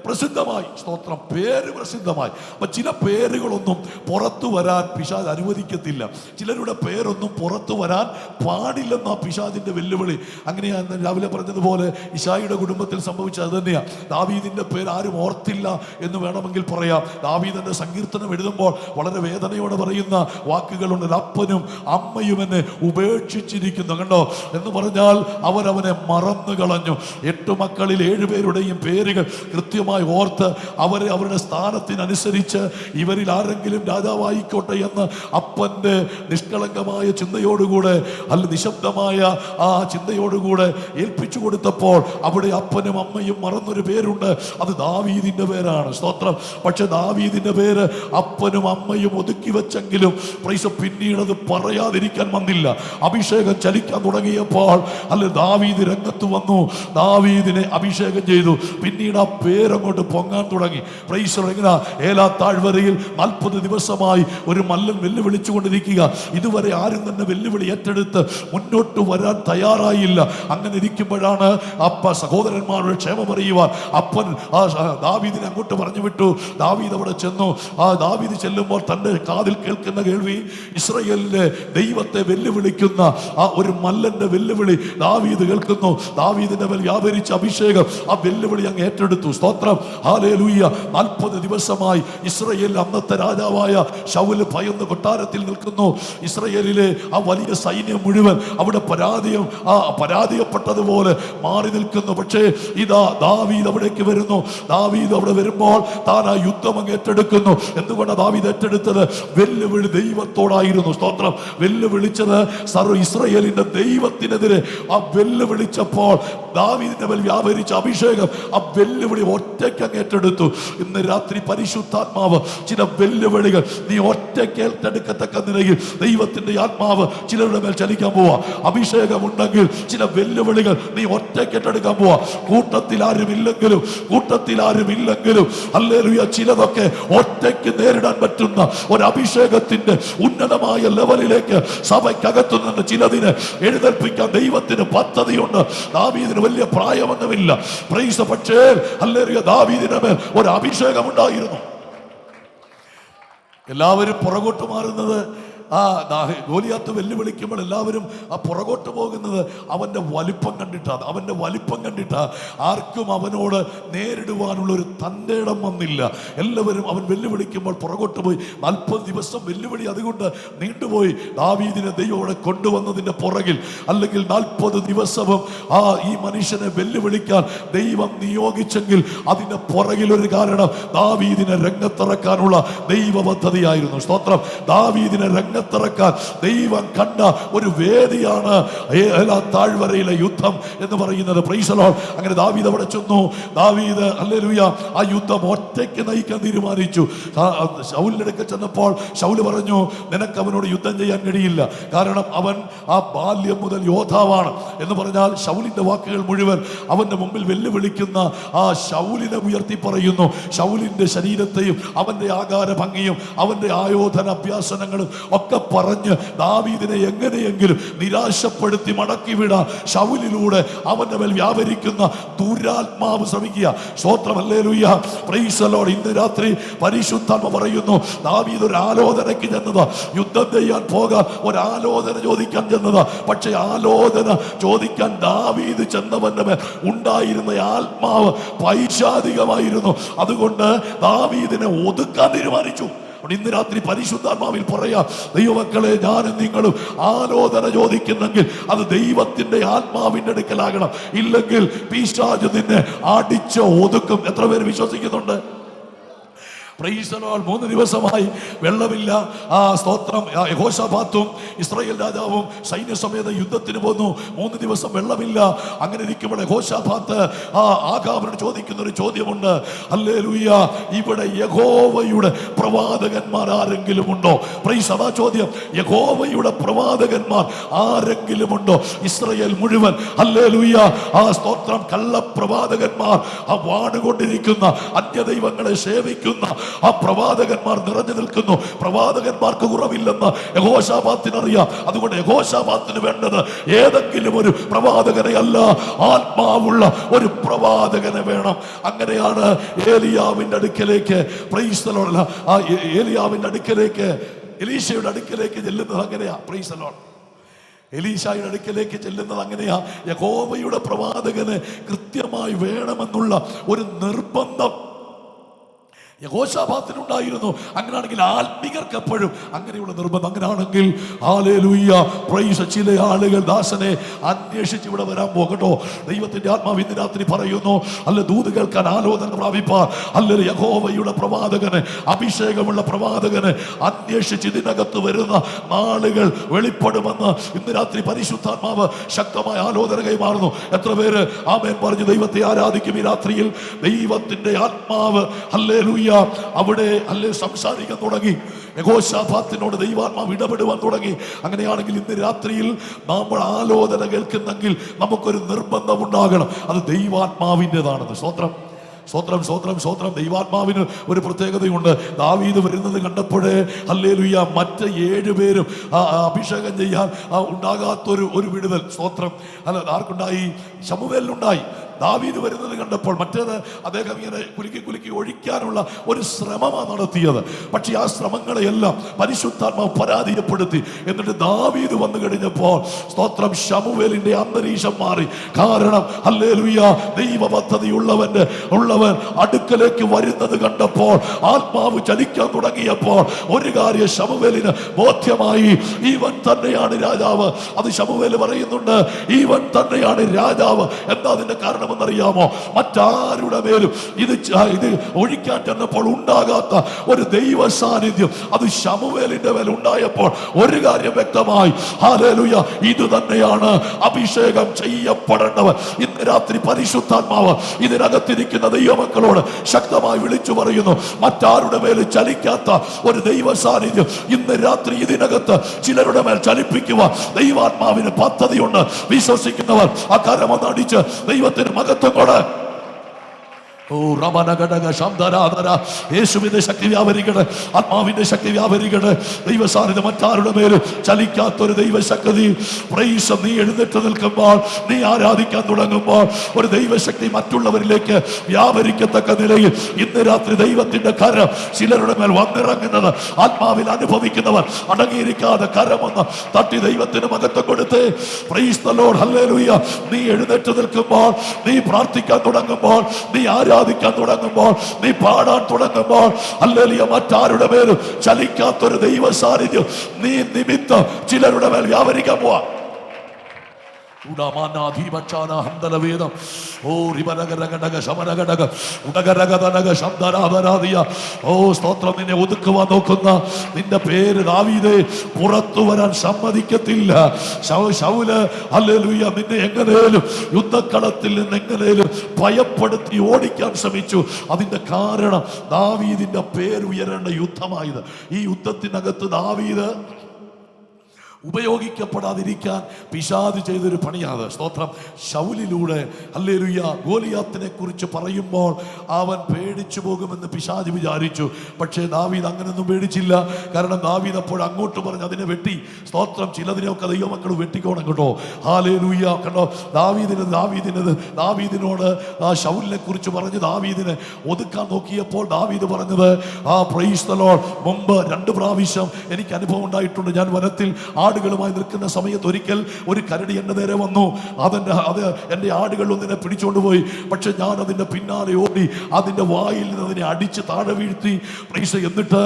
പ്രസിദ്ധമായി. സ്തോത്രം. പേര് പ്രസിദ്ധമായി. അപ്പൊ ചില പേരുകളൊന്നും പുറത്തു വരാൻ പിശാച് അനുവദിക്കത്തില്ല. ചിലരുടെ പേരൊന്നും പുറത്തു വരാൻ പാടില്ലെന്ന പിശാചിന്റെ വെല്ലുവിളി. അങ്ങനെയാണ് രാവിലെ പറഞ്ഞതുപോലെ ഇശായിയുടെ കുടുംബത്തിൽ സംഭവിച്ചത് തന്നെയാണ്. ദാവീദിന്റെ പേര് ആരും ഓർത്തില്ല എന്ന് വേണമെങ്കിൽ പറയാം. ദാവീദിന്റെ സങ്കീർത്തനം എഴുതുമ്പോൾ വളരെ വേദനയോടെ പറയുന്ന വാക്കുകളുണ്ട്. അപ്പനും അമ്മയും എന്നെ ഉപേക്ഷിച്ചിരിക്കുന്നു, കണ്ടോ എന്ന് പറഞ്ഞാൽ അവരവനെ മറന്നു കളഞ്ഞു. 8 മക്കളിൽ 7 പേരുടെയും പേരുകൾ കൃത്യമായി ഓർത്ത് അവരെ അവരുടെ സ്ഥാനത്തിനനുസരിച്ച് ഇവരിൽ ആരെങ്കിലും രാജാവായിക്കോട്ടെ എന്ന് അപ്പന്റെ നിഷ്കളങ്കമായ ചിന്തയോടുകൂടെ, അല്ല നിശബ്ദമായ ആ ചിന്തയോടുകൂടെ ഏൽപ്പിച്ചു കൊടുത്തപ്പോൾ അവിടെ അപ്പനും അമ്മയും മറന്നൊരു പേരുണ്ട്. അത് ദാവീദിന്റെ പേരാണ്. സ്തോത്രം. പക്ഷെ ദാവീദിന്റെ പേര് അപ്പനും അമ്മയും ഒതുക്കി വെച്ചെങ്കിലും പിന്നീട് അത് പറയാതിരിക്കാൻ വന്നില്ല. അഭിഷേകം ചലിക്കാൻ തുടങ്ങിയപ്പോൾ അല്ല ദാവീദ് രംഗത്ത് വന്നു, ദാവീദിനെ അഭിഷേകം ചെയ്തു. പിന്നീട് ആ പേരങ്ങോട്ട് പൊങ്ങാൻ തുടങ്ങി. എങ്ങനെ ഏലാ താഴ്വരയിൽ 40 ദിവസമായി ഒരു മല്ലൻ വെല്ലുവിളിച്ചു കൊണ്ടിരിക്കുക. ഇതുവരെ ആരും തന്നെ വെല്ലുവിളി ഏറ്റെടുത്ത് മുന്നോട്ട് വരാൻ തയ്യാറായില്ല. അങ്ങനെ ഇരിക്കുമ്പോഴാണ് സഹോദരന്മാരുടെ ക്ഷേമം അറിയുവാൻ അപ്പൻ ദാവീദിനെ അങ്ങോട്ട് പറഞ്ഞു വിട്ടു. ദാവീദ് അവിടെ ചെന്നു. ദാവീദ് ചെല്ലുമ്പോൾ തന്റെ കാതിൽ കേൾക്കുന്ന കേൾവി ഇസ്രായേലിലെ ദൈവത്തെ വെല്ലുവിളിക്കുന്ന ആ ഒരു മല്ലന്റെ വെല്ലുവിളി ദാവീദ് കേൾക്കുന്നു. ദാവീദിന്റെ മേൽ വ്യാപരിച്ച അഭിഷേകം ആ വെല്ലുവിളി അങ്ങ് ഏറ്റെടുത്തു. സ്തോത്രം. ഹല്ലേലൂയ. 40 ദിവസമായി ഇസ്രായേലിൽ അന്നത്തെ രാജാവായ ശൗല് ഭയന്ന് കൊട്ടാരത്തിൽ നിൽക്കുന്നു. ഇസ്രായേലിലെ ആ വലിയ സൈന്യം മുഴുവൻ അവിടെ പരാജയപ്പെട്ടതുപോലെ മാറി നിൽക്കുന്നു. പക്ഷേ ഇതാ ദാവീദ് അവിടേക്ക് വരുന്നു. ദാവീദ് അവിടെ വരുമ്പോൾ താൻ ആ യുദ്ധം അങ്ങ് ഏറ്റെടുക്കുന്നു. എന്തുകൊണ്ടാണ് ദാവീദ് ഏറ്റെടുത്തത്? വെല്ലുവിളി ദൈവത്തോടായിരുന്നു. സ്തോത്രം. വെല്ലുവിളിച്ചത് ഇസ്രായേലിന്റെ ദൈവത്തിനെതിരെ. ആ വെല്ലുവിളിച്ചപ്പോൾ ദാവീദിന്റെ മേൽ വ്യാപരിച്ച അഭിഷേകം ആ വെല്ലുവിളി ഒറ്റ ഒറ്റയ്ക്ക് അങ്ങ് ഏറ്റെടുത്തു. ഇന്ന് രാത്രി പരിശുദ്ധാത്മാവ് ചില വെല്ലുവിളികൾ നീ ഒറ്റയ്ക്ക് ഏറ്റെടുക്കത്തക്ക നിലയിൽ ദൈവത്തിന്റെ ആത്മാവ് ചിലരുടെ മേൽ ചലിക്കാൻ പോവാ. അഭിഷേകമുണ്ടെങ്കിൽ ചില വെല്ലുവിളികൾ നീ ഒറ്റയ്ക്ക് ഏറ്റെടുക്കാൻ പോവാ. കൂട്ടത്തിൽ ആരുമില്ലെങ്കിലും ഹല്ലേലൂയ ചിലതൊക്കെ ഒറ്റയ്ക്ക് നേരിടാൻ പറ്റുന്ന ഒരു അഭിഷേകത്തിന്റെ ഉന്നതമായ ലെവലിലേക്ക് സഭയ്ക്കകത്തു നിന്ന് ചിലതിനെ എഴുന്നേൽപ്പിക്കാൻ ദൈവത്തിന് പദ്ധതിയുണ്ട്. ദാവീദിന് വലിയ പ്രായമൊന്നുമില്ല. പക്ഷേ ഹല്ലേലൂയ ദാവീദിന്റെ മേൽ ഒരു അഭിഷേകം ഉണ്ടായിരുന്നു. എല്ലാവരും പുറകോട്ട് മാറുന്നത് ഗോലിയാത്ത് വെല്ലുവിളിക്കുമ്പോൾ എല്ലാവരും പുറകോട്ട് പോകുന്നത് അവന്റെ വലിപ്പം കണ്ടിട്ടാ. ആർക്കും അവനോട് നേരിടുവാനുള്ള ഒരു തൻ്റെ ഇടം വന്നില്ല. എല്ലാവരും അവൻ വെല്ലുവിളിക്കുമ്പോൾ പുറകോട്ട് പോയി. 40 ദിവസം വെല്ലുവിളി അതുകൊണ്ട് നീണ്ടുപോയി. ദാവീദിനെ ദൈവം അവിടെ കൊണ്ടുവന്നതിന്റെ പുറകിൽ, അല്ലെങ്കിൽ 40 ദിവസവും ഈ മനുഷ്യനെ വെല്ലുവിളിക്കാൻ ദൈവം നിയോഗിച്ചെങ്കിൽ അതിന്റെ പുറകിൽ ഒരു കാരണം ദാവീദിനെ രംഗത്തിറക്കാനുള്ള ദൈവ പദ്ധതിയായിരുന്നു. സ്തോത്രം. ദാവീദിനെ രംഗത്തിറക്കാൻ ദൈവം കണ്ട ഒരു വേദിയാണ് താഴ്വരയിലെ യുദ്ധം എന്ന് പറയുന്നത്. Price the Lord. അങ്ങനെ ദാവീദ് അവിടെ ചെന്നു. ദാവീദ് ഹല്ലേലൂയ ആ യുദ്ധം ഒറ്റയ്ക്ക് നയിക്കാൻ തീരുമാനിച്ചു. ശൗലിന്റെ അടുക്കൽ ചെന്നപ്പോൾ ശൗല് പറഞ്ഞു, നിനക്ക് അവനോട് യുദ്ധം ചെയ്യാൻ കഴിയില്ല, കാരണം അവൻ ആ ബാല്യം മുതൽ യോദ്ധാവാണ് എന്ന് പറഞ്ഞാൽ ശൗലിന്റെ വാക്കുകൾ മുഴുവൻ അവന്റെ മുമ്പിൽ വെല്ലുവിളിക്കുന്ന ആ ശൗലിനെ ഉയർത്തി പറയുന്നു. ശൗലിന്റെ ശരീരത്തെയും അവന്റെ ആകാര ഭംഗിയും അവന്റെ ആയോധന അഭ്യാസനങ്ങളും ഒക്കെ പറഞ്ഞ് ദാവീദിനെ എങ്ങനെയെങ്കിലും നിരാശപ്പെടുത്തി മടക്കി വിടാൻ ശൗലിലൂടെ അവന്റെ മേൽ വ്യാപരിക്കുന്ന ദുരാത്മാവ് ശ്രമിക്കുക. സ്തോത്രം. ഹല്ലേലൂയ. Price the Lord. ഇന്ന് രാത്രി പരിശുദ്ധാത്മ പറയുന്നു, ദാവീദ് ഒരു ആലോചനയ്ക്ക് ചെന്നതാ, യുദ്ധം ചെയ്യാൻ പോകാൻ ഒരു ആലോചന ചോദിക്കാൻ ചെന്നതാ. പക്ഷെ ആലോചന ചോദിക്കാൻ ദാവീദ് ചെന്നവന്റെ മേൽ ഉണ്ടായിരുന്ന ആത്മാവ് പൈശാചികമായിരുന്നു. അതുകൊണ്ട് ദാവീദിനെ ഒതുക്കാൻ തീരുമാനിച്ചു. ഇന്ന് രാത്രി പരിശുദ്ധാത്മാവിൽ പറയാം, ദൈവമക്കളെ, ഞാനും നിങ്ങളും ആലോചന ചോദിക്കുന്നെങ്കിൽ അത് ദൈവത്തിന്റെ ആത്മാവിന്റെ അടുക്കലാകണം. ഇല്ലെങ്കിൽ പിശാച് നിന്നെ അടിച്ച് ഒതുക്കും. എത്ര പേര് വിശ്വസിക്കുന്നുണ്ട്? Price the Lord. 3 ദിവസമായി വെള്ളമില്ല. സ്തോത്രം. യഹോശാഫാത്തും ഇസ്രായേൽ രാജാവും സൈന്യസമേത യുദ്ധത്തിന് പോന്നു. 3 ദിവസം വെള്ളമില്ല. അങ്ങനെ ഇരിക്കുമ്പോൾ യഹോശാഫാത്ത് ആഹാബിനോട് ചോദിക്കുന്ന ഒരു ചോദ്യമുണ്ട്. ഹല്ലേലൂയ. ഇവിടെ യഹോവയുടെ പ്രവാചകന്മാർ ആരെങ്കിലും ഉണ്ടോ? പ്രൈസ്. അതാ ചോദ്യം. യഹോവയുടെ പ്രവാചകന്മാർ ആരെങ്കിലും ഉണ്ടോ? ഇസ്രായേൽ മുഴുവൻ ഹല്ലേലൂയ സ്തോത്രം കള്ളപ്രവാചകന്മാർ, വാണുകൊണ്ടിരിക്കുന്ന അന്യദൈവങ്ങളെ സേവിക്കുന്ന ആ പ്രവാചകന്മാർ നിറഞ്ഞു നിൽക്കുന്നു. പ്രവാചകന്മാർക്ക് കുറവില്ലെന്ന് യഹോശാഫാത്തിനറിയാം. അതുകൊണ്ട് യഹോശാഫാത്തിന് വേണ്ടത് ഏതെങ്കിലും ഒരു പ്രവാചകനെ അല്ല, ആത്മാവുള്ള ഒരു പ്രവാചകനെ വേണം. അങ്ങനെയാണ് ഏലിയാവിന്റെ അടുക്കലേക്ക്, പ്രൈസ് ദി ലോർഡ്, ഏലിയാവിന്റെ അടുക്കലേക്ക്, എലീശയുടെ അടുക്കലേക്ക് ചെല്ലുന്നത് അങ്ങനെയാ. Price the Lord. എലീശായുടെ അടുക്കലേക്ക് ചെല്ലുന്നത് അങ്ങനെയാ. യഹോവയുടെ പ്രവാചകന് കൃത്യമായി വേണമെന്നുള്ള ഒരു നിർബന്ധം യഹോശാഫാത്തിനുണ്ടായിരുന്നു. അങ്ങനെയാണെങ്കിൽ ആത്മീകർക്ക് എപ്പോഴും അങ്ങനെയുള്ള നിർബന്ധം. അങ്ങനെയാണെങ്കിൽ ഹല്ലേലൂയ പ്രൈസ്. ചില ആളുകൾ ദാസനെ അന്വേഷിച്ച് ഇവിടെ വരാൻ പോകട്ടോ. ദൈവത്തിന്റെ ആത്മാവ് ഇന്ന് രാത്രി പറയുന്നു, അല്ല ദൂത് കേൾക്കാൻ ആലോചന പ്രാപിപ്പാൻ, അല്ല യഹോവയുടെ പ്രവാചകന്, അഭിഷേകമുള്ള പ്രവാചകന് അന്വേഷിച്ച് ഇതിനകത്ത് വരുന്ന നാളുകൾ വെളിപ്പെടുമെന്ന് ഇന്ന് രാത്രി പരിശുദ്ധാത്മാവ് ശക്തമായ ആലോചന കൈമാറുന്നു. എത്ര പേര് ആമേൻ പറഞ്ഞ് ദൈവത്തെ ആരാധിക്കും? ഈ രാത്രിയിൽ ദൈവത്തിന്റെ ആത്മാവ് ഹല്ലേലൂയ അവിടെ സംസാരിക്കാൻ തുടങ്ങി. യഹോശാഫാത്തിനോട് ദൈവാത്മാവ് ഇടപെടുവാൻ തുടങ്ങി. അങ്ങനെയാണെങ്കിൽ ഇന്ന് രാത്രിയിൽ നമ്മൾ ആലോചന കേൾക്കുന്നെങ്കിൽ നമുക്കൊരു നിർബന്ധം ഉണ്ടാകണം, അത് ദൈവാത്മാവിൻ്റെതാണെന്ന്. സ്തോത്രം, സ്തോത്രം, സ്തോത്രം, സ്തോത്രം. ദൈവാത്മാവിന് ഒരു പ്രത്യേകതയുണ്ട്. ദാവീദ് വരുന്നത് കണ്ടപ്പോഴേ ഹല്ലേലൂയ മറ്റ് 7 പേരും അഭിഷേകം ചെയ്യാൻ ഉണ്ടാകാത്തൊരു വിടുതൽ. സ്തോത്രം. അല്ല, ആർക്കുണ്ടായി? ശമൂവേലിനുണ്ടായി. ദാവീദ് വരുന്നത് കണ്ടപ്പോൾ മറ്റേത് അദ്ദേഹം ഇങ്ങനെ കുലുക്കി ഒഴിക്കാനുള്ള ഒരു ശ്രമമാണ് നടത്തിയത്. പക്ഷെ ആ ശ്രമങ്ങളെയെല്ലാം പരിശുദ്ധാത്മാവ് പരാജയപ്പെടുത്തി. എന്നിട്ട് ദാവീദ് വന്നു കഴിഞ്ഞപ്പോൾ സ്തോത്രം ശമൂവേലിന്റെ അന്തരീക്ഷം മാറി. കാരണം ഹല്ലേലൂയ ദൈവ പദ്ധതി ഉള്ളവൻ അടുക്കലേക്ക് വരുന്നത് കണ്ടപ്പോൾ, ആത്മാവ് ചലിക്കാൻ തുടങ്ങിയപ്പോൾ ഒരു കാര്യം ശമൂവേലിന് ബോധ്യമായി, ഇവൻ തന്നെയാണ് രാജാവ്. അത് ശമൂവേൽ പറയുന്നുണ്ട്, ഇവൻ തന്നെയാണ് രാജാവ്. എന്താ അതിന്റെ കാരണം? കാരണമെന്നറിയാമോ? മറ്റാരുടെ മേലും ഇത് ഒഴിക്കാൻ ചെന്നപ്പോൾ ഉണ്ടാകാത്ത ഒരു ദൈവ സാന്നിധ്യം അത് ശമൂവേലിന്റെ മേൽ ഉണ്ടായപ്പോൾ ഒരു കാര്യം വ്യക്തമായി. ഹല്ലേലൂയ, ഇത് തന്നെയാണ് അഭിഷേകം ചെയ്യപ്പെടേണ്ടവർ. ഇന്ന് രാത്രി പരിശുദ്ധാത്മാവ് ഇതിനകത്തിരിക്കുന്ന ദൈവമക്കളോട് ശക്തമായി വിളിച്ചു പറയുന്നു, മറ്റാരുടെ മേൽ ചലിക്കാത്ത ഒരു ദൈവ സാന്നിധ്യം ഇന്ന് രാത്രി ഇതിനകത്ത് ചിലരുടെ മേൽ ചലിപ്പിക്കുക ദൈവാത്മാവിന് പദ്ധതിയുണ്ട്. വിശ്വസിക്കുന്നവർ ആ കരമൊന്ന് അടിച്ച് ദൈവത്തിന് മഹത്വം കൊട്. ഓ റമനഘടക ശബ്ദരാധന, യേശുവിന്റെ ശക്തി വ്യാപരിക്കട്ടെ, ആത്മാവിന്റെ ശക്തി വ്യാപരിക്കട്ടെ. ദൈവസാന്നിധ്യം മറ്റാരുടെ മേലും ചലിക്കാത്തൊരു ദൈവശക്തി. പ്രൈസ്, നീ എഴുന്നേറ്റ് നിൽക്കുമ്പോൾ, നീ ആരാധിക്കാൻ തുടങ്ങുമ്പോൾ ഒരു ദൈവശക്തി മറ്റുള്ളവരിലേക്ക് വ്യാപരിക്കത്തക്ക നിലയിൽ ഇന്ന് രാത്രി ദൈവത്തിന്റെ കരം ചിലരുടെ മേൽ വന്നിറങ്ങുന്നത് ആത്മാവിൽ അനുഭവിക്കുന്നവർ അടങ്ങിയിരിക്കാതെ കരമൊന്ന് തട്ടി ദൈവത്തിന് മഹത്വം കൊടുത്ത് പ്രൈസ് ദി ലോർഡ്. ഹല്ലേലൂയ. നീ എഴുന്നേറ്റ് നിൽക്കുമ്പോൾ, നീ പ്രാർത്ഥിക്കാൻ തുടങ്ങുമ്പോൾ, നീ ആരാധിക്കാൻ തുടങ്ങുമ്പോൾ, നീ പാടാൻ തുടങ്ങുമ്പോൾ, ഹല്ലേലൂയ, മറ്റാരുടെ മേലും ചലിക്കാത്തൊരു ദൈവ സാന്നിധ്യം നീ നിമിത്തം ചിലരുടെ മേൽ വ്യാപരിക്കാൻ പോവാ. ഓ സ്തോത്രം. നിന്നെ ഒതുക്കുവാൻ നോക്കുന്ന നിന്റെ പേര് ദാവീദേ പുറത്തു വരാൻ സമ്മതിക്കത്തില്ല. ശൗല് ഹല്ലേലൂയ നിന്നെ എങ്ങനെയും യുദ്ധക്കളത്തിൽ നിന്ന് എങ്ങനെയും ഭയപ്പെടുത്തി ഓടിക്കാൻ ശ്രമിച്ചു. അതിന്റെ കാരണം ദാവീദിന്റെ പേര് ഉയരേണ്ട യുദ്ധമായത്. ഈ യുദ്ധത്തിനകത്ത് ദാവീദ് ഉപയോഗിക്കപ്പെടാതിരിക്കാൻ പിശാച് ചെയ്തൊരു പണിയാണ്. സ്തോത്രം. ശൗലിലൂടെ ഹല്ലേലൂയ ഗോലിയാത്തിനെ കുറിച്ച് പറയുമ്പോൾ അവൻ പേടിച്ചു പോകുമെന്ന് പിശാച് വിചാരിച്ചു. പക്ഷേ ദാവീദ് അങ്ങനൊന്നും പേടിച്ചില്ല. കാരണം ദാവീദ് അപ്പോൾ അങ്ങോട്ട് പറഞ്ഞ് അതിനെ വെട്ടി. സ്തോത്രം. ചിലതിനെയൊക്കെ ദൈവമക്കൾ വെട്ടിക്കോണം കേട്ടോ. ഹല്ലേലൂയ. കണ്ടോ, ദാവീദിനോട് ആ ശൗലിനെ കുറിച്ച് പറഞ്ഞ് ദാവീദിനെ ഒതുക്കാൻ നോക്കിയപ്പോൾ ദാവീദ് പറഞ്ഞത് പ്രൈസ് ദി ലോർഡ്, മുമ്പ് 2 പ്രാവശ്യം എനിക്ക് അനുഭവം ഉണ്ടായിട്ടുണ്ട്. ഞാൻ വനത്തിൽ ആടുകളുമായി നിൽക്കുന്ന സമയത്ത് ഒരിക്കൽ ഒരു കരടി എൻ്റെ നേരെ വന്നു. അത് എൻ്റെ ആടുകൾ ഒന്നിനെ പിടിച്ചുകൊണ്ട് പോയി. പക്ഷെ ഞാൻ അതിൻ്റെ പിന്നാലെ ഓടി അതിൻ്റെ വായിൽ നിന്ന് അതിനെ അടിച്ച് താഴെ വീഴ്ത്തി. എന്നിട്ട്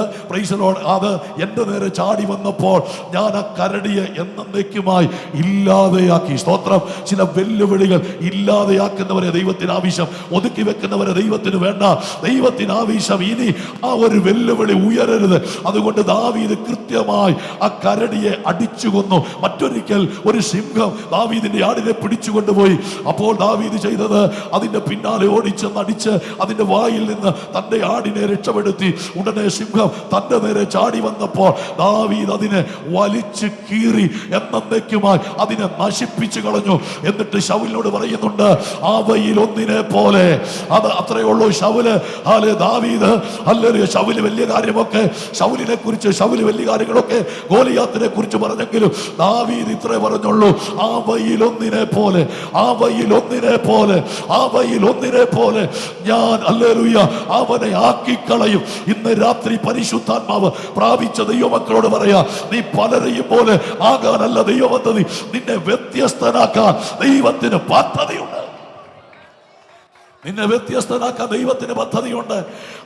അത് എൻ്റെ നേരെ ചാടി വന്നപ്പോൾ ഞാൻ ആ കരടിയെ എന്നേക്കുമായി ഇല്ലാതെയാക്കി. സ്തോത്രം. ചില വെല്ലുവിളികൾ ഇല്ലാതെയാക്കുന്നവരെ ദൈവത്തിന് ആവശ്യം, ഒതുക്കി വെക്കുന്നവരെ ദൈവത്തിന് വേണ്ട. ദൈവത്തിന് ആവശ്യം ഇനി ആ ഒരു വെല്ലുവിളി ഉയരരുത്. അതുകൊണ്ട് ദാവീദ് കൃത്യമായി ആ കരടിയെ അടിച്ചു കൊന്നു. മറ്റൊരിക്കൽ ഒരു സിംഹം ദാവീദിന്റെ ആടിനെ പിടിച്ചുകൊണ്ടുപോയി. അപ്പോൾ ദാവീദ് ചെയ്തത് അതിന്റെ പിന്നാലെ ഓടിച്ചെന്നടിച്ച് അതിന്റെ വായിൽ നിന്ന് തന്റെ ആടിനെ രക്ഷപ്പെടുത്തി. ഉടനെ സിംഹം തന്റെ നേരെ ചാടി വന്നപ്പോൾ ദാവീദ് അതിനെ വലിച്ചു കീറി എന്നേക്കുമായി അതിനെ നശിപ്പിച്ചു കളഞ്ഞു. എന്നിട്ട് ശൗലിനോട് പറയുന്നുണ്ട്, അവയിൽ ഒന്നിനെ പോലെ. അത് അത്രയേ ഉള്ളൂ. ശൗല് ദാവീദ് ഹല്ലേലൂയ. ശൗല് വലിയ കാര്യമൊക്കെ ശൗലിനെ കുറിച്ച് ശൗല് വലിയ കാര്യങ്ങളൊക്കെ ഗോലിയാത്തിനെ കുറിച്ച് പറഞ്ഞെങ്കിലും ദാവീദ് ഇത്രേ പറഞ്ഞുള്ളൂ, അവയിൽ ഒന്നിനെ പോലെ, അവയിൽ ഒന്നിനെ പോലെ, അവയിൽ ഒന്നിനെ പോലെ ഞാൻ ഹല്ലേലൂയ അവനെ ആക്കിക്കളയും. ഇന്ന് രാത്രി പരിശുദ്ധാത്മാവ് പ്രാപിച്ച ദൈവമക്കളോട് പറയാ, നീ പലരെയും പോലെ ആകാനല്ല ദൈവ പദ്ധതി, നിന്നെ വ്യത്യസ്തനാക്കാൻ ദൈവത്തിന് പദ്ധതിയുണ്ട്. നിന്നെ വ്യത്യസ്തനാക്കാൻ ദൈവത്തിന് പദ്ധതിയുണ്ട്.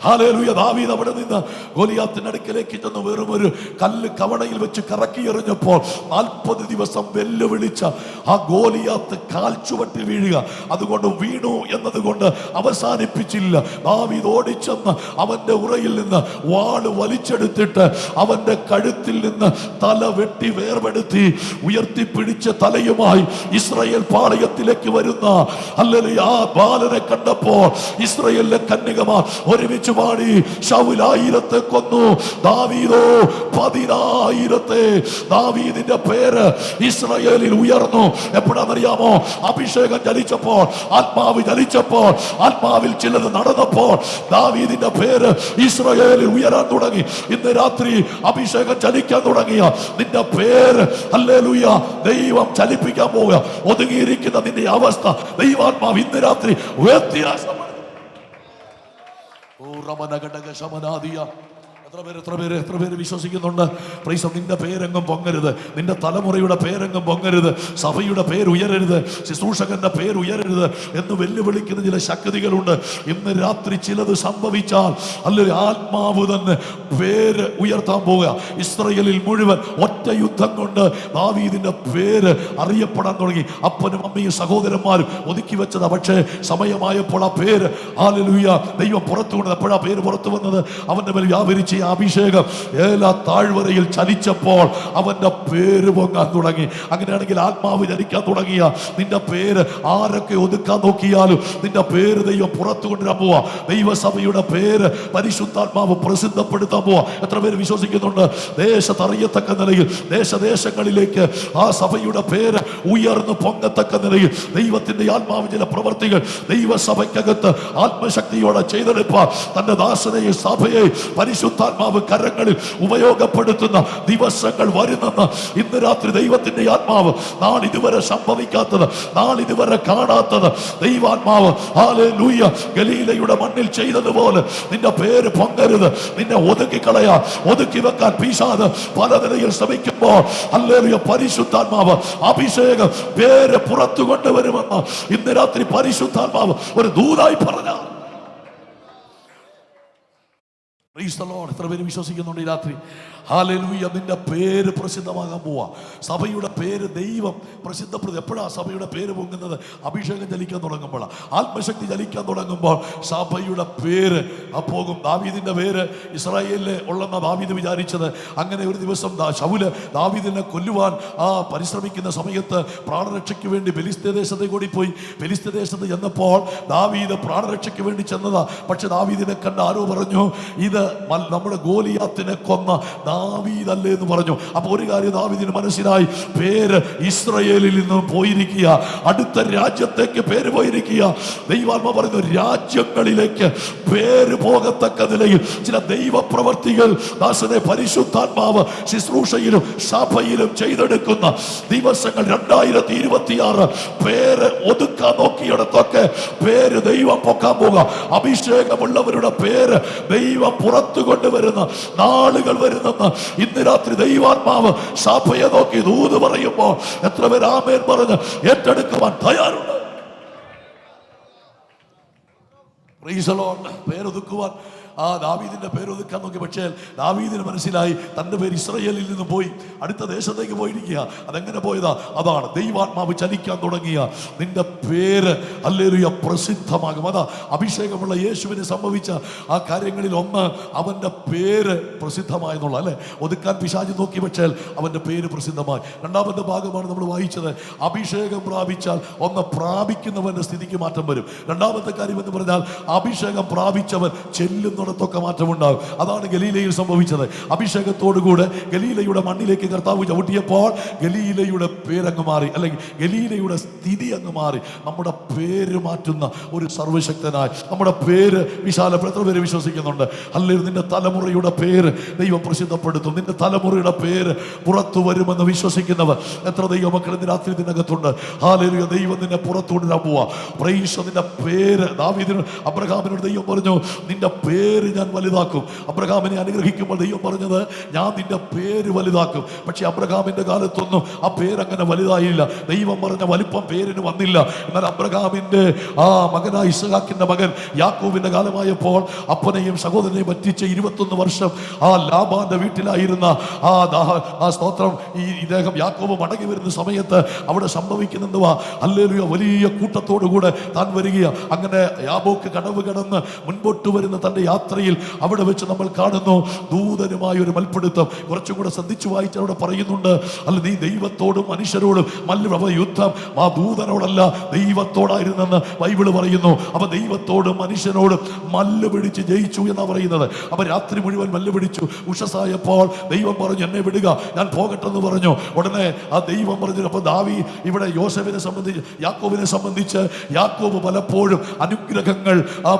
ഹല്ലേലൂയ. ദാവീദ് അവിടെ നിന്ന് ഗോലിയാത്തിന്റെ അടുക്കലേക്ക് ചെന്ന് വെറും ഒരു കല്ല് കവണയിൽ വെച്ച് കറക്കി എറിഞ്ഞപ്പോൾ 40 ദിവസം വെല്ലുവിളിച്ച ആ ഗോലിയാത്ത് കാൽച്ചുവട്ടിൽ വീഴുക. അതുകൊണ്ട് വീണു എന്നതുകൊണ്ട് അവസാനിപ്പിച്ചില്ല. ദാവീദ് ഓടിച്ചെന്ന് അവന്റെ ഉറയിൽ നിന്ന് വാള് വലിച്ചെടുത്തിട്ട് അവന്റെ കഴുത്തിൽ നിന്ന് തല വെട്ടി വേർപെടുത്തി ഉയർത്തിപ്പിടിച്ച തലയുമായി ഇസ്രായേൽ പാളയത്തിലേക്ക് വരുന്ന ഹല്ലേലൂയ ആ ബാലനെ കണ്ടപ്പോൾ ഇസ്രായേലിലെ കന്യകമാർ ഒരുമിച്ച് പാടി, ശൗൽ 1000 കൊന്നു, ദാവീദോ 10,000. ദാവീദിന്റെ പേര് ഇസ്രായേലിൽ ഉയർന്നു. എപ്പോഴാണെന്നറിയാമോ? അഭിഷേകം ചലിച്ചപ്പോൾ, ആത്മാവ് ചലിച്ചപ്പോൾ, ആത്മാവിൽ ചിലത് നടന്നപ്പോൾ ദാവീദിന്റെ പേര് ഇസ്രായേലിൽ ഉയരാൻ തുടങ്ങി. ഇന്ന് രാത്രി അഭിഷേകം ചലിക്കാൻ തുടങ്ങിയ നിന്റെ പേര് ഹല്ലേലൂയ ദൈവം ചലിപ്പിക്കാൻ പോവുക. ഒതുങ്ങിയിരിക്കുന്ന നിന്റെ അവസ്ഥ ദൈവാത്മാവ് ഇന്ന് രാത്രി വ്യത്യാസമാണ്. എത്ര പേര് വിശ്വസിക്കുന്നുണ്ട്? പ്രൈസ്, നിന്റെ പേരെങ്ങും പൊങ്ങരുത്, നിന്റെ തലമുറയുടെ പേരെങ്ങും പൊങ്ങരുത്, സഭയുടെ പേര് ഉയരരുത്, ശുശ്രൂഷകന്റെ പേര് ഉയരരുത് എന്ന് വെല്ലുവിളിക്കുന്ന ചില ശക്തികളുണ്ട്. ഇന്ന് രാത്രി ചിലത് സംഭവിച്ചാൽ അല്ലെങ്കിൽ ആത്മാവ് തന്നെ പേര് ഉയർത്താൻ പോവുക. ഇസ്രായേലിൽ മുഴുവൻ ഒറ്റ യുദ്ധം കൊണ്ട് ദാവീദിന്റെ പേര് അറിയപ്പെടാൻ തുടങ്ങി. അപ്പനും അമ്മയും സഹോദരന്മാരും ഒതുക്കി വെച്ചതാ. പക്ഷേ സമയമായപ്പോൾ ആ പേര് ഹല്ലേലൂയ ദൈവം പുറത്തു കൊണ്ടത്. എപ്പോഴാ പേര് പുറത്തു വന്നത്? അവന്റെ മേൽ വ്യാപരിച്ച അഭിഷേകം ഏലാ താഴ്വരയിൽ ചലിച്ചപ്പോൾ അവന്റെ പേര് പൊങ്ങാൻ തുടങ്ങി. അങ്ങനെയാണെങ്കിൽ ആത്മാവ് ചലിക്കാൻ തുടങ്ങിയ നിന്റെ പേര് ആരൊക്കെ ഒതുക്കാൻ നോക്കിയാലും നിന്റെ പേര് ദൈവം പുറത്തു കൊണ്ടുവരാൻ പോവാ. ദൈവസഭയുടെ പേര് പരിശുദ്ധാത്മാവ് പ്രസിദ്ധപ്പെടുത്താൻ പോവാ. എത്ര പേര് വിശ്വസിക്കുന്നുണ്ട്? ദേശത്തറിയത്തക്ക നിലയിൽ ദേശദേശങ്ങളിലേക്ക് ആ സഭയുടെ പേര് ഉയർന്നു പൊങ്ങത്തക്ക നിലയിൽ ദൈവത്തിന്റെ ആത്മാവ് ചില പ്രവർത്തികൾ ദൈവസഭയ്ക്കകത്ത് ആത്മശക്തിയോടെ ചെയ്തെടുപ്പാൻ തന്റെ ദാസനെയും സഭയെ പരിശുദ്ധാത്മാവ് കരങ്ങളിൽ ഉപയോഗപ്പെടുത്തുന്ന ദിവസങ്ങൾ വരുന്നെന്ന് ഇന്ന് രാത്രി ദൈവത്തിന്റെ ആത്മാവ്, നാളിതുവരെ സംഭവിക്കാത്തത്, നാളിതുവരെ കാണാത്തത് ദൈവാത്മാവ് ഹല്ലേലൂയ ഗലീലയുടെ മണ്ണിൽ ചെയ്തതുപോലെ നിന്റെ പേര് പൊങ്ങരുത്, നിന്നെ ഒതുക്കിക്കളയാൻ, ഒതുക്കി വെക്കാൻ പിശാച് പല നിലയിൽ ശ്രമിക്കുമ്പോൾ ഹല്ലേലൂയ പരിശുദ്ധാത്മാവ് അഭിഷേകം പേര് പുറത്തു കൊണ്ടുവരുമെന്ന് ഇന്ന് രാത്രി പരിശുദ്ധാത്മാവ് ഒരു ദൂതായി പറഞ്ഞാൽ എത്ര പേര് വിശ്വസിക്കുന്നുണ്ട് ഈ രാത്രി? ഹല്ലേലൂയ, നിന്റെ പേര് പ്രസിദ്ധമാകാൻ പോവാ. സഭയുടെ പേര് ദൈവം പ്രസിദ്ധപ്പെടുത്തും. എപ്പോഴാണ് സഭയുടെ പേര് പൊങ്ങുന്നത്? അഭിഷേകം ചലിക്കാൻ തുടങ്ങുമ്പോൾ, ആത്മശക്തി ചലിക്കാൻ തുടങ്ങുമ്പോൾ സഭയുടെ പേര് പോകും. ദാവീദിന്റെ പേര് ഇസ്രായേലിലെ ഉള്ളെന്ന ദാവീദ് വിചാരിച്ചത്. അങ്ങനെ ഒരു ദിവസം ശൗല് ദാവീദിനെ കൊല്ലുവാൻ പരിശ്രമിക്കുന്ന സമയത്ത് പ്രാണരക്ഷയ്ക്ക് വേണ്ടി ഫെലിസ്ത്യ ദേശത്തെ കൂടി പോയി. ഫെലിസ്ത്യ ദേശത്ത് ചെന്നപ്പോൾ ദാവീദ് പ്രാണരക്ഷയ്ക്ക് വേണ്ടി ചെന്നതാ. പക്ഷെ ദാവീദിനെ കണ്ട് ആരോ പറഞ്ഞു, ഇത് നമ്മുടെ ഗോലിയാത്തിനെ കൊന്ന ദാവീദല്ലേ എന്ന് പറഞ്ഞു. അപ്പൊ ഒരു കാര്യം ദാവീദിന് മനസ്സിലായി, പേര് ഇസ്രായേലിൽ നിന്ന് പോയിരിക്കുക, അടുത്ത രാജ്യത്തേക്ക് പേര് പോയിരിക്കുക. ദൈവാത്മാ പറയുന്നു, രാജ്യങ്ങളിലേക്ക് പേര് പോകത്തക്ക നിലയിൽ ചില ദൈവപ്രവർത്തികൾ ദാസനെ പരിശുദ്ധാത്മാവ് ശുശ്രൂഷയിലും സഭയിലും ചെയ്തെടുക്കുന്ന ദിവസങ്ങൾ 2026 പേര് ഒതുക്കാൻ നോക്കിയിടത്തൊക്കെ പേര് ദൈവം പൊക്കാൻ പോകുക. അഭിഷേകമുള്ളവരുടെ പേര് ദൈവം പുറത്തു കൊണ്ടുവരുന്ന നാളുകൾ വരുന്നെന്ന് ഇന്ന് രാത്രി ദൈവാത്മാവ് സഭയെ നോക്കി ദൂത് പറയുമ്പോൾ എത്ര പേര് ആമേൻ പറഞ്ഞ് ഏറ്റെടുക്കുവാൻ തയ്യാറുണ്ട്? Praise the Lord. പേരൊതുക്കുവാൻ ദാവീദിന്റെ പേര് ഒതുക്കാൻ നോക്കി. പക്ഷേ ദാവീദിന് മനസ്സിലായി തന്റെ പേര് ഇസ്രായേലിൽ നിന്ന് പോയി അടുത്ത ദേശത്തേക്ക് പോയിരിക്കുക. അതെങ്ങനെ പോയതാ? അതാണ് ദൈവാത്മാവ് ചലിക്കാൻ തുടങ്ങിയ നിന്റെ പേര് ഹല്ലേലൂയ പ്രസിദ്ധമാകും. അതാ അഭിഷേകമുള്ള യേശുവിന് സംഭവിച്ച ആ കാര്യങ്ങളിൽ ഒന്ന്, അവന്റെ പേര് പ്രസിദ്ധമായെന്നുള്ള അല്ലെ. ഒതുക്കാൻ പിശാച് നോക്കി, പക്ഷേ അവന്റെ പേര് പ്രസിദ്ധമായി. രണ്ടാമത്തെ ഭാഗമാണ് നമ്മൾ വായിച്ചത്. അഭിഷേകം പ്രാപിച്ചാൽ ഒന്ന് പ്രാപിക്കുന്നവന്റെ സ്ഥിതിക്ക് മാറ്റം വരും. രണ്ടാമത്തെ കാര്യം എന്ന് പറഞ്ഞാൽ അഭിഷേകം പ്രാപിച്ചവൻ ചെല്ലുന്ന ൊക്കെ മാറ്റമുണ്ടാകും. അതാണ് ഗലീലയിൽ സംഭവിച്ചത്. അഭിഷേകത്തോടുകൂടെ ഗലീലയുടെ മണ്ണിലേക്ക് കർത്താവ് ചവിട്ടിയപ്പോൾ ഗലീലയുടെ പേരങ്ങ് മാറി, അല്ലെങ്കിൽ ഗലീലയുടെ സ്ഥിതി അങ്ങ് മാറി. നമ്മുടെ പേര് മാറ്റുന്ന ഒരു സർവശക്തനായി നമ്മുടെ പേര് വിശാല. എത്ര പേര് വിശ്വസിക്കുന്നുണ്ട്? അല്ലെങ്കിൽ നിന്റെ തലമുറയുടെ പേര് ദൈവം പ്രസിദ്ധപ്പെടുത്തും, നിന്റെ തലമുറയുടെ പേര് പുറത്തു വരുമെന്ന് വിശ്വസിക്കുന്നവർ എത്ര ദൈവമക്കൾ ഇന്ന് രാത്രി ഇതിനകത്തുണ്ട്? ഹല്ലേലൂയ. ദൈവം നിന്നെ പുറത്തു കൊണ്ടുവരാൻ പോവാ. പ്രൈസ്. നിന്റെ പേര് ദാവീദിന് അബ്രഹാമിനോട് ദൈവം പറഞ്ഞു, നിന്റെ പേര് ഞാൻ വലുതാക്കും. അബ്രഹാമിനെ അനുഗ്രഹിക്കുമ്പോൾ ദൈവം പറഞ്ഞത്, ഞാൻ നിന്റെ പേര് വലുതാക്കും. പക്ഷെ അബ്രഹാമിന്റെ കാലത്തൊന്നും ആ പേരങ്ങനെ വലുതായില്ല. ദൈവം പറഞ്ഞ വലിപ്പം പേരിന് വന്നില്ല. എന്നാൽ അബ്രഹാമിന്റെ മകനായ ഇസ്ഹാക്കിന്റെ മകൻ യാക്കോബിന്റെ കാലമായപ്പോൾ അപ്പനെയും സഹോദരനെയും പറ്റിച്ച 21 വർഷം ലാബാന്റെ വീട്ടിലായിരുന്ന സ്തോത്രം ഇദ്ദേഹം യാക്കോബ് മടങ്ങി വരുന്ന സമയത്ത് അവിടെ സംഭവിക്കുന്നെന്തുവാ? ഹല്ലേലൂയ. വലിയ കൂട്ടത്തോടുകൂടെ താൻ വരിക. അങ്ങനെ യാബോക്ക് കടവ് കടന്ന് മുൻപോട്ട് വരുന്ന തന്റെ യാത്രയിൽ അവിടെ വെച്ച് നമ്മൾ കാണുന്നു ദൂതനുമായ ഒരു മൽപ്പിടുത്തം. കുറച്ചും കൂടെ ശ്രദ്ധിച്ചു വായിച്ച് അവിടെ പറയുന്നുണ്ട്, അല്ല നീ ദൈവത്തോടും മനുഷ്യരോടും യുദ്ധം ആ ദൂതനോടല്ല ദൈവത്തോടായിരുന്നെന്ന് ബൈബിള് പറയുന്നു. അപ്പൊ ദൈവത്തോടും മനുഷ്യനോടും മല്ല് പിടിച്ച് ജയിച്ചു എന്നാ പറയുന്നത്. അപ്പൊ രാത്രി മുഴുവൻ മല്ല് പിടിച്ചു. ഉഷസായപ്പോൾ ദൈവം പറഞ്ഞു, എന്നെ വിടുക, ഞാൻ പോകട്ടെന്ന് പറഞ്ഞു. ഉടനെ ആ ദൈവം പറഞ്ഞു. അപ്പൊ ദാവീ ഇവിടെ യോസേഫിനെ സംബന്ധിച്ച്, യാക്കോബിനെ സംബന്ധിച്ച് യാക്കോബ് പലപ്പോഴും അനുഗ്രഹങ്ങൾ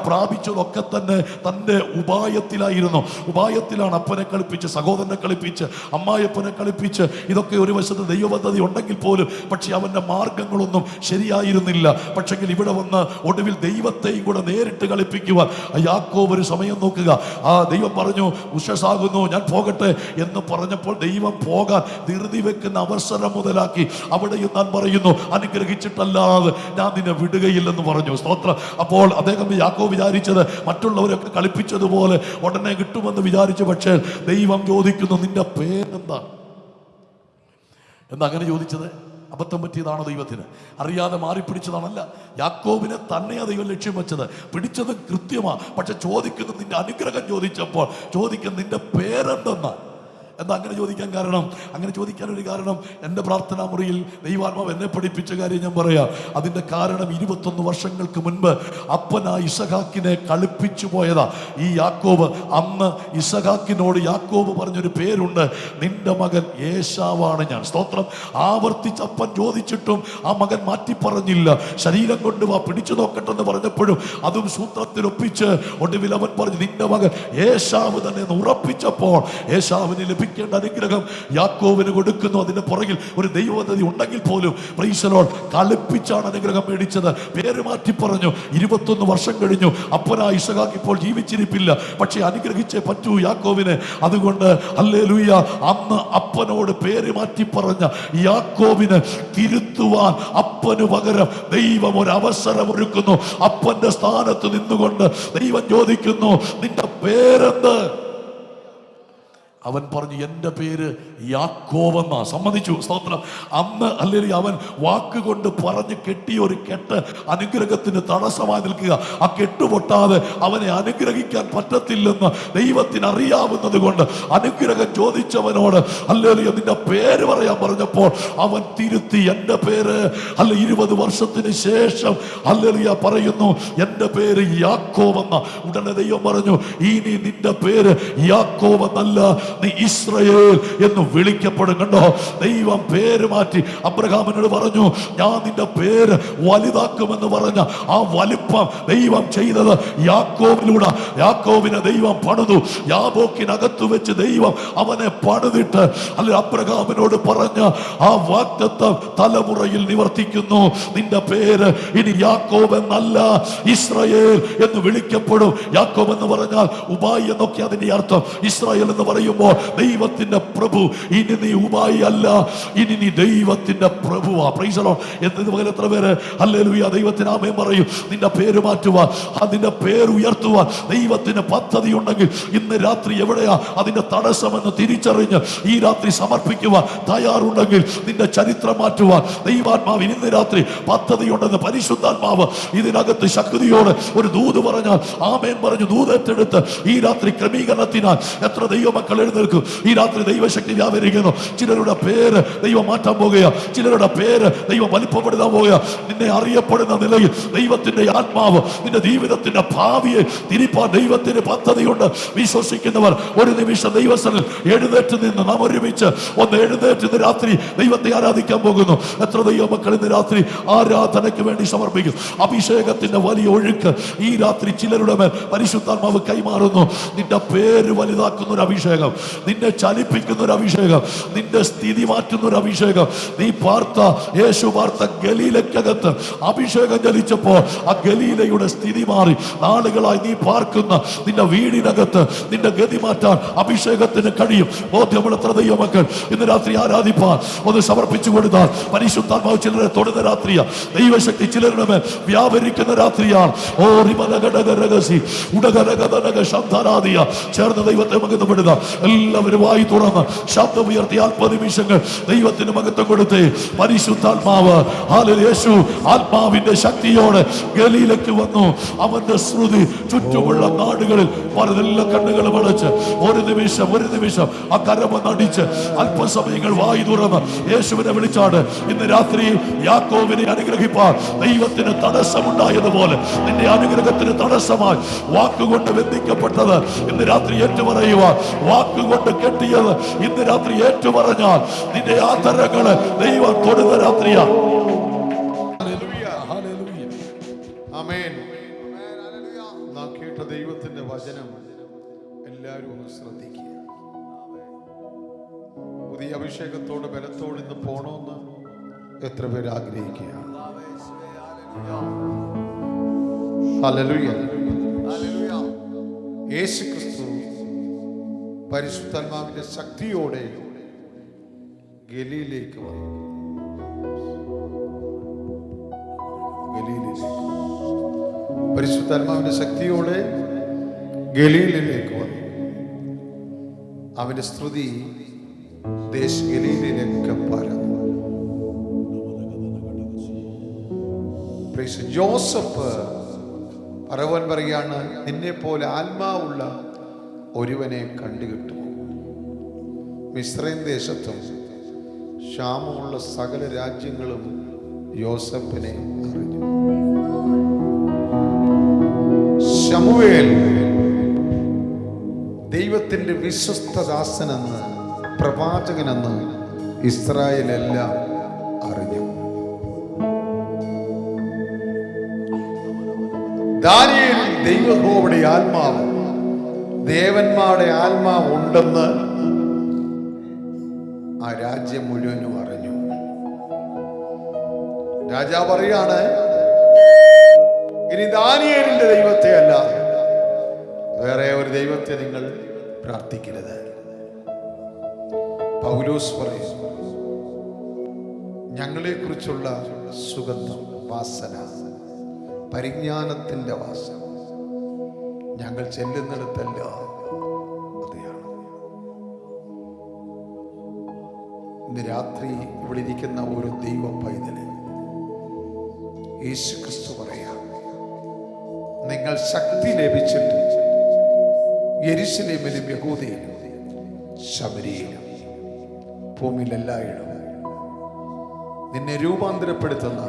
പ്രാപിച്ചതൊക്കെ തന്നെ തന്റെ തൻ്റെ ഉപായത്തിലായിരുന്നു. ഉപായത്തിലാണ് അപ്പനെ കളിപ്പിച്ച്, സഹോദരനെ കളിപ്പിച്ച്, അമ്മായപ്പനെ കളിപ്പിച്ച്. ഇതൊക്കെ ഒരു വശത്ത് ദൈവപദ്ധതി ഉണ്ടെങ്കിൽ പോലും പക്ഷെ അവൻ്റെ മാർഗങ്ങളൊന്നും ശരിയായിരുന്നില്ല. പക്ഷെങ്കിൽ ഇവിടെ വന്ന് ഒടുവിൽ ദൈവത്തെയും കൂടെ നേരിട്ട് കളിപ്പിക്കുവാൻ യാക്കോബ് ഒരു സമയം നോക്കുക. ദൈവം പറഞ്ഞു ഉഷസാകുന്നു, ഞാൻ പോകട്ടെ എന്ന് പറഞ്ഞപ്പോൾ ദൈവം പോകാൻ ധൃതി വെക്കുന്ന അവസരം മുതലാക്കി അവിടെയും താൻ പറയുന്നു, അനുഗ്രഹിച്ചിട്ടല്ലാതെ ഞാൻ നിന്നെ വിടുകയില്ലെന്ന് പറഞ്ഞു. സ്തോത്രം. അപ്പോൾ അദ്ദേഹം യാക്കോബ് വിചാരിച്ചത് മറ്റുള്ളവരൊക്കെ കളിപ്പിച്ചതുപോലെ ഉടനെ കിട്ടുമെന്ന് വിചാരിച്ചു. പക്ഷേ ദൈവം ചോദിക്കുന്നു, നിന്റെ പേരെന്താണ്? എന്താ അങ്ങനെ ചോദിച്ചത്? അബദ്ധം പറ്റിയതാണോ ദൈവത്തിന്? അറിയാതെ മാറിപ്പിടിച്ചതാണല്ല. യാക്കോബിനെ തന്നെയാ ദൈവം ലക്ഷ്യം വെച്ചത്. പിടിച്ചത് കൃത്യമാ. പക്ഷെ ചോദിക്കുന്നത്, നിന്റെ അനുഗ്രഹം ചോദിച്ചപ്പോൾ ചോദിക്കുന്നത് നിന്റെ പേരെന്തെന്നാ. എന്താ അങ്ങനെ ചോദിക്കാൻ കാരണം? അങ്ങനെ ചോദിക്കാനൊരു കാരണം, എൻ്റെ പ്രാർത്ഥനാ മുറിയിൽ ദൈവാത്മാവ് എന്നെ പഠിപ്പിച്ച കാര്യം ഞാൻ പറയാം. അതിൻ്റെ കാരണം 21 വർഷങ്ങൾക്ക് മുൻപ് അപ്പനാ ഇസഹാക്കിനെ കളിപ്പിച്ചു പോയതാ ഈ യാക്കോബ്. അന്ന് ഇസഹാക്കിനോട് യാക്കോബ് പറഞ്ഞൊരു പേരുണ്ട്, നിന്റെ മകൻ ഏശാവാണ് ഞാൻ. സ്തോത്രം. ആവർത്തിച്ച് അപ്പൻ ചോദിച്ചിട്ടും ആ മകൻ മാറ്റി പറഞ്ഞില്ല. ശരീരം കൊണ്ട് വാ, പിടിച്ചു നോക്കട്ടെന്ന് പറഞ്ഞപ്പോഴും അതും സൂത്രത്തിലൊപ്പിച്ച് ഒടുവിൽ അവൻ പറഞ്ഞു, നിന്റെ മകൻ ഏശാവ് തന്നെ എന്ന് ഉറപ്പിച്ചപ്പോൾ ഏശാവിന് ലഭിക്കേണ്ട അനുഗ്രഹം യാക്കോബിന് കൊടുക്കുന്നു. അതിന്റെ പുറകിൽ ഒരു ദൈവപദ്ധതി ഉണ്ടെങ്കിൽ പോലും പ്രൈസ് ദി ലോർഡ് കളിപ്പിച്ചാണ് അനുഗ്രഹം മേടിച്ചത്. പേര് മാറ്റി പറഞ്ഞു. 21 വർഷം കഴിഞ്ഞു. അപ്പനാ ഇസഹാക്ക് ഇപ്പോൾ ജീവിച്ചിരിപ്പില്ല. പക്ഷെ അനുഗ്രഹിച്ചേ പറ്റൂ യാക്കോബിനെ. അതുകൊണ്ട് ഹല്ലേലൂയ, അന്ന് അപ്പനോട് പേര് മാറ്റി പറഞ്ഞ യാക്കോബിനെ തിരുത്തുവാൻ അപ്പന് പകരം ദൈവം ഒരു അവസരം ഒരുക്കുന്നു. അപ്പന്റെ സ്ഥാനത്ത് നിന്നുകൊണ്ട് ദൈവം ചോദിക്കുന്നു, നിന്റെ പേരെന്ത്? അവൻ പറഞ്ഞു, എൻ്റെ പേര് യാക്കോബെന്നാ. സമ്മതിച്ചു. സ്തോത്രം. അന്ന് അല്ലെങ്കിൽ അവൻ വാക്കുകൊണ്ട് പറഞ്ഞ് കെട്ടിയ ഒരു കെട്ട് അനുഗ്രഹത്തിന് തടസ്സമായി നിൽക്കുക. ആ കെട്ടുപൊട്ടാതെ അവനെ അനുഗ്രഹിക്കാൻ പറ്റത്തില്ലെന്ന് ദൈവത്തിന് അറിയാവുന്നത് കൊണ്ട് അനുഗ്രഹം ചോദിച്ചവനോട് അല്ലെങ്കിൽ നിന്റെ പേര് പറയാൻ പറഞ്ഞപ്പോൾ അവൻ തിരുത്തി, എൻ്റെ പേര് അല്ല 20 വർഷത്തിന് ശേഷം അല്ലെങ്കിൽ പറയുന്നു, എൻ്റെ പേര് യാക്കോബെന്ന. ഉടനെ ദൈവം പറഞ്ഞു, ഇനി നിന്റെ പേര് യാക്കോബെന്നല്ല, നീ ഇസ്രായേൽ എന്ന് വിളിക്കപ്പെടും. കണ്ടോ, ദൈവം പേര് മാറ്റി. അബ്രഹാമിനോട് പറഞ്ഞു, ഞാൻ നിന്റെ പേര് വലുതാക്കുമെന്ന് പറഞ്ഞ ആ വലിപ്പം ദൈവം ചെയ്തത് യാക്കോബിലൂടെ. യാക്കോബിനെ ദൈവം പണിതു. യാബോക്കിനകത്ത് വെച്ച് ദൈവം അവനെ പണിതിട്ട് അല്ലെ അബ്രഹാമിനോട് പറഞ്ഞ ആ വാഗ്ദത്തം തലമുറയിൽ നിവർത്തിക്കുന്നു. നിന്റെ പേര് ഇനി യാക്കോബ് എന്നല്ല, ഇസ്രായേൽ എന്ന് വിളിക്കപ്പെടും. യാക്കോബ് എന്ന് പറഞ്ഞാൽ ഉബായി എന്നൊക്കെ അതിന്റെ അർത്ഥം. ഇസ്രായേൽ എന്ന് പറയുമ്പോൾ ദൈവത്തിന്റെ പ്രഭു. ഇനി നീ ഉബായി അല്ല, ഇനി നീ ദൈവത്തിന്റെ പ്രഭുവാ. Price the Lord. എന്നതുപോലെ എത്ര പേര് ഹല്ലേലൂയ ദൈവത്തിന് ആമേൻ പറയും. നിന്റെ പേര് മാറ്റുവാൻ, അതിന്റെ പേര് ഉയർത്തുവാൻ ദൈവത്തിന് പദ്ധതി ഉണ്ടെങ്കിൽ ഇന്ന് രാത്രി എവിടെയാ അതിന്റെ തടസ്സമെന്ന് തിരിച്ചറിഞ്ഞ് ഈ രാത്രി സമർപ്പിക്കുവാൻ തയ്യാറുണ്ടെങ്കിൽ നിന്റെ ചരിത്രം മാറ്റുവാൻ ദൈവാത്മാവ് ഇന്ന് രാത്രി പദ്ധതി ഉണ്ടെന്ന് പരിശുദ്ധാത്മാവ് ഇതിനകത്ത് ശക്തിയോട് ഒരു ദൂത് പറഞ്ഞാൽ ആമേൻ പറഞ്ഞു ദൂതത്തെടുത്ത് ഈ രാത്രി ക്രമീകരണത്തിനാൽ എത്ര ദൈവമക്കൾ എഴുന്നേൽക്കും. ഈ രാത്രി ദൈവശക്തി വ്യാപരിക്കുന്നു. ചിലരുടെ പേര് ദൈവം മാറ്റാൻ പോകുക, ചിലരുടെ പേര് ദൈവം വലിപ്പപ്പെടുത്താൻ പോകുക. നിന്നെ അറിയപ്പെടുന്ന നിലയിൽ ദൈവത്തിന്റെ ആത്മാവ് നിന്റെ ജീവിതത്തിന്റെ ഭാവിയെ തിരിപ്പാൻ ദൈവത്തിന് പദ്ധതിയുണ്ട്. വിശ്വസിക്കുന്നവർ ഒരു നിമിഷം ദൈവസനിൽ എഴുന്നേറ്റ് നിന്ന് നാം ഒരുമിച്ച് ഒന്ന് എഴുന്നേറ്റ് ഇന്ന് രാത്രി ദൈവത്തെ ആരാധിക്കാൻ പോകുന്നു. എത്ര ദൈവമക്കൾ ഇന്ന് രാത്രി ആരാധനയ്ക്ക് വേണ്ടി സമർപ്പിക്കും? അഭിഷേകത്തിന്റെ വലിയ ഒഴുക്ക് ഈ രാത്രി ചിലരുടെ മേൽ പരിശുദ്ധാത്മാവ് കൈമാറുന്നു. നിന്റെ പേര് വലുതാക്കുന്ന ഒരു അഭിഷേകം, നിന്നെ ചലിപ്പിക്കുന്ന ഒരു അഭിഷേകം, നിന്റെ സ്ഥിതി മാറ്റുന്ന ഒരു അഭിഷേകം. നീ പാർത്ത യേശു പാർത്ത ഗലീലയ്ക്കകത്ത് അഭിഷേകം ചലിച്ചപ്പോൾ ആ ഗലീലയുടെ സ്ഥിതി മാറി. നാളുകളായി നീ പാർക്കുന്ന നിന്റെ വീടിനകത്ത് നിന്റെ ഗതി മാറ്റാൻ അഭിഷേകത്തിന് കഴിയും. ബോധ്യമുള്ള എത്ര ദൈവമക്കൾ ഇന്ന് രാത്രി ആരാധിപ്പാൻ ഒന്ന് സമർപ്പിച്ചു കൊടുത്താൽ പരിശുദ്ധാത്മാവ് ചിലരെ തൊടുന്ന രാത്രിയാ. ദൈവശക്തി ചിലരുടെ മേൽ വ്യാപരിക്കുന്ന രാത്രിയാണ്. ഓ റിമലഘടകരഹസി ഉടകരകതനക ശബ്ദാരാധിയ ചേർന്ന ദൈവത്തെ മകത്തപ്പെടുക. എല്ലാവരും വായി തുറന്ന് ശബ്ദമുയർത്തി 40 നിമിഷങ്ങൾ ദൈവത്തിന് മഹത്വം കൊടുത്തേ. പരിശുദ്ധാത്മാവ് യേശു ആത്മാവിന്റെ ശക്തിയോടെ ഗലീലയ്ക്ക് വന്നു. അവന്റെ ശ്രുതി ചുറ്റുമുള്ള നാടുകളിൽ പറഞ്ഞെല്ലാം കണ്ണുകളും അടച്ച് ഒരു നിമിഷം ആ കരമൊന്നടിച്ച് അല്പസമയങ്ങൾ വായി തുറന്ന് യേശുവിനെ വിളിച്ചാട്. ഇന്ന് രാത്രി യാക്കോബിനെ അനുഗ്രഹിപ്പാൻ ദൈവത്തിന് തടസ്സമുണ്ടായതുപോലെ നിന്റെ അനുഗ്രഹത്തിന് തടസ്സമായി വാക്കുകൊണ്ട് ബന്ധിക്കപ്പെട്ടത് ഇന്ന് രാത്രി ഏറ്റുപറയുവാൻ, വാക്കുകൊണ്ട് കെട്ടിയത് ഇന്ന് രാത്രി ഏറ്റുപറഞ്ഞാൽ നിന്റെ ആദരങ്ങള് ദൈവം തൊടുന്ന രാത്രിയാ. ആമേൻ. നാം കേട്ട ദൈവത്തിന്റെ വചനം എല്ലാവരും ഒന്ന് ശ്രദ്ധിക്കുക. പുതിയ അഭിഷേകത്തോടെ ബലത്തോടെ ഇന്ന് പോണമെന്ന് എത്ര പേര് ആഗ്രഹിക്കുക? ഹല്ലേലൂയ. യേശുക്രിസ്തു പരിശുദ്ധാത്മാവിന്റെ ശക്തിയോടെ ഗലീലയിലേക്ക് വന്നു. പരിശുദ്ധാത്മാവിന്റെ ശക്തിയോടെ ഗലീലയിലേക്ക് വന്നു. അവന്റെ സ്തുതി ഗലീലയിലേക്ക് പരന്നു. ജോസഫ് പറവൻ പറയാണ്, നിന്നെ പോലെ ആത്മാവുള്ള ഒരുവനെ കണ്ടുകിട്ടും. മിസ്രൈം ദേശത്തും ക്ഷാമമുള്ള സകല രാജ്യങ്ങളും യോസഫിനെ അറിഞ്ഞു. ശമൂവേൽ ദൈവത്തിന്റെ വിശ്വസ്തദാസനെന്ന്, പ്രവാചകനെന്ന് ഇസ്രായേലെല്ലാം അറിഞ്ഞു. ദാനിയേൽ ദൈവഹോവയുടെ ആത്മാവ്, ദേവന്മാരുടെ ആത്മാവ് ഉണ്ടെന്ന് ആ രാജ്യം മുഴുവനും അറിഞ്ഞു. രാജാവ് പറയാണ്, ഇനി ദാനിയേലിന്റെ ദൈവത്തെ അല്ലാതെ വേറെ ഒരു ദൈവത്തെ നിങ്ങൾ പ്രാർത്ഥിക്കരുത്. പൗലോസ് പറയും, ഞങ്ങളെ കുറിച്ചുള്ള സുഗന്ധം, വാസന, പരിജ്ഞാനത്തിന്റെ വാസന ഞങ്ങൾ ചെല്ലുന്നിടത്തല്ല അതെയാണ്. ഇന്ന് രാത്രി ഇവിടെ ഇരിക്കുന്ന ഒരു ദൈവ പൈതല് യേശുക്രിസ്തു പറയാം, നിങ്ങൾ ശക്തി ലഭിച്ചിട്ട് യെരൂശലേമിലും യഹൂദയിലും ശമരിയിലും ഭൂമിയിലെല്ലായിടും നിന്നെ രൂപാന്തരപ്പെടുത്തുന്ന,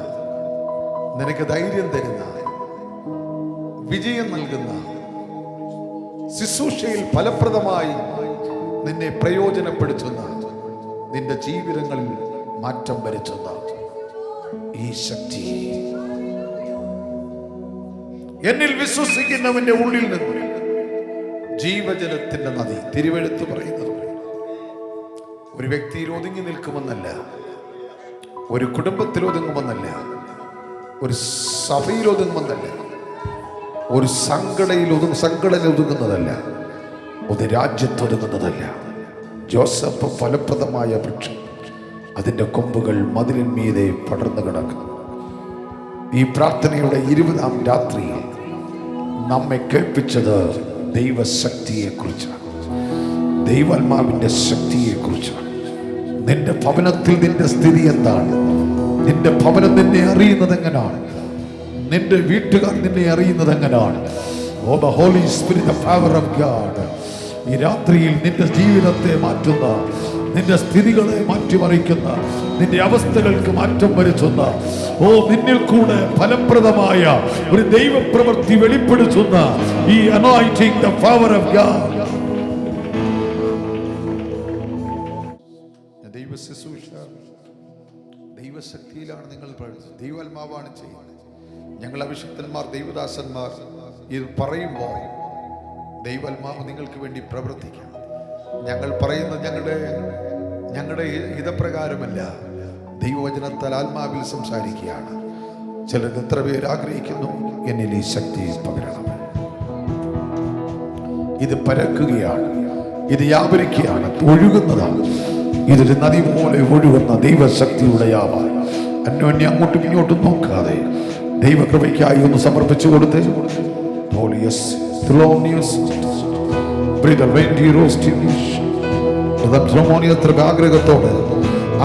നിനക്ക് ധൈര്യം തരുന്ന, വിജയം നൽകുന്ന, ശുശ്രൂഷയിൽ ഫലപ്രദമായി നിന്നെ പ്രയോജനപ്പെടുത്തുന്ന, നിന്റെ ജീവിതങ്ങളിൽ മാറ്റം വരുത്തുന്ന ഈ ശക്തി എന്നിൽ വിശ്വസിക്കുന്നവന്റെ ഉള്ളിൽ നിന്ന് ജീവജലത്തിന്റെ നദി, തിരുവെഴുത്ത് പറയുന്നത് ഒരു വ്യക്തിയിൽ ഒതുങ്ങി നിൽക്കുമെന്നല്ല, ഒരു കുടുംബത്തിൽ ഒതുങ്ങുമെന്നല്ല, ഒരു സഭയിൽ ഒതുങ്ങുമെന്നല്ല, ഒരു സംഘടനയിൽ ഒതുങ്ങുന്നതല്ല, ഒരു രാജ്യത്തൊതുങ്ങുന്നതല്ല. ജോസഫ് ഫലപ്രദമായ വൃക്ഷം, അതിൻ്റെ കൊമ്പുകൾ മതിലിന്മീതെ പടർന്നു കിടക്കുന്നു. ഈ പ്രാർത്ഥനയുടെ 20-ാം രാത്രിയിൽ നമ്മെ കേൾപ്പിച്ചത് ദൈവശക്തിയെക്കുറിച്ചാണ്, ദൈവാത്മാവിൻ്റെ ശക്തിയെക്കുറിച്ചാണ്. നിന്റെ ഭവനത്തിൽ നിന്റെ സ്ഥിതി എന്താണ്? നിന്റെ ഭവനം നിന്നെ അറിയുന്നത് എങ്ങനെയാണ്? നിന്റെ വീട്ടുകാർ നിന്നെ അറിയുന്നത് എങ്ങനെയാണ്? Oh the Holy Spirit, the power of God ഈ രാത്രിയിൽ നിന്റെ ജീവിതത്തെ മാറ്റുന്ന, നിന്റെ സ്ഥിതികളെ മാറ്റിമറിക്കുന്ന, നിന്റെ അവസ്ഥകൾക്ക് മാറ്റം വരുത്തുന്ന, ഓ നിന്നിൽ കൂടെ ഫലപ്രദമായ ഒരു ദൈവപ്രവൃത്തി വെളിപ്പെടുത്തുന്ന ഈ anointing, the power of God. ദൈവശുശ്രൂഷ ദൈവശക്തിയിലാണ് നിങ്ങൾ പ്രവർത്തിക്കുന്നത്. ദൈവാത്മാവാണ് ചെയ്യുന്നത്. ഞങ്ങൾ അഭിഷിക്തന്മാർ, ദൈവദാസന്മാർ ഇത് പറയുമ്പോൾ ദൈവാത്മാവ് നിങ്ങൾക്ക് വേണ്ടി പ്രവർത്തിക്കാം. ഞങ്ങൾ പറയുന്നത് ഞങ്ങളുടെ ഹിതപ്രകാരമല്ല, ദൈവവചനത്താൽ ആത്മാവിൽ സംസാരിക്കുകയാണ്. ചിലർ എത്ര പേര് ആഗ്രഹിക്കുന്നു, എന്നിൽ ഈ ശക്തി പകരണം. ഇത് പരക്കുകയാണ്, ഇത് വ്യാപരിക്കുകയാണ്, ഒഴുകുന്നതാണ്. ഇതൊരു നദി പോലെ ഒഴുകുന്ന ദൈവശക്തിയുടെ യാവാൻ അന്യോന്യം അങ്ങോട്ടും ഇങ്ങോട്ടും നോക്കാതെ ദൈവകൃപയ്ക്കായി ഒന്ന് സമർപ്പിച്ചു കൊടുത്ത്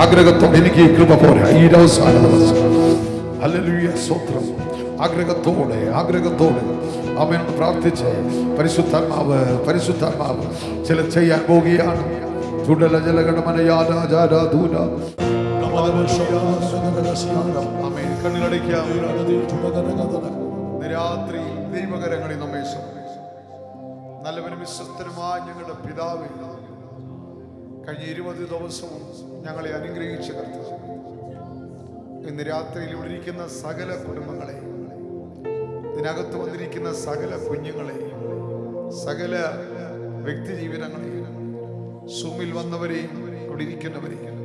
ആഗ്രഹത്തോടെ എനിക്ക് ഈ കൃപ പോരാ, ഈ അവസാന ദിവസം ഹല്ലേലൂയ സ്തോത്രം. ആഗ്രഹത്തോടെ അവൻ പ്രാർത്ഥിച്ച് പരിശുദ്ധാത്മാവ് ചില ചെയ്യാൻ പോവുകയാണ്. രാത്രി ദൈവകരങ്ങളിൽ നമ്മെ നല്ലവനും വിശ്വസ്തനുമായ ഞങ്ങളുടെ പിതാവേ, കഴിഞ്ഞ 20 ദിവസവും ഞങ്ങളെ അനുഗ്രഹിച്ച കർത്താവേ, ഇന്ന് രാത്രിയിൽ ഇവിടെ ഇരിക്കുന്ന സകല കുടുംബങ്ങളെ, ഇതിനകത്ത് വന്നിരിക്കുന്ന സകല കുഞ്ഞുങ്ങളെ, സകല വ്യക്തി ജീവിതങ്ങളെയും സൂമിൽ വന്നവരെയും അവിടെ ഇരിക്കുന്നവരെയും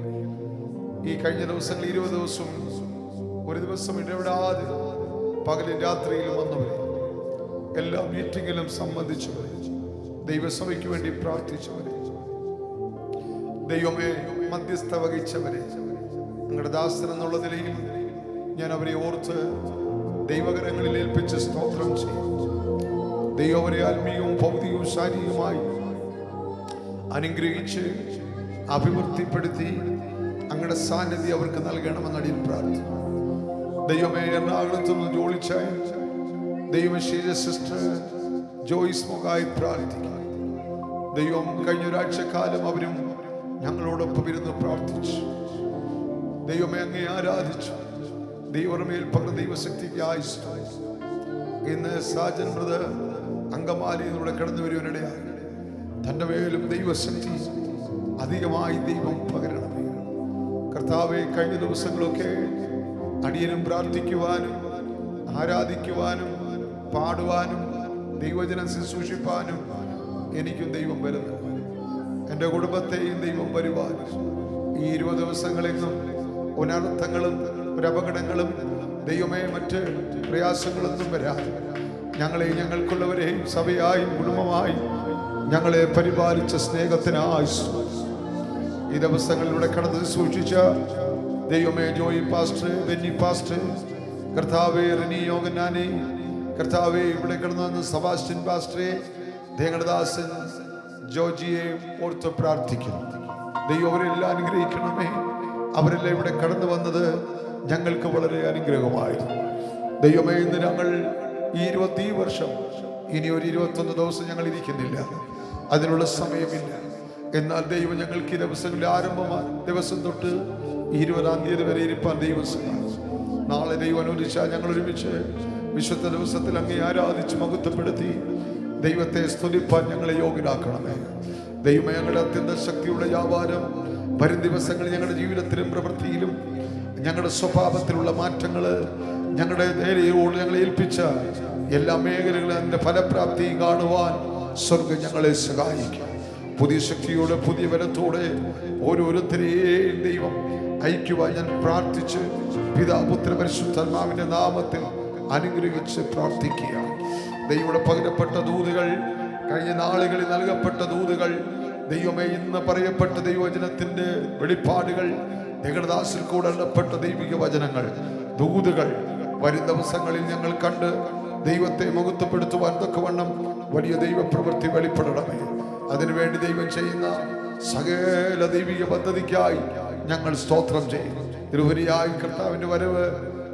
ഈ കഴിഞ്ഞ ദിവസങ്ങൾ 20 ദിവസവും ഒരു ദിവസം ഇടപെടാതെ പകലും രാത്രിയിലും വന്നവരെ എല്ലാ മീറ്റിങ്ങിലും സംബന്ധിച്ചവരെ ദൈവസഭയ്ക്ക് വേണ്ടി പ്രാർത്ഥിച്ചവരെ ദൈവമേ മധ്യസ്ഥ വഹിച്ചവരെ നിങ്ങളുടെ ദാസൻ എന്നുള്ള നിലയിൽ ഞാൻ അവരെ ഓർത്ത് ദൈവകരങ്ങളിൽ ഏൽപ്പിച്ച് സ്തോത്രം ചെയ്യും. ദൈവം അവരെ ആത്മീയവും ഭൗതികവും ശാരീരികമായി അനുഗ്രഹിച്ച് അഭിവൃദ്ധിപ്പെടുത്തി അങ്ങയുടെ സാന്നിധ്യം അവർക്ക് നൽകണമെന്ന് അടിയിൽ പ്രാർത്ഥിക്കുന്നു. ദൈവമേ എറണാകുളത്തുനിന്ന് ജോളിച്ചായ ദൈവം ഷീജ സിസ്റ്റർ ജോയിസ് മുഖായി പ്രാർത്ഥിക്കുന്നു. ദൈവം കഴിഞ്ഞ ഒരാഴ്ചക്കാലം അവരും ഞങ്ങളോടൊപ്പം ഇരുന്ന് പ്രാർത്ഥിച്ചു. ദൈവമേ അങ്ങേ ആരാധിച്ചു. ദൈവമേൽ പകർന്ന ദൈവശക്തിക്ക് ആയുസ്. ഇന്ന് സാജൻ ബ്രദർ അങ്കമാലിയിലൂടെ കടന്നു വരുവാനിടയായി തൻ്റെ മേലും ദൈവശക്തി അധികമായി ദൈവം പകരണമേ. കർത്താവെ കഴിഞ്ഞ ദിവസങ്ങളൊക്കെ അടിയനും പ്രാർത്ഥിക്കുവാനും ആരാധിക്കുവാനും പാടുവാനും ദൈവജനം ശുശ്രൂഷിപ്പാനും എനിക്കും ദൈവം വരുന്നു. എൻ്റെ കുടുംബത്തെയും ദൈവം വരുവാനും ഈ 20 ദിവസങ്ങളെങ്ങും ഒരർത്ഥങ്ങളും ഒരപകടങ്ങളും ദൈവമേ മറ്റ് പ്രയാസങ്ങളൊന്നും വരാതെ ഞങ്ങളെയും ഞങ്ങൾക്കുള്ളവരെയും സഭയായും കുടുംബമായും ഞങ്ങളെ പരിപാലിച്ച സ്നേഹത്തിനായി ഈ ദിവസങ്ങളിലൂടെ കടന്ന് സൂക്ഷിച്ച ദൈവമേ ജോയി പാസ്റ്റർ, ബെന്നി പാസ്റ്റർ, കർത്താവേ റിനി യോഗനാനെ, കർത്താവേ ഇവിടെ കിടന്നു വന്ന സെബാസ്റ്റ്യൻ പാസ്റ്ററെ, ദേവദാസൻ ജോജിയെ ഓർത്ത് പ്രാർത്ഥിക്കുന്നു. ദൈവം അവരെല്ലാം അനുഗ്രഹിക്കണമേ. അവരെല്ലാം ഇവിടെ കടന്നു വന്നത് ഞങ്ങൾക്ക് വളരെ അനുഗ്രഹമായിരുന്നു. ദൈവമേ ഇന്ന് ഞങ്ങൾ ഈ 20 വർഷം ഇനി ഒരു 21 ദിവസം ഞങ്ങൾ ഇരിക്കുന്നില്ല, അതിനുള്ള സമയമില്ല. എന്നാൽ ദൈവം ഞങ്ങൾക്ക് ഈ ദിവസങ്ങളുടെ ആരംഭമായ ദിവസം തൊട്ട് 20-ാം തീയതി വരെ ഇരിപ്പാൻ ദൈവം സഹായിച്ചു. നാളെ ദൈവം അനുവദിച്ചാൽ ഞങ്ങൾ ഒരുമിച്ച് വിശുദ്ധ ദിവസത്തിൽ അങ്ങേ ആരാധിച്ച് മഹത്വപ്പെടുത്തി ദൈവത്തെ സ്തുതിപ്പാൻ ഞങ്ങളെ യോഗ്യരാക്കണമേ. ദൈവമേ ഞങ്ങളുടെ അത്യന്ത ശക്തിയുടെ വ്യാപാരം വരും ദിവസങ്ങളിൽ ഞങ്ങളുടെ ജീവിതത്തിലും പ്രവൃത്തിയിലും ഞങ്ങളുടെ സ്വഭാവത്തിലുള്ള മാറ്റങ്ങൾ ഞങ്ങളുടെ നേരെയോട് ഞങ്ങളെ ഏൽപ്പിച്ച എല്ലാ മേഖലകളും അതിൻ്റെ ഫലപ്രാപ്തി കാണുവാൻ സ്വർഗം ഞങ്ങളെ സഹായിക്കും. പുതിയ ശക്തിയോടെ പുതിയ ബലത്തോടെ ഓരോരുത്തരെയും ദൈവം ഐക്യമായി ഞാൻ പ്രാർത്ഥിച്ച് പിതാപുത്ര പരിശുദ്ധാത്മാവിന്റെ നാമത്തിൽ അനുഗ്രഹിച്ച് പ്രാർത്ഥിക്കുക. ദൈവയുടെ പകരപ്പെട്ട ദൂതുകൾ, കഴിഞ്ഞ നാളുകളിൽ നൽകപ്പെട്ട ദൂതുകൾ, ദൈവമേ ഇന്ന് പറയപ്പെട്ട ദൈവവചനത്തിന്റെ വെളിപ്പാടുകൾ, ദൈവദാസിൽ കൂടെ എണ്ണപ്പെട്ട ദൈവിക വചനങ്ങൾ, ദൂതുകൾ വരും ദിവസങ്ങളിൽ ഞങ്ങൾ കണ്ട് ദൈവത്തെ മഹത്വപ്പെടുത്തുവാൻ തക്കവണ്ണം വലിയ ദൈവപ്രവൃത്തി വെളിപ്പെടണമേ. അതിനുവേണ്ടി ദൈവം ചെയ്യുന്ന സകല ദൈവിക പദ്ധതിക്കായി ഞങ്ങൾ സ്തോത്രം ചെയ്യും. തിരുവരിയായി കർത്താവിന്റെ വരവ്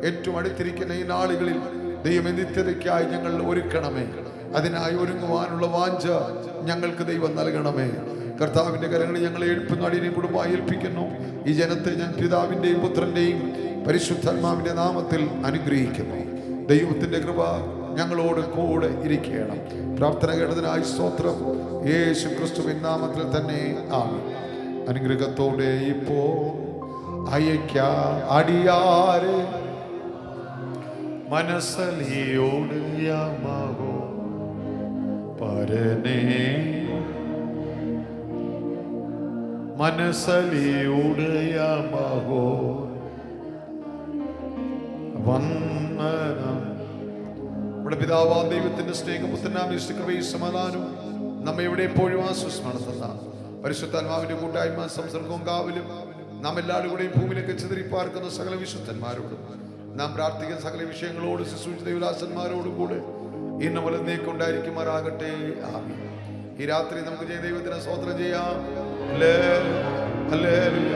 ഏറ്റവും അടുത്തിരിക്കുന്ന ഈ നാളുകളിൽ ദൈവം നിത്യതയ്ക്കായി ഞങ്ങൾ ഒരുക്കണമേ. അതിനായി ഒരുങ്ങുവാനുള്ള വാഞ്ച ഞങ്ങൾക്ക് ദൈവം നൽകണമേ. കർത്താവിന്റെ കരങ്ങളിൽ ഞങ്ങളെ എഴുപ്പുന്ന അടിയനെ കുടുംബമായി ഏൽപ്പിക്കുന്നു. ഈ ജനത്തെ ഞാൻ പിതാവിന്റെയും പുത്രന്റെയും പരിശുദ്ധാത്മാവിന്റെ നാമത്തിൽ അനുഗ്രഹിക്കുന്നു. ദൈവത്തിന്റെ കൃപ ഞങ്ങളോട് കൂടെ ഇരിക്കണം. പ്രാർത്ഥന കേട്ടതിനായി സ്തോത്രം. യേശു ക്രിസ്തുവിൻ നാമത്തിൽ തന്നെ ആമേൻ. അനുഗ്രഹത്തോടെ ഇപ്പോ അയക്ക അടിയാറ് മനസ്സലിയോട് യാമോ പരനേ മനസ്സലിയോട് യാമോ വന്ദനം. നമ്മുടെ പിതാവാം ദൈവത്തിന്റെ സ്നേഹപുത്രനായ കൃപയും സമാധാനവും നമ്മെ എവിടെ എപ്പോഴും ആശ്വസിപ്പെടുത്തുന്ന പരിശുദ്ധാത്മാവിന്റെ കൂട്ടായ്മ സംസർഗവും കാവലും നാം എല്ലാവരും കൂടെയും ഭൂമിയിലേക്ക് ചിതറിപ്പാർക്കുന്ന സകല വിശുദ്ധന്മാരോടും നാം പ്രാർത്ഥിക്കുന്ന സകല വിഷയങ്ങളോട് ശുശ്രൂഷിച്ച ദൈവദാസന്മാരോടും കൂടെ ഇന്ന് മുതൽ നീക്കുണ്ടായിരിക്കുമാറാകട്ടെ. ആമേൻ. ഈ രാത്രി നമുക്ക് ദൈവത്തിന് സ്തോത്രം ചെയ്യാം. ഹല്ലേലൂയ.